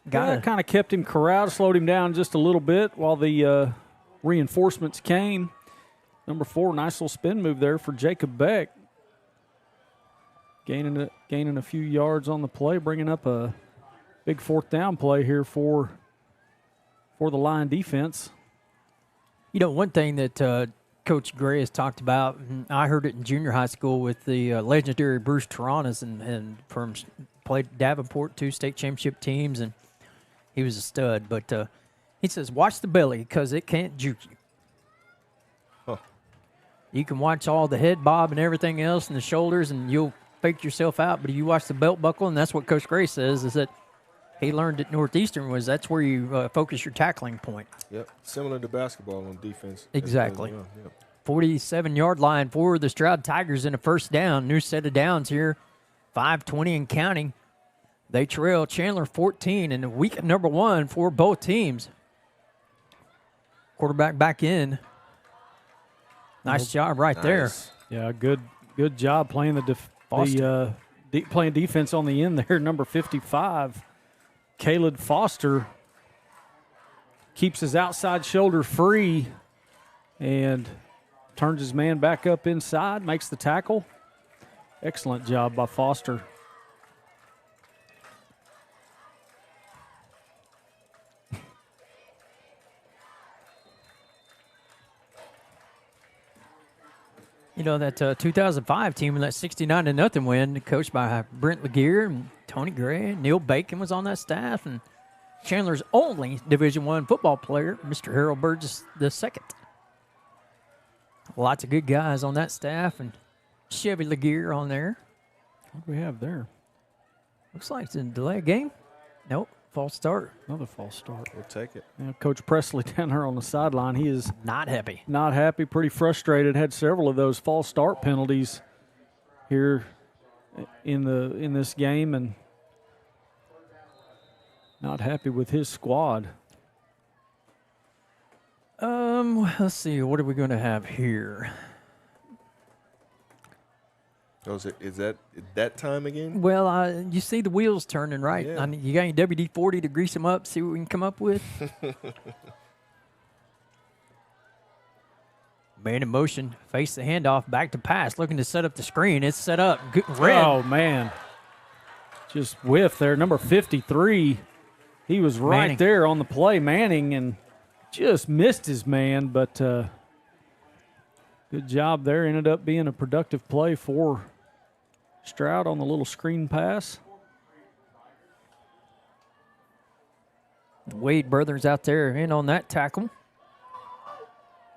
Kind of kept him corralled, slowed him down just a little bit while the reinforcements came. Number 4, nice little spin move there for Jacob Beck. Gaining a few yards on the play, bringing up a big 4th down play here for the Lion defense. You know, one thing that Coach Gray has talked about, and I heard it in junior high school with the legendary Bruce Taranas, and from played Davenport, 2 state championship teams, and he was a stud. But he says, watch the belly because it can't juke you. Huh. You can watch all the head bob and everything else and the shoulders, and you'll fake yourself out. But if you watch the belt buckle, and that's what Coach Gray says, is that he learned at Northeastern was that's where you focus your tackling point. Yep, similar to basketball on defense. Exactly. Yep. 47-yard line for the Stroud Tigers in a first down. New set of downs here, 5:20 and counting. They trail Chandler 14 in week number 1 for both teams. Quarterback back in. Nice job right there. Yeah, good job playing playing defense on the end there. Number 55, Caleb Foster, keeps his outside shoulder free and turns his man back up inside, makes the tackle. Excellent job by Foster. You know, that 2005 team in that 69-0 win, coached by Brent Laguerre and Tony Gray, and Neil Bacon was on that staff, and Chandler's only Division I football player, Mr. Harold Burgess II. Lots of good guys on that staff, and Chevy Laguerre on there. What do we have there? Looks like it's a delay game. Nope, false start. Another false start. We'll take it. Yeah, Coach Presley down there on the sideline, he is not happy. Not happy, pretty frustrated. Had several of those false start penalties here in this game, and not happy with his squad. Let's see. What are we going to have here? Oh, is that time again? Well, you see the wheels turning, right? Yeah. You got any WD-40 to grease them up, see what we can come up with? Man in motion, face the handoff, back to pass, looking to set up the screen. It's set up. Good, red. Oh, man. Just whiffed there. Number 53, he was right Manning. there on the play, Manning, and just missed his man, but good job there. Ended up being a productive play for Stroud on the little screen pass. The Wade brothers out there in on that tackle.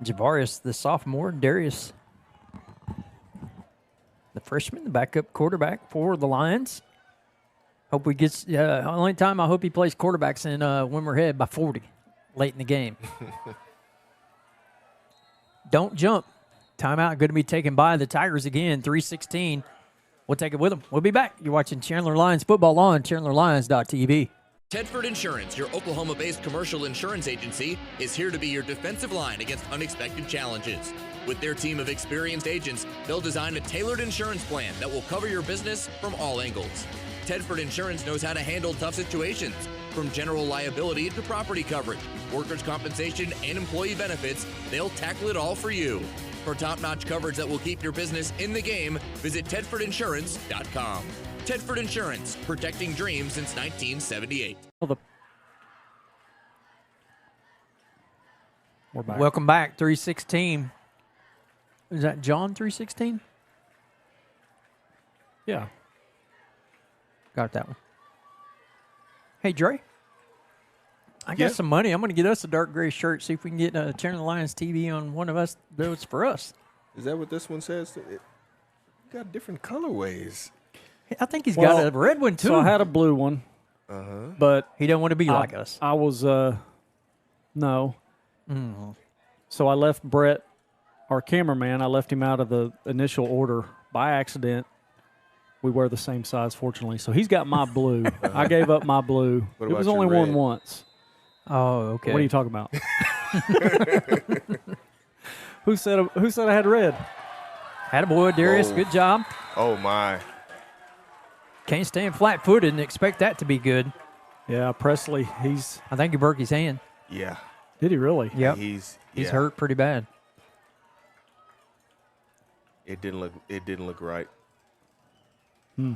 Javarius, the sophomore, Darius, the freshman, the backup quarterback for the Lions. Hope we get. Only time I hope he plays quarterbacks in when we're ahead by 40 late in the game. Don't jump. Timeout going to be taken by the Tigers again. 3:16. We'll take it with them. We'll be back. You're watching Chandler Lions football on ChandlerLions.tv. Tedford Insurance, your Oklahoma-based commercial insurance agency, is here to be your defensive line against unexpected challenges. With their team of experienced agents, they'll design a tailored insurance plan that will cover your business from all angles. Tedford Insurance knows how to handle tough situations, from general liability to property coverage, workers' compensation, and employee benefits. They'll tackle it all for you. For top-notch coverage that will keep your business in the game, visit tedfordinsurance.com. Tedford Insurance, protecting dreams since 1978. We're back. Welcome back, 316. Is that John 316? Yeah. Got that one. Hey, Dre. I got some money. I'm going to get us a dark gray shirt, see if we can get a Chandler Lions TV on one of us. Those for us. Is that what this one says? It got different colorways. I think he's got a red one, too. So I had a blue one. But he don't want to be like us. I was, no. Mm. So I left Brett, our cameraman, I left him out of the initial order by accident. We wear the same size, fortunately. So he's got my blue. I gave up my blue. What It was about only your worn red? once. Oh, okay. What are you talking about? Who said I had red? Attaboy, Darius. Oh. Good job. Oh, my. Can't stand flat-footed and expect that to be good. Yeah, Presley, I think he broke his hand. Yeah. Did he really? Yep. He's hurt pretty bad. It didn't look right. Hmm.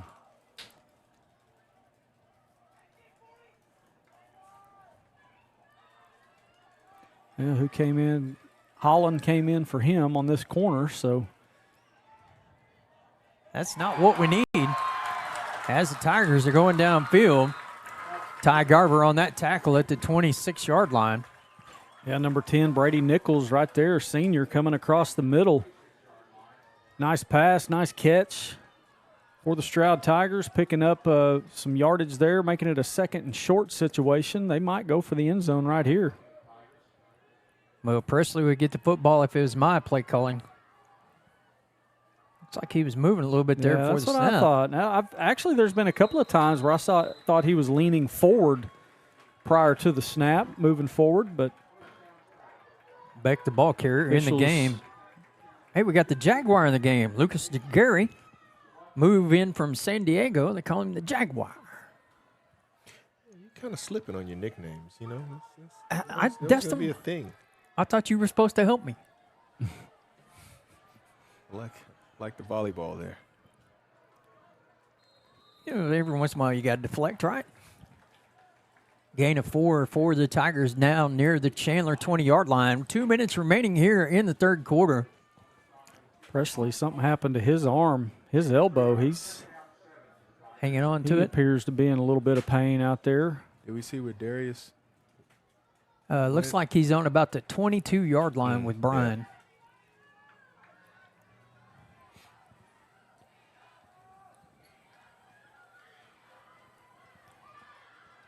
Yeah, who came in? Holland came in for him on this corner, so That's not what we need. As the Tigers are going downfield, Ty Garver on that tackle at the 26-yard line. yeah, number 10, Brady Nichols right there, senior, coming across the middle. Nice pass, nice catch for the Stroud Tigers, picking up some yardage there, making it a 2nd and short situation. They might go for the end zone right here. Well, Presley would get the football if it was my play calling. Looks like he was moving a little bit there before that's the what snap. I thought. Now, actually, there's been a couple of times where I thought he was leaning forward prior to the snap, moving forward, but Beck, the ball carrier, in the game. Hey, we got the Jaguar in the game. Lucas DeGarry move in from San Diego. They call him the Jaguar. You're kind of slipping on your nicknames, you know? That's That's going to be a thing. I thought you were supposed to help me. Like the volleyball there. You know, every once in a while you got to deflect, right? Gain of 4 for the Tigers now near the Chandler 20-yard line. 2 minutes remaining here in the third quarter. Presley, something happened to his arm, his elbow. He's hanging on to he it. appears to be in a little bit of pain out there. Did we see where Darius? Looks like he's on about the 22-yard line with Brian.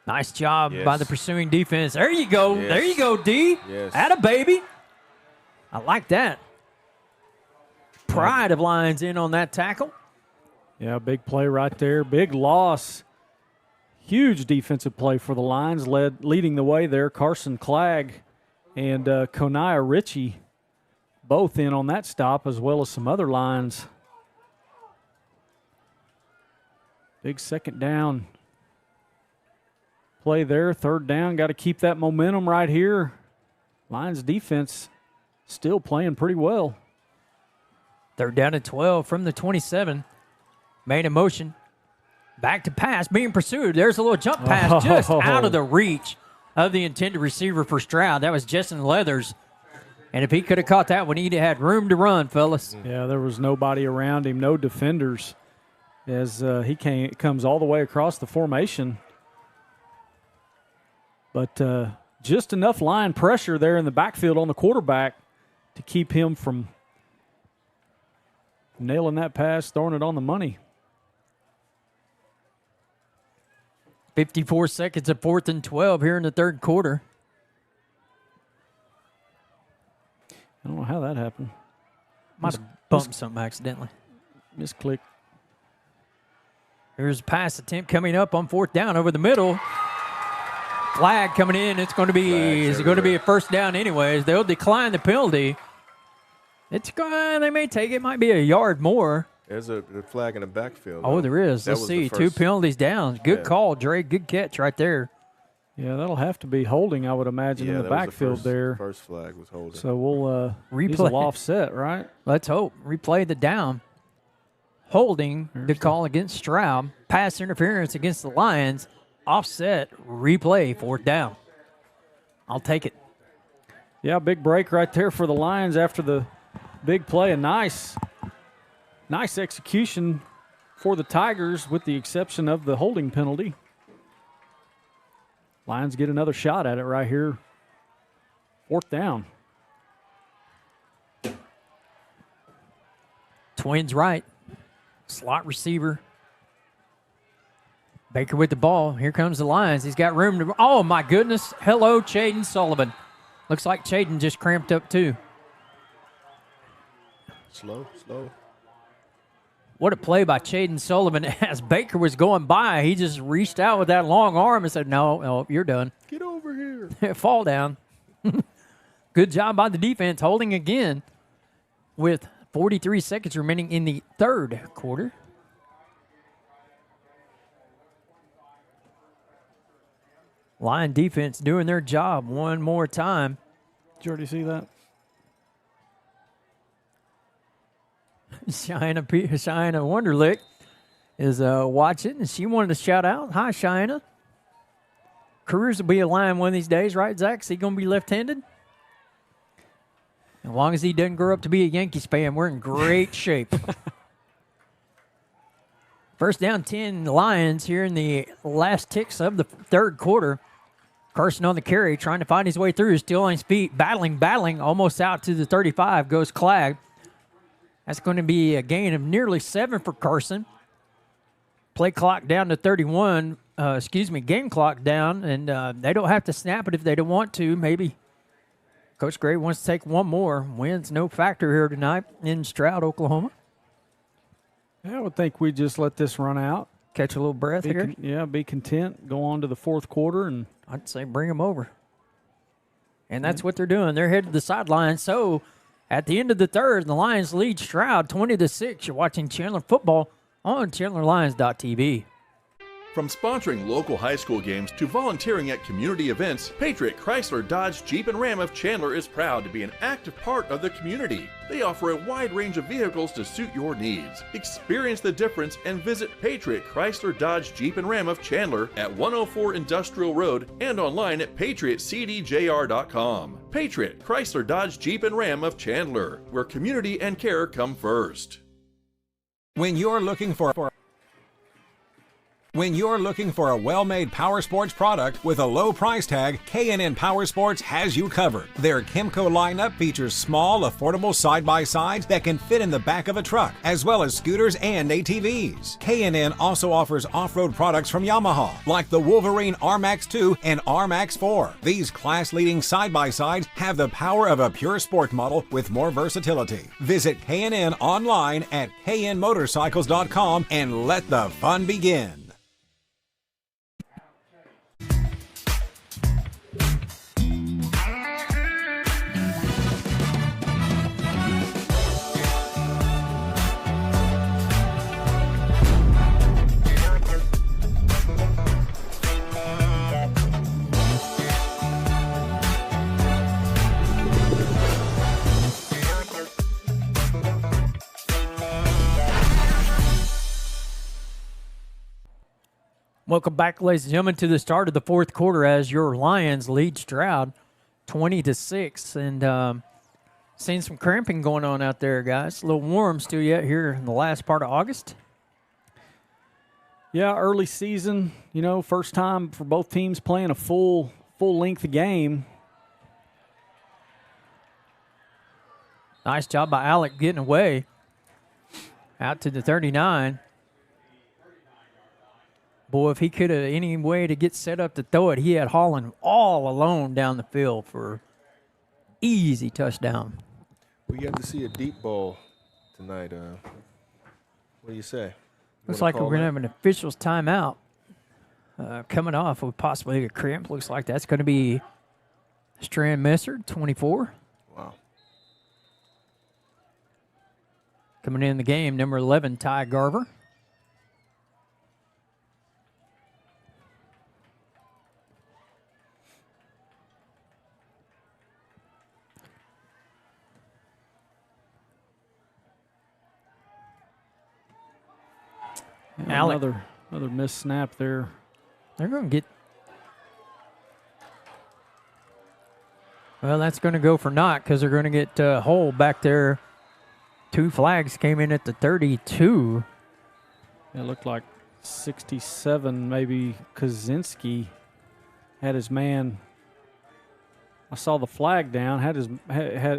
Nice job by the pursuing defense. There you go. Yes. There you go, D. Yes. Atta baby. I like that. Pride of Lions in on that tackle. Yeah, big play right there. Big loss. Huge defensive play for the Lions. Leading the way there, Carson Clagg and Koniah Ritchie both in on that stop, as well as some other Lions. Big second down play there. Third down. Got to keep that momentum right here. Lions defense still playing pretty well. Third down and 12 from the 27. Made a motion. Back to pass, being pursued. There's a little jump pass just out of the reach of the intended receiver for Stroud. That was Justin Leathers. And if he could have caught that one, he'd have had room to run, fellas. Yeah, there was nobody around him, no defenders, as he comes all the way across the formation. But just enough line pressure there in the backfield on the quarterback to keep him from nailing that pass, throwing it on the money. 54 seconds of 4th and 12 here in the third quarter. I don't know how that happened. Might have bumped something accidentally. Misclick. Here's a pass attempt coming up on 4th down over the middle. Flag coming in. It's going to be a first down anyways. They'll decline the penalty. They may take it. Might be a yard more. There's a flag in the backfield. Oh, there is. Let's see. 2 penalties down. Good call, Dre. Good catch right there. Yeah, that'll have to be holding, I would imagine, in the backfield there. First flag was holding. So we'll replay. Offset, right? Let's hope. Replay the down. Holding the call against Stroud. Pass interference against the Lions. Offset. Replay. 4th down. I'll take it. Yeah, big break right there for the Lions after the big play. A nice execution for the Tigers with the exception of the holding penalty. Lions get another shot at it right here. 4th down. Twins right. Slot receiver. Baker with the ball. Here comes the Lions. He's got room to... Oh, my goodness. Hello, Chaden Sullivan. Looks like Chaden just cramped up, too. Slow. What a play by Chaden Sullivan. As Baker was going by, he just reached out with that long arm and said, no, you're done. Get over here. Fall down. Good job by the defense, holding again with 43 seconds remaining in the 3rd quarter. Lion defense doing their job one more time. Did you already see that? China Wonderlick is watching, and she wanted to shout out. Hi, China. Careers will be a Lion one of these days, right, Zach? Is he going to be left-handed? As long as he doesn't grow up to be a Yankees fan, we're in great shape. First down 10 Lions here in the last ticks of the 3rd quarter. Carson on the carry, trying to find his way through, still on his feet, battling, almost out to the 35, goes Clag. That's going to be a gain of nearly 7 for Carson. Play clock down to 31. Game clock down, and they don't have to snap it if they don't want to. Maybe Coach Gray wants to take one more. Wins no factor here tonight in Stroud, Oklahoma. Yeah, I would think we just let this run out. Catch a little breath here. Be content. Go on to the 4th quarter. And I'd say bring them over. And that's what they're doing. They're headed to the sideline. So at the end of the 3rd, the Lions lead Stroud 20-6. You're watching Chandler football on ChandlerLions.tv. From sponsoring local high school games to volunteering at community events, Patriot Chrysler Dodge Jeep and Ram of Chandler is proud to be an active part of the community. They offer a wide range of vehicles to suit your needs. Experience the difference and visit Patriot Chrysler Dodge Jeep and Ram of Chandler at 104 Industrial Road and online at patriotcdjr.com. Patriot Chrysler Dodge Jeep and Ram of Chandler, where community and care come first. When you're looking for a well-made power sports product with a low price tag, K&N Power Sports has you covered. Their Kimco lineup features small, affordable side-by-sides that can fit in the back of a truck, as well as scooters and ATVs. K&N also offers off-road products from Yamaha, like the Wolverine RMAX 2 and RMAX 4. These class-leading side-by-sides have the power of a pure sport model with more versatility. Visit K&N online at knmotorcycles.com and let the fun begin. Welcome back, ladies and gentlemen, to the start of the 4th quarter as your Lions lead Stroud 20-6. And seeing some cramping going on out there, guys. A little warm still yet here in the last part of August. Yeah, early season, first time for both teams playing a full-length game. Nice job by Alec getting away out to the 39. Boy, if he could have any way to get set up to throw it, he had Holland all alone down the field for easy touchdown. We got to see a deep ball tonight. What do you say? Looks like we're going to have an official's timeout. coming off with possibly a cramp. Looks like that's going to be Strand Messer, 24. Wow. Coming in the game, number 11, Ty Garver. Yeah, another missed snap there. They're going to get. Well, that's going to go for naught because they're going to get Hull back there. 2 flags came in at the 32. It looked like 67, maybe Kaczynski had his man. I saw the flag down.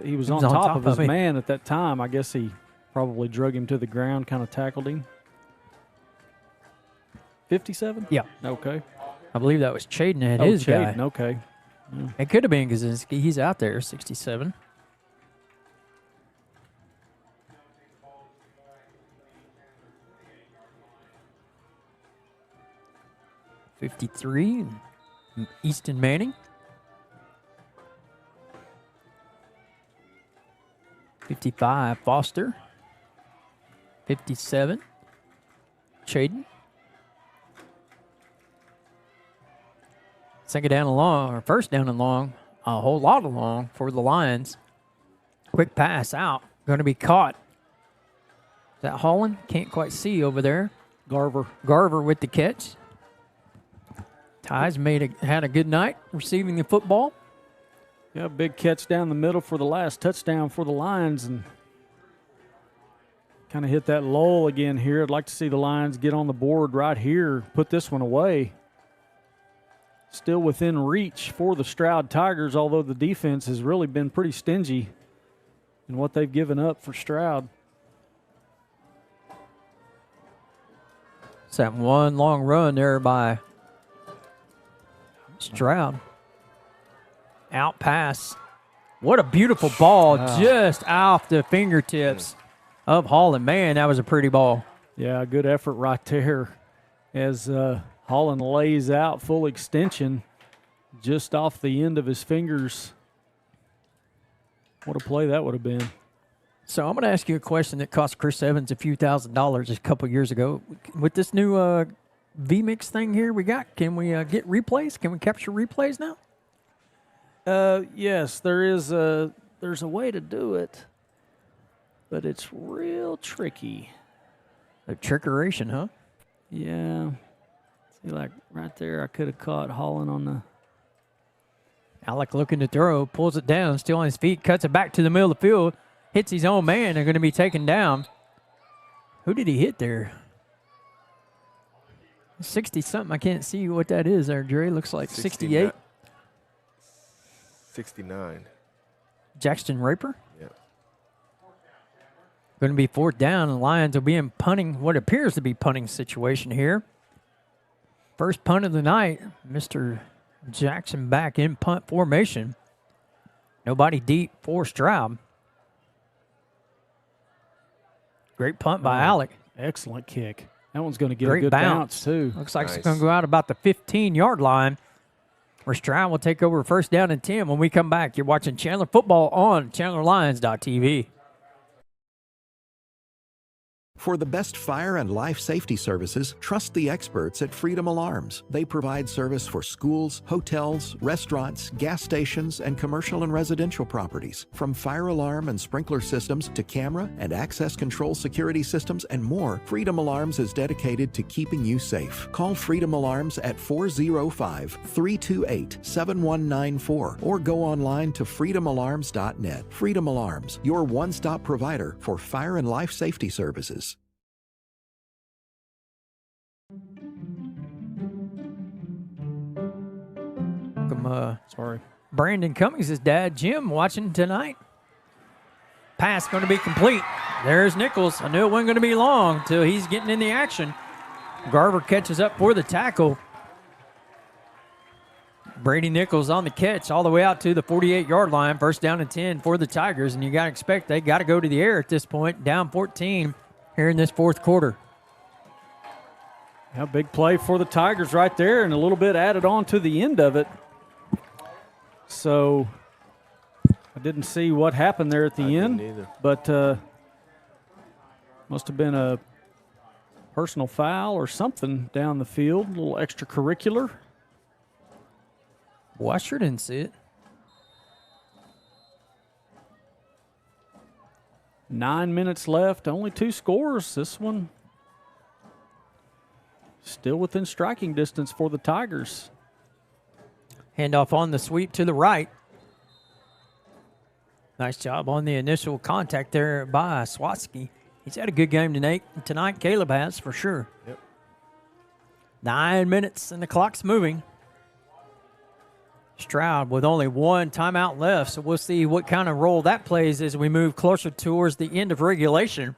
He was on top of his man at that time. I guess he probably drug him to the ground, kind of tackled him. 57? Yeah. Okay. I believe that was Chaden at his Chaden, guy. Okay. Yeah. It could have been Kaczynski. He's out there, 67. '53, Easton Manning. 55, Foster. 57, Chaden. Second down and long, or first down and long, a whole lot of long for the Lions. Quick pass out, going to be caught. Is that Holland? Can't quite see over there. Garver with the catch. Ty's had a good night receiving the football. Yeah, big catch down the middle for the last touchdown for the Lions, and kind of hit that lull again here. I'd like to see the Lions get on the board right here, put this one away. Still within reach for the Stroud Tigers, although the defense has really been pretty stingy in what they've given up for Stroud. It's that one long run there by Stroud. Out pass. What a beautiful ball, just off the fingertips of Holland. Man, that was a pretty ball. Yeah, good effort right there as Holland lays out full extension just off the end of his fingers. What a play that would have been. So I'm going to ask you a question that cost Chris Evans a few $1,000s a couple years ago. With this new VMix thing here we got, can we get replays? Can we capture replays now? Yes, there's a way to do it, but it's real tricky. A trickeration, huh? Yeah. See, like right there, I could have caught Holland on the. Alec looking to throw, pulls it down, still on his feet, cuts it back to the middle of the field, hits his own man. They're going to be taken down. Who did he hit there? 60-something. I can't see what that is there, Dre. Looks like 68. 69. Jackson Raper? Yeah. Going to be 4th down, and the Lions will be in punting, what appears to be punting situation here. First punt of the night. Mr. Jackson back in punt formation. Nobody deep for Stroud. Great punt by Alec. Excellent kick. That one's going to get Great a good bounce, too. Looks like it's going to go out about the 15-yard line, where Stroud will take over 1st down and 10. When we come back, you're watching Chandler football on ChandlerLions.tv. For the best fire and life safety services, trust the experts at Freedom Alarms. They provide service for schools, hotels, restaurants, gas stations, and commercial and residential properties. From fire alarm and sprinkler systems to camera and access control security systems and more, Freedom Alarms is dedicated to keeping you safe. Call Freedom Alarms at 405-328-7194 or go online to freedomalarms.net. Freedom Alarms, your one-stop provider for fire and life safety services. Brandon Cummings' dad, Jim, watching tonight. Pass going to be complete. There's Nichols. I knew it wasn't going to be long until he's getting in the action. Garver catches up for the tackle. Brady Nichols on the catch all the way out to the 48-yard line. 1st down and 10 for the Tigers, and you got to expect they got to go to the air at this point. Down 14 here in this 4th quarter. Yeah, big play for the Tigers right there, and a little bit added on to the end of it. So I didn't see what happened there at the end, but must have been a personal foul or something down the field, a little extracurricular. Well, I sure didn't see it. 9 minutes left, only 2 scores. This one still within striking distance for the Tigers. Handoff on the sweep to the right. Nice job on the initial contact there by Swatsky. He's had a good game tonight. Caleb has, for sure. Yep. 9 minutes, and the clock's moving. Stroud with only 1 timeout left, so we'll see what kind of role that plays as we move closer towards the end of regulation.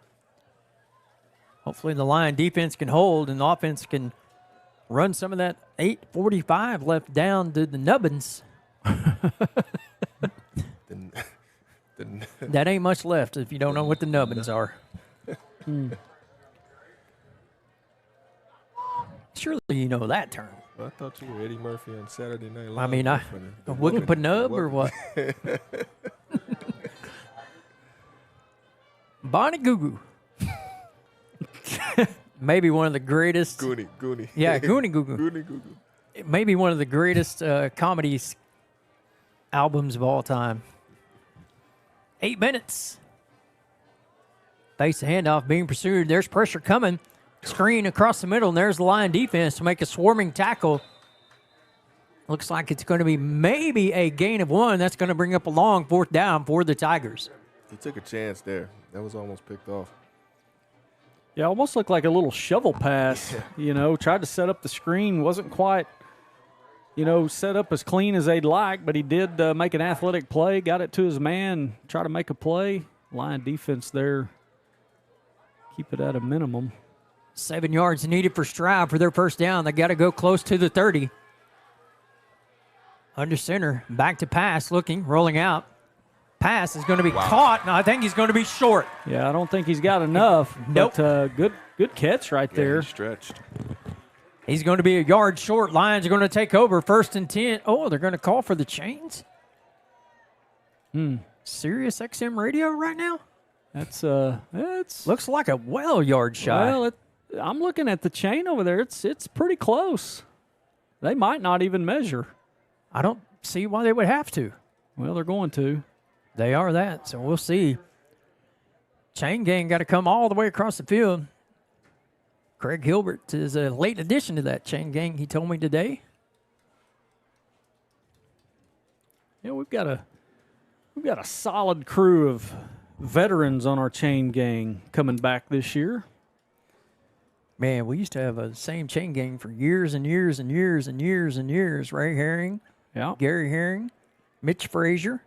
Hopefully the Lion defense can hold and the offense can run some of that 8:45 left down to the nubbins. That ain't much left if you don't know what the nubbins are. Surely you know that term. I thought you were Eddie Murphy on Saturday Night Live. I mean, whooping put nub or what? Bonnie Goo Goo. Maybe one of the greatest. Goonie. Yeah, Goonie Goo Goo. Goonie Goo Goo. Maybe one of the greatest comedy albums of all time. 8 minutes. Face the handoff being pursued. There's pressure coming. Screen across the middle, and there's the Lion defense to make a swarming tackle. Looks like it's going to be maybe a gain of 1. That's going to bring up a long 4th down for the Tigers. He took a chance there. That was almost picked off. Yeah, almost looked like a little shovel pass, tried to set up the screen, wasn't quite, set up as clean as they'd like, but he did make an athletic play, got it to his man, try to make a play. Lion defense there, keep it at a minimum. 7 yards needed for Stroud for their first down. They got to go close to the 30. Under center, back to pass, looking, rolling out. Pass is going to be caught, and I think he's going to be short. Yeah, I don't think he's got enough. Nope. But good catch right there. He stretched. He's going to be a yard short. Lions are going to take over 1st and 10. Oh, they're going to call for the chains? Sirius XM radio right now? It's looks like a yard shy. Well, I'm looking at the chain over there. It's pretty close. They might not even measure. I don't see why they would have to. Well, they're going to. They are that, so we'll see. Chain gang got to come all the way across the field. Craig Hilbert is a late addition to that chain gang, he told me today. Yeah, we've got a solid crew of veterans on our chain gang coming back this year. Man, we used to have a same chain gang for years and years and years and years and years. Ray Herring, Gary Herring, Mitch Frazier,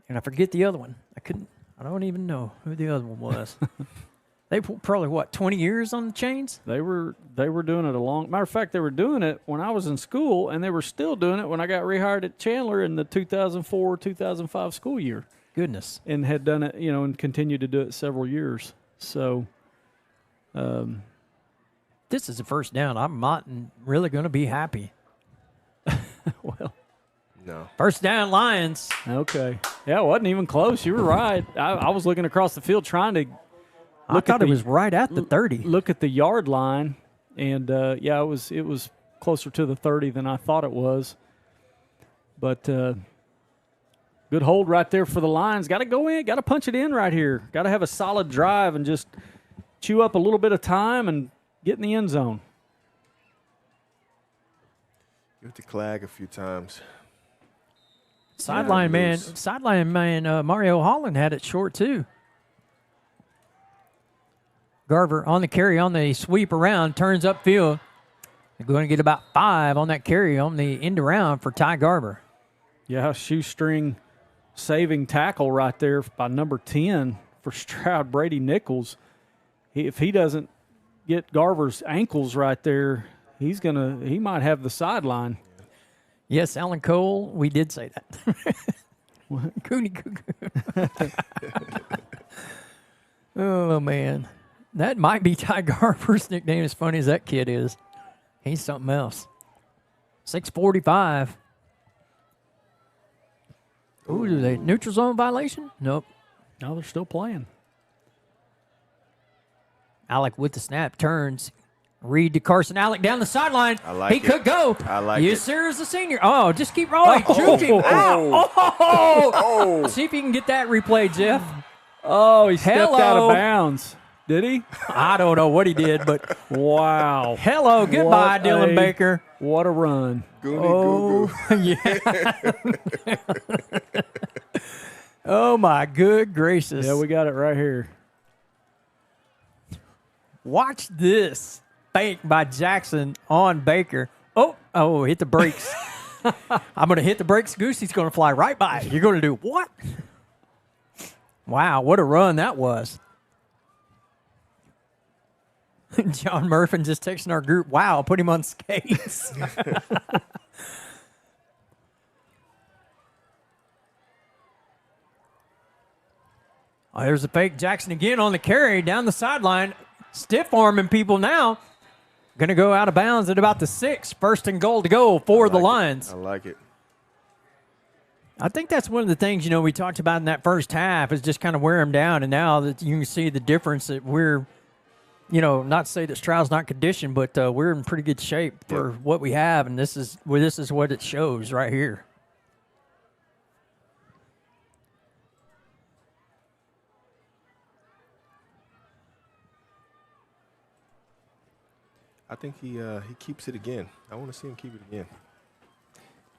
and I forget the other one. I don't even know who the other one was. They probably, 20 years on the chains? They were doing it matter of fact, they were doing it when I was in school, and they were still doing it when I got rehired at Chandler in the 2004-2005 school year. Goodness. And had done it, and continued to do it several years. So, this is the first down. I'm not really going to be happy. Well, no. First down, Lions. Okay. Yeah, it wasn't even close. You were right. I was looking across the field trying to I thought it was right at the 30. Look at the yard line, and it was closer to the 30 than I thought it was. But good hold right there for the Lions. Got to go in, got to punch it in right here. Got to have a solid drive and just chew up a little bit of time and get in the end zone. Give it to Clag a few times. Sideline man, Mario Holland had it short too. Garver on the carry, on the sweep around, turns upfield. They're going to get about 5 on that carry on the end around for Ty Garver. Yeah, shoestring saving tackle right there by number 10 for Stroud, Brady Nichols. If he doesn't get Garver's ankles right there, he might have the sideline. Yes, Alan Cole, we did say that. Cooney Cuckoo. Oh, man. That might be Ty Garber's nickname, as funny as that kid is. He's something else. 6:45. Ooh, do they neutral zone violation? Nope. No, they're still playing. Alec with the snap turns. Reed to Carson Alec down the sideline. I like he it. could go. I like yes, it. sir, is the senior. Oh, just keep rolling. Juked him out. Oh. See if you can get that replay, Jeff. Oh, he stepped out of bounds. Did he? I don't know what he did, but wow. Hello, goodbye, Dylan Baker. What a run. Goonie Yeah. Oh, my good gracious. Yeah, we got it right here. Watch this fake by Jackson on Baker. Oh, hit the brakes. I'm going to hit the brakes. Goosey's going to fly right by. You're going to do what? Wow, what a run that was. John Murphy just texting our group, wow, put him on skates. Oh, there's a fake Jackson again on the carry down the sideline. Stiff arming people now. Going to go out of bounds at about the 6. First and goal to go for the Lions. I like it. I think that's one of the things, we talked about in that first half is just kind of wear them down. And now that you can see the difference that we're, not to say that Stroud's not conditioned, but we're in pretty good shape for what we have. And this is what it shows right here. I think he keeps it again. I want to see him keep it again.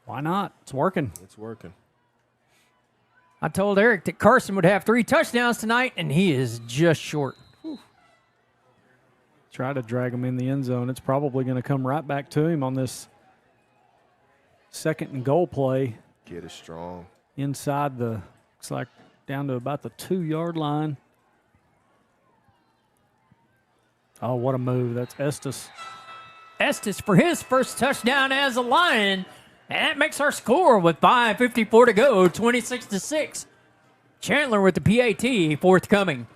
Why not? It's working. It's working. I told Eric that Carson would have 3 touchdowns tonight, and he is just short. Whew. Try to drag him in the end zone. It's probably going to come right back to him on this second and goal play. Get it strong. Inside looks like down to about the 2-yard line. Oh, what a move. That's Estes. Estes for his first touchdown as a Lion. And that makes our score with 5:54 to go, 26-6. Chandler with the PAT forthcoming.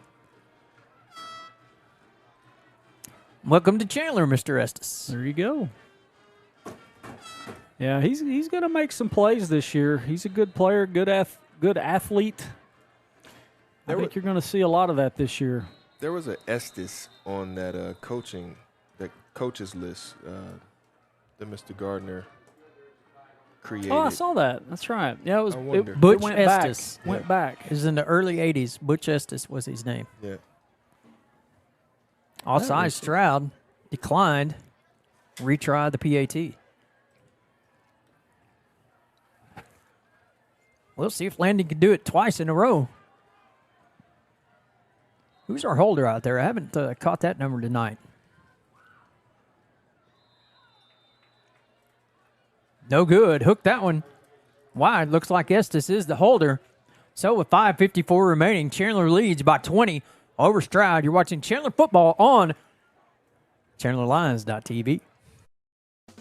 Welcome to Chandler, Mr. Estes. There you go. Yeah, he's going to make some plays this year. He's a good player, good athlete. I think you're going to see a lot of that this year. There was an Estes on that coaches list that Mr. Gardner created. Oh, I saw that. That's right. Yeah, it was Butch went Estes. Back. Went back. It was in the early 80s. Butch Estes was his name. Yeah. Offside Stroud declined. Retry the PAT. We'll see if Landon can do it twice in a row. Who's our holder out there? I haven't caught that number tonight. No good. Hooked that one wide. Looks like Estes is the holder. So with 5:54 remaining, Chandler leads by 20 over Stroud. You're watching Chandler football on ChandlerLions.tv.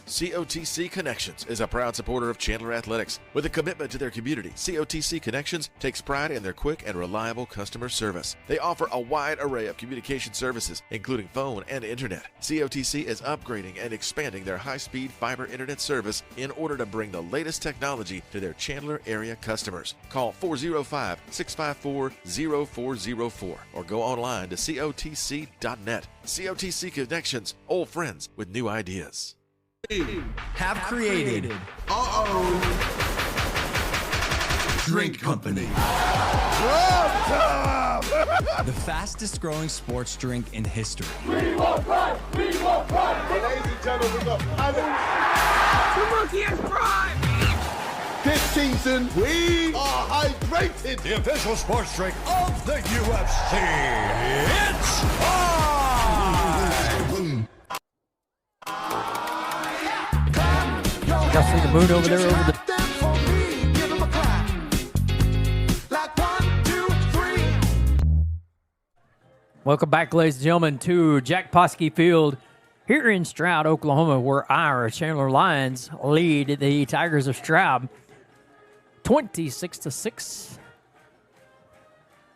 COTC Connections is a proud supporter of Chandler Athletics. With a commitment to their community, COTC Connections takes pride in their quick and reliable customer service. They offer a wide array of communication services, including phone and internet. COTC is upgrading and expanding their high-speed fiber internet service in order to bring the latest technology to their Chandler area customers. Call 405-654-0404 or go online to COTC.net. COTC Connections, old friends with new ideas. Have created Drink Company. The fastest growing sports drink in history. We will run! We will run! Ladies and gentlemen, we got The monkey is prime! This season, we are hydrated! The official sports drink of the UFC. It's time! Y'all see the moon over there over the... Welcome back, ladies and gentlemen, to Jack Poskey Field here in Stroud, Oklahoma, where our Chandler Lions lead the Tigers of Stroud 26-6.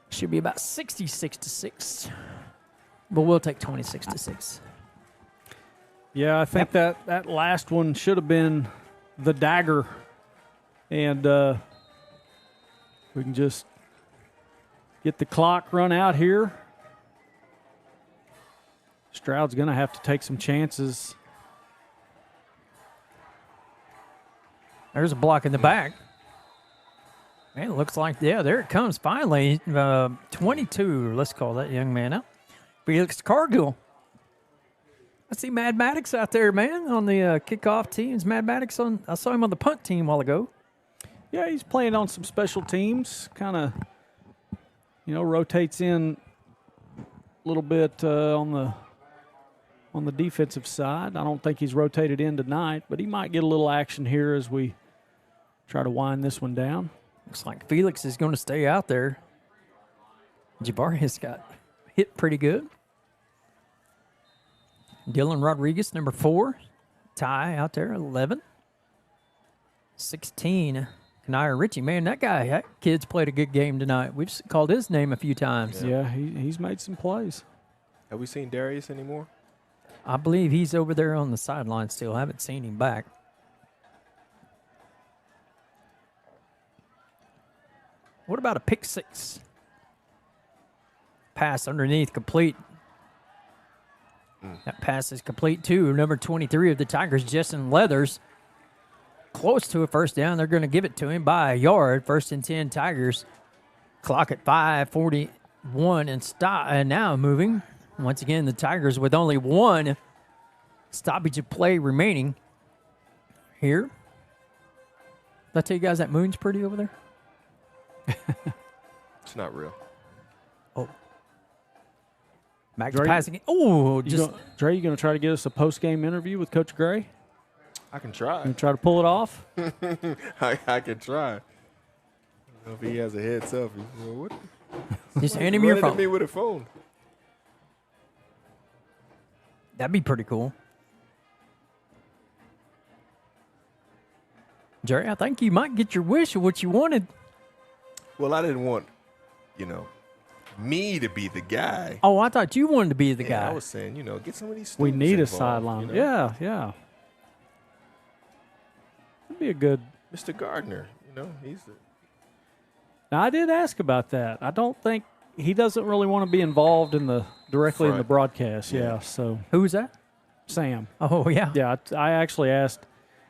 Should be about 66-6. But we'll take 26-6. Yeah, I think that last one should have been the dagger. And we can just get the clock run out here. Stroud's going to have to take some chances. There's a block in the back. Man, it looks like, yeah, there it comes finally. 22, let's call that young man out. Felix Cargill. I see Mad Maddox out there, man, on the kickoff teams. Mad Maddox, I saw him on the punt team a while ago. Yeah, he's playing on some special teams. Kind of, rotates in a little bit on the defensive side. I don't think he's rotated in tonight, but he might get a little action here as we try to wind this one down. Looks like Felix is going to stay out there. Jabari has got hit pretty good. Dylan Rodriguez, number 4. Ty out there, 11. 16, Kanaya Ritchie. Man, that kid's played a good game tonight. We've called his name a few times. Yeah, he's made some plays. Have we seen Darius anymore? I believe he's over there on the sideline still. I haven't seen him back. What about a pick 6? Pass underneath, complete. That pass is complete, too. Number 23 of the Tigers, Justin Leathers. Close to a first down. They're going to give it to him by a yard. 1st and 10 Tigers. Clock at 5:41 and now moving. Once again, the Tigers with only one stoppage of play remaining here. Did I tell you guys that moon's pretty over there? It's not real. Oh. Back to passing. Oh, Dre, you going to try to get us a post-game interview with Coach Gray? I can try. You try to pull it off? I can try. I don't know if he has a heads up. What? Just hand him your phone. At me with a phone. That'd be pretty cool. Jerry, I think you might get your wish of what you wanted. Well, I didn't want, me to be the guy. Oh, I thought you wanted to be the guy. I was saying, get some of these students We need involved, a sideline. Yeah. That'd be a good. Mr. Gardner, he's the. Now, I did ask about that. I don't think he doesn't really want to be involved in directly in the broadcast. Yeah. So who was that? Sam. Oh yeah. Yeah. I actually asked.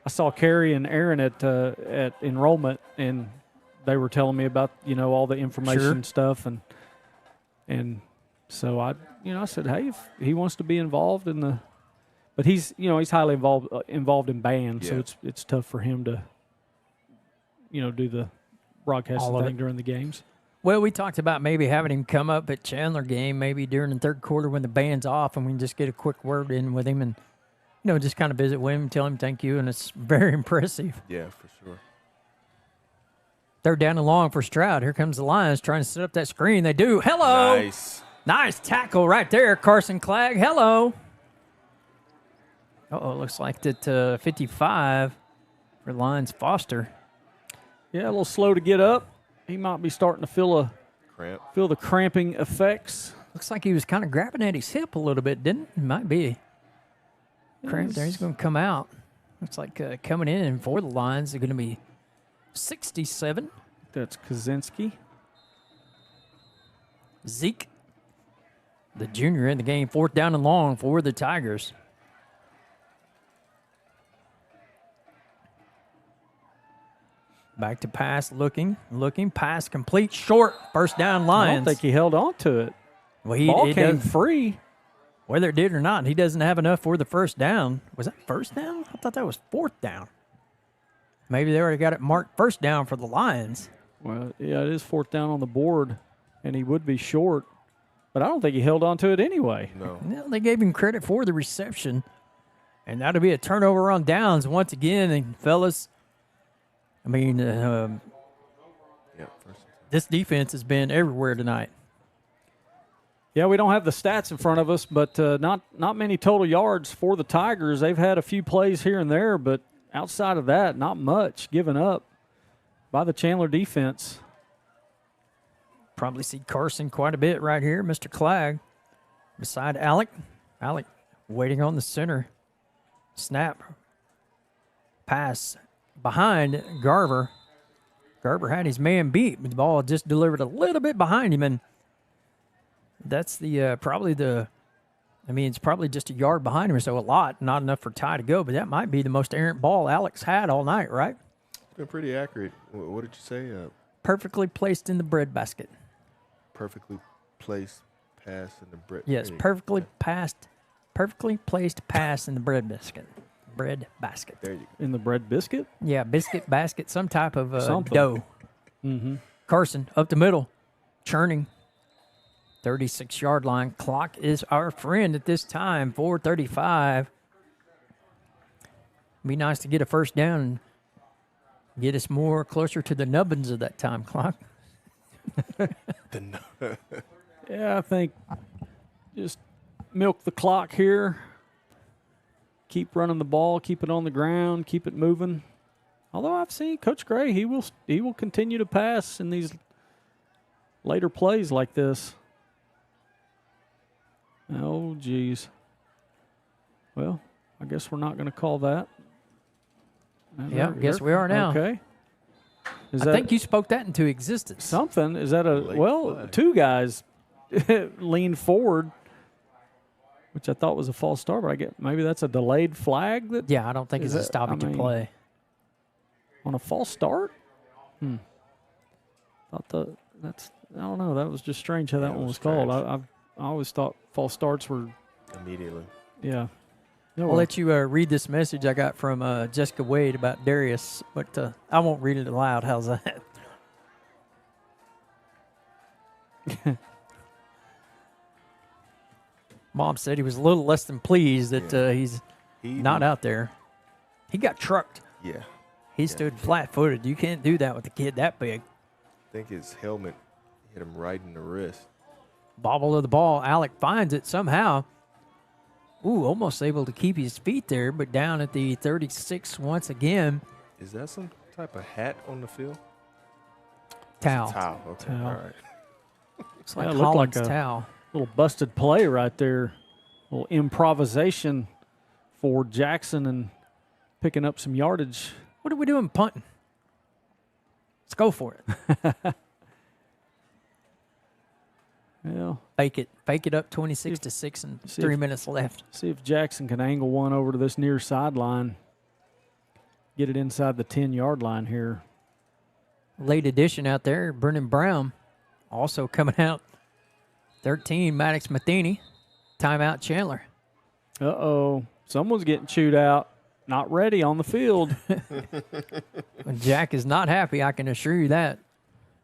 I saw Carrie and Aaron at enrollment, and they were telling me about all the information stuff, and so I said, hey, if he wants to be involved in the, but he's highly involved in band, so it's tough for him to do the broadcasting thing during the games. Well, we talked about maybe having him come up at Chandler game, maybe during the third quarter when the band's off, and we can just get a quick word in with him and just kind of visit with him, tell him thank you, and it's very impressive. Yeah, for sure. 3rd down and long for Stroud. Here comes the Lions trying to set up that screen. They do. Hello. Nice tackle right there, Carson Clegg. Hello. Looks like that 55 for Lions Foster. Yeah, a little slow to get up. He might be starting to feel the cramping effects. Looks like he was kind of grabbing at his hip a little bit, didn't it? Might be cramp there. He's going to come out. Looks like coming in for the Lions are going to be 67. That's Kaczynski. Zeke, the junior in the game. 4th down and long for the Tigers. Back to pass, looking, pass complete, short, 1st down Lions. I don't think he held on to it. Well, Ball came free. Whether it did or not, he doesn't have enough for the 1st down. Was that 1st down? I thought that was 4th down. Maybe they already got it marked 1st down for the Lions. Well, yeah, it is 4th down on the board, and he would be short. But I don't think he held on to it anyway. No. Well, they gave him credit for the reception. And that'll be a turnover on downs once again. And, fellas, I mean, this defense has been everywhere tonight. Yeah, we don't have the stats in front of us, but not many total yards for the Tigers. They've had a few plays here and there, but outside of that, not much given up by the Chandler defense. Probably see Carson quite a bit right here, Mr. Clegg. beside Alec. Alec waiting on the center. Snap. Pass behind Garver. Garver had his man beat, but the ball just delivered a little bit behind him, and that's it's probably just a yard behind him, so a lot, not enough for Ty to go, but that might be the most errant ball Alex had all night, right? It's been pretty accurate. What did you say? Perfectly placed in the bread basket. Perfectly placed pass in the bread. Yes, perfectly placed pass in the bread basket. Bread basket. There you go. In the bread biscuit? Yeah, biscuit basket, some type of Something. dough. Mm-hmm. Carson up the middle, churning. 36-yard line. Clock is our friend at this time, 4:35. Be nice to get a first down and get us more closer to the nubbins of that time clock. Yeah, I think just milk the clock here. Keep running the ball, keep it on the ground, keep it moving. Although I've seen Coach Gray, he will continue to pass in these later plays like this. Oh, geez. Well, I guess we're not going to call that. Yeah, guess we are now. Okay. I think you spoke that into existence. Something. Is that play. two guys leaned forward, which I thought was a false start, but I get maybe that's a delayed flag. Yeah, I don't think it's a stoppage of play. On a false start? I don't know. That was just strange how that one was called. I always thought false starts were immediately. Yeah. I'll let you read this message I got from Jessica Wade about Darius, but I won't read it aloud. How's that? Mom said he was a little less than pleased that he's not out there. He got trucked. Yeah. He stood flat-footed. You can't do that with a kid that big. I think his helmet hit him right in the wrist. Bobble of the ball. Alec finds it somehow. Ooh, almost able to keep his feet there, but down at the 36 once again. Is that some type of hat on the field? Towel. Towel. Okay. Towel. All right. It's like it looked Holland's like a towel. little busted play right there. A little improvisation for Jackson and picking up some yardage. What are we doing punting? Let's go for it. Well, Fake it up 26-6 and 3 minutes left. See if Jackson can angle one over to this near sideline. Get it inside the 10-yard line here. Late addition out there, Brennan Brown also coming out. 13, Maddox Matheny. Timeout, Chandler. Uh-oh. Someone's getting chewed out. Not ready on the field. When Jack is not happy, I can assure you that.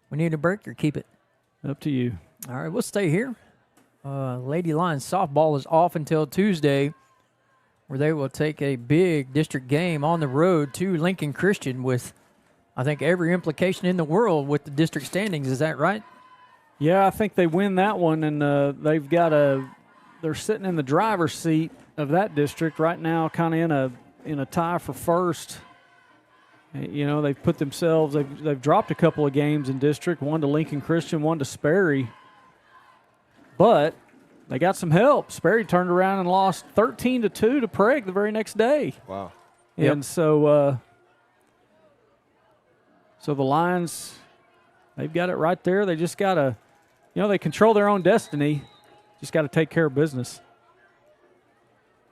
We need a break or keep it. Up to you. All right, we'll stay here. Lady Lions softball is off until Tuesday, where they will take a big district game on the road to Lincoln Christian with, I think, every implication in the world with the district standings. Is that right? Yeah, I think they win that one, and they're sitting in the driver's seat of that district right now, kind of in a tie for first. You know, they've put themselves, they've dropped a couple of games in district, one to Lincoln Christian, one to Sperry. But they got some help. Sperry turned around and lost 13-2 to Prague the very next day. Wow. And so the Lions, they've got it right there. They just got to, they control their own destiny. Just got to take care of business.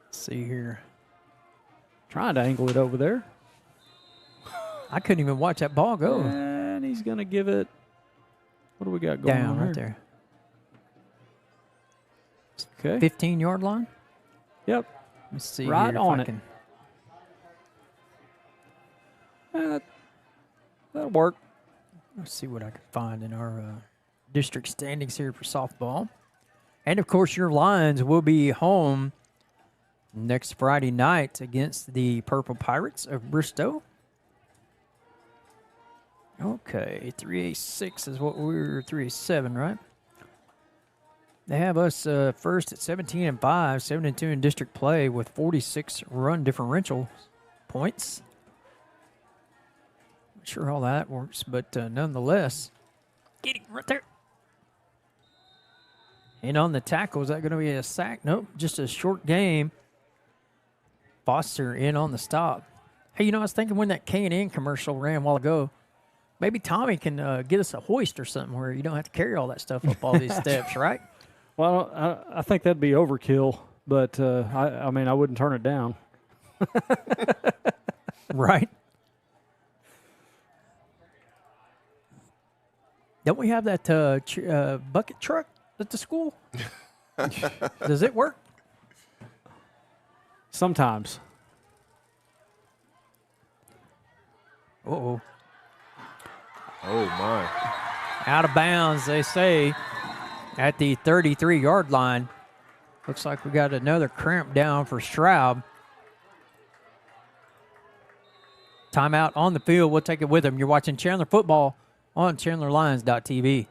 Let's see here. Trying to angle it over there. I couldn't even watch that ball go. And he's going to give it, what do we got going down on right there? Okay. 15-yard line? Yep. Let's see right here on if I it. That'll work. Let's see what I can find in our district standings here for softball. And, of course, your Lions will be home next Friday night against the Purple Pirates of Bristow. Okay, 3A6 is what we're 3A7, right? They have us first at 17-5, 7-2 in district play with 46 run differential points. Not sure how that works, but nonetheless, get it right there. And on the tackle, is that going to be a sack? Nope, just a short game. Foster in on the stop. Hey, I was thinking when that K&N commercial ran a while ago, maybe Tommy can get us a hoist or something where you don't have to carry all that stuff up all these steps, right? Well, I think that'd be overkill, but I mean, I wouldn't turn it down. Right. Don't we have that bucket truck at the school? Does it work? Sometimes. Uh-oh. Oh, my. Out of bounds, they say, at the 33-yard line. Looks like we got another cramp down for Stroud. Timeout on the field. We'll take it with him. You're watching Chandler football on ChandlerLions.tv.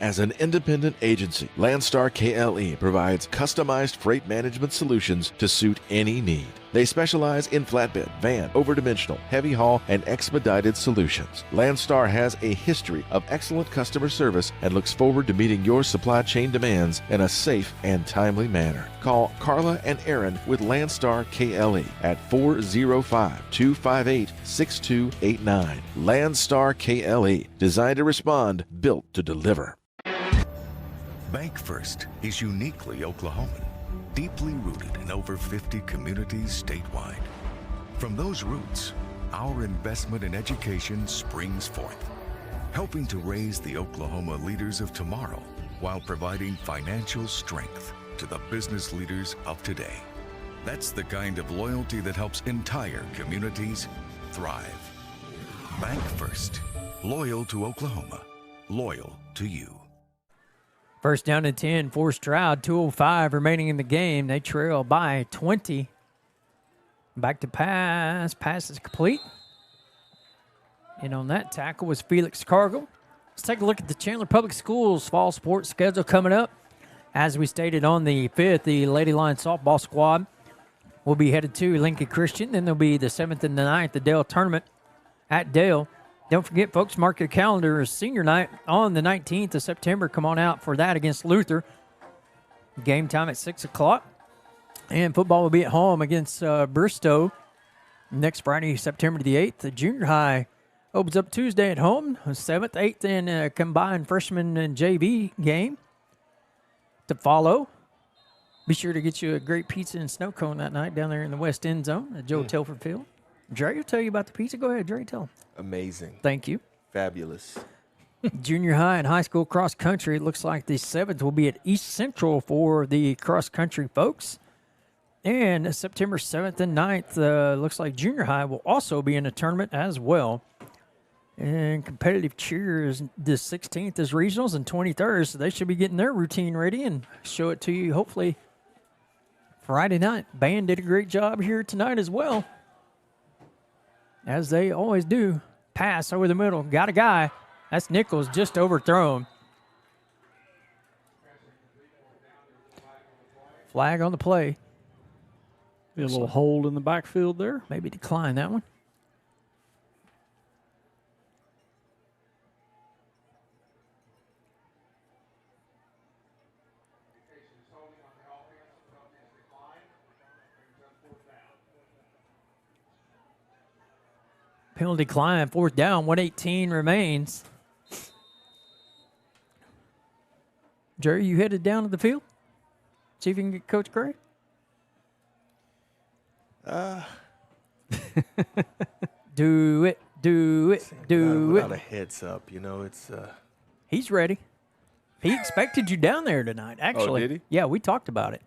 As an independent agency, Landstar KLE provides customized freight management solutions to suit any need. They specialize in flatbed, van, overdimensional, heavy haul, and expedited solutions. Landstar has a history of excellent customer service and looks forward to meeting your supply chain demands in a safe and timely manner. Call Carla and Aaron with Landstar KLE at 405-258-6289. Landstar KLE, designed to respond, built to deliver. Bank First is uniquely Oklahoman, deeply rooted in over 50 communities statewide. From those roots, our investment in education springs forth, helping to raise the Oklahoma leaders of tomorrow while providing financial strength to the business leaders of today. That's the kind of loyalty that helps entire communities thrive. Bank First, loyal to Oklahoma, loyal to you. First down and 10 for Stroud. 2:05 remaining in the game. They trail by 20. Back to pass. Pass is complete. And on that tackle was Felix Cargill. Let's take a look at the Chandler Public Schools fall sports schedule coming up. As we stated on the 5th, the Lady Lions softball squad will be headed to Lincoln Christian. Then there'll be the 7th and the 9th, the Dale tournament at Dale. Don't forget, folks, mark your calendars. Senior night on the 19th of September. Come on out for that against Luther. Game time at 6 o'clock. And football will be at home against Bristow next Friday, September the 8th. The junior high opens up Tuesday at home, 7th, 8th, and combined freshman and JV game to follow. Be sure to get you a great pizza and snow cone that night down there in the West End Zone at Joe Telford Field. Dre will tell you about the pizza. Go ahead, Dre, tell him. Amazing. Thank you. Fabulous. Junior high and high school cross country. It looks like the 7th will be at East Central for the cross country folks. And September 7th and 9th, looks like junior high will also be in a tournament as well. And competitive cheer is the 16th is regionals and 23rd, so they should be getting their routine ready and show it to you hopefully Friday night. Band did a great job here tonight as well, as they always do. Pass over the middle. Got a guy. That's Nichols, just overthrown. Flag on the play. Be a little hold in the backfield there. Maybe decline that one. Penalty decline, 4th down, 1:18 remains. Jerry, you headed down to the field? See if you can get Coach Gray? Do it, do it, do without it. a heads up, it's... He's ready. He expected you down there tonight, actually. Oh, did he? Yeah, we talked about it.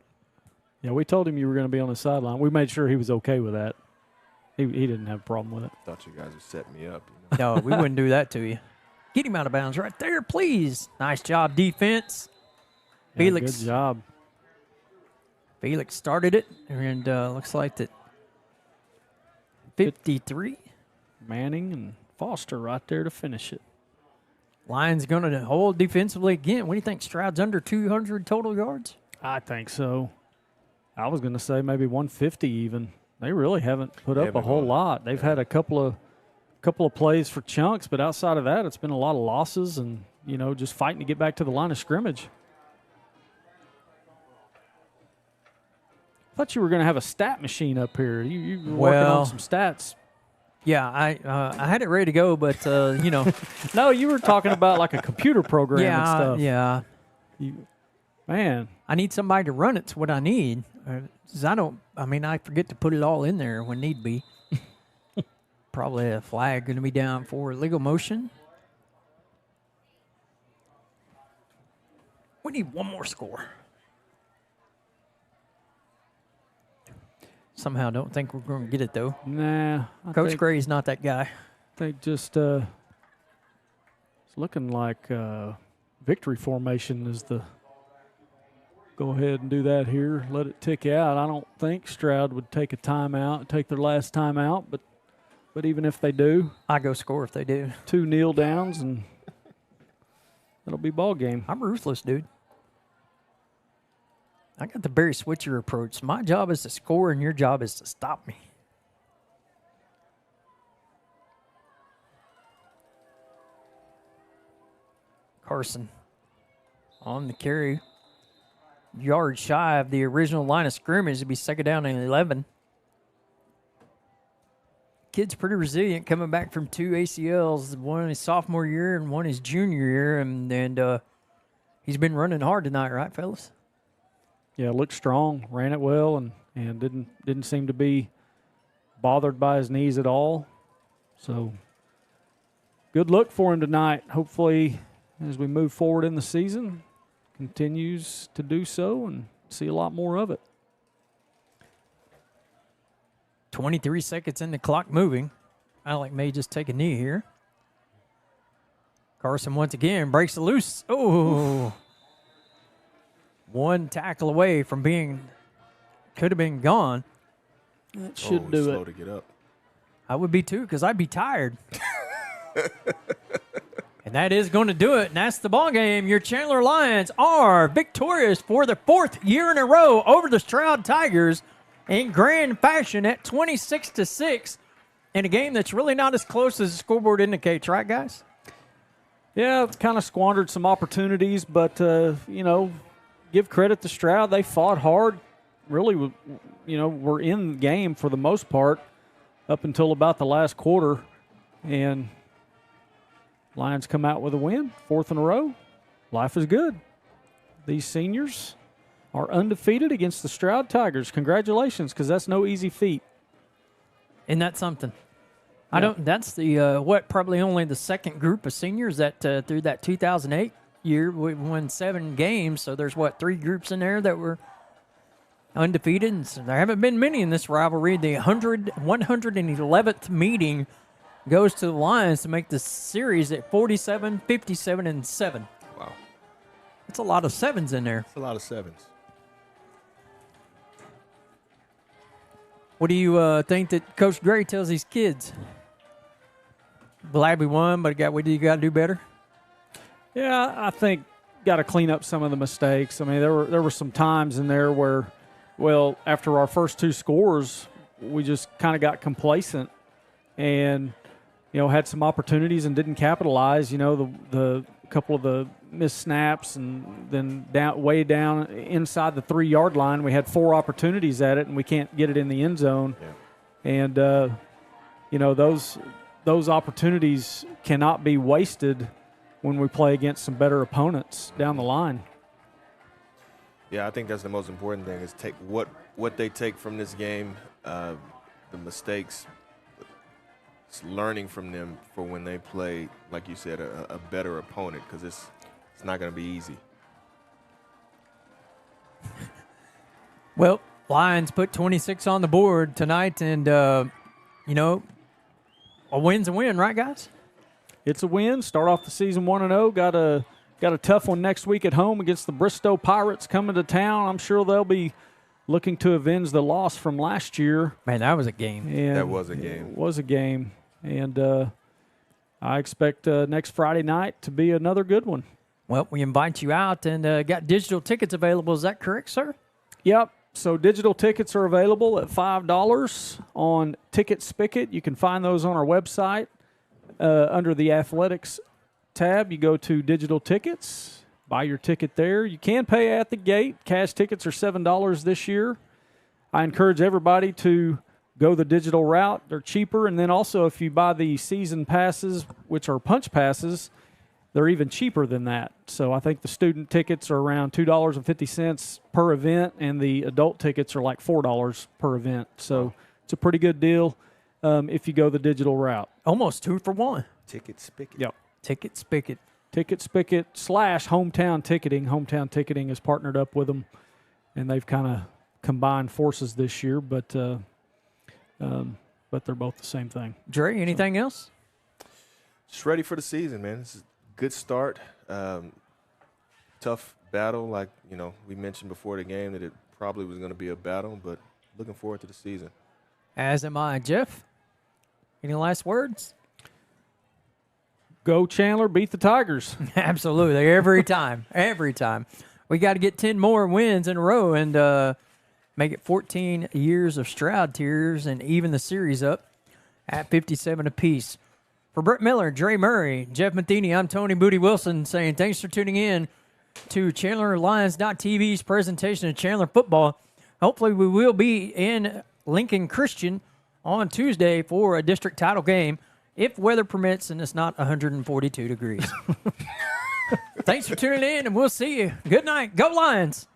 Yeah, we told him you were going to be on the sideline. We made sure he was okay with that. He didn't have a problem with it. Thought you guys were setting me up. No, we wouldn't do that to you. Get him out of bounds right there, please. Nice job, defense. Yeah, Felix. Good job. Felix started it, and looks like that 53. Manning and Foster right there to finish it. Lions going to hold defensively again. What do you think? Stroud's under 200 total yards? I think so. I was going to say maybe 150 even. They really haven't put up a whole lot. They've had a couple of plays for chunks, but outside of that, it's been a lot of losses and, just fighting to get back to the line of scrimmage. thought you were going to have a stat machine up here. You were working on some stats. Yeah, I had it ready to go, but, No, you were talking about like a computer program and stuff. Yeah. Man. I need somebody to run it's what I need. 'Cause I forget to put it all in there when need be. Probably a flag going to be down for legal motion. We need one more score. Somehow don't think we're going to get it, though. Nah. Coach Gray's not that guy. They just it's looking like victory formation is the go ahead and do that here. Let it tick out. I don't think Stroud would take a timeout, take their last timeout, but even if they do, I go score if they do. 2 kneel downs and it'll be ball game. I'm ruthless, dude. I got the Barry Switzer approach. My job is to score, and your job is to stop me. Carson on the carry. Yard shy of the original line of scrimmage. It'll be second down and 11. Kid's pretty resilient coming back from 2 ACLs, one his sophomore year and one his junior year, and he's been running hard tonight, right, fellas? Yeah, looked strong, ran it well, and didn't seem to be bothered by his knees at all. So good look for him tonight. Hopefully, as we move forward in the season, continues to do so and see a lot more of it. 23 seconds in the clock moving. Alec may just take a knee here. Carson once again breaks it loose. Oh. One tackle away from could have been gone. That should do slow it. to get up. I would be too, because I'd be tired. And that is going to do it, and that's the ball game. Your Chandler Lions are victorious for the 4th year in a row over the Stroud Tigers in grand fashion at 26-6 in a game that's really not as close as the scoreboard indicates, right, guys? Yeah, kind of squandered some opportunities, but, give credit to Stroud. They fought hard, really, were in the game for the most part up until about the last quarter, and Lions come out with a win, 4th in a row. Life is good. These seniors are undefeated against the Stroud Tigers. Congratulations, because that's no easy feat. Isn't that something? That's the, probably only the second group of seniors that through that 2008 year we won 7 games. So there's 3 groups in there that were undefeated. And so there haven't been many in this rivalry. The 111th meeting goes to the Lions to make the series at 47, 57, and 7. Wow. That's a lot of 7s in there. That's a lot of 7s. What do you think that Coach Gray tells these kids? Glad we won, but what do you got to do better? Yeah, I think got to clean up some of the mistakes. I mean, there were some times in there where, after our first 2 scores, we just kind of got complacent and, had some opportunities and didn't capitalize. The couple of the missed snaps and then way down inside the 3-yard line, we had 4 opportunities at it and we can't get it in the end zone. Yeah. And, those opportunities cannot be wasted when we play against some better opponents down the line. Yeah, I think that's the most important thing is take what they take from this game, the mistakes, it's learning from them for when they play, like you said, a better opponent, because it's not going to be easy. Well, Lions put 26 on the board tonight, and, a win's a win, right, guys? It's a win. Start off the season 1-0. Got a tough one next week at home against the Bristow Pirates coming to town. I'm sure they'll be looking to avenge the loss from last year. Man, that was a game. And that was a game. It was a game. And I expect next Friday night to be another good one. Well, we invite you out and got digital tickets available. Is that correct, sir? Yep. So digital tickets are available at $5 on Ticket Spigot. You can find those on our website. Under the athletics tab, you go to digital tickets, buy your ticket there. You can pay at the gate. Cash tickets are $7 this year. I encourage everybody to go the digital route. They're cheaper. And then also if you buy the season passes, which are punch passes, they're even cheaper than that. So I think the student tickets are around $2.50 per event, and the adult tickets are like $4 per event. So it's a pretty good deal if you go the digital route. Almost 2 for 1. Ticket Spicket. Yep. Ticket Spicket. Ticket Spicket / Hometown Ticketing. Hometown Ticketing has partnered up with them, and they've kind of combined forces this year, but they're both the same thing. Dre, anything else? Just ready for the season, man. This is a good start. Tough battle, like we mentioned before the game that it probably was going to be a battle, but looking forward to the season. As am I. Jeff, any last words? Go Chandler, beat the Tigers. Absolutely, every time. Every time. We got to get 10 more wins in a row and make it 14 years of Stroud tears and even the series up at 57 apiece. For Brett Miller, Dre Murray, Jeff Matheny, I'm Tony Booty Wilson saying thanks for tuning in to ChandlerLions.tv's presentation of Chandler football. Hopefully we will be in Lincoln Christian on Tuesday for a district title game if weather permits and it's not 142 degrees. Thanks for tuning in, and we'll see you. Good night. Go Lions.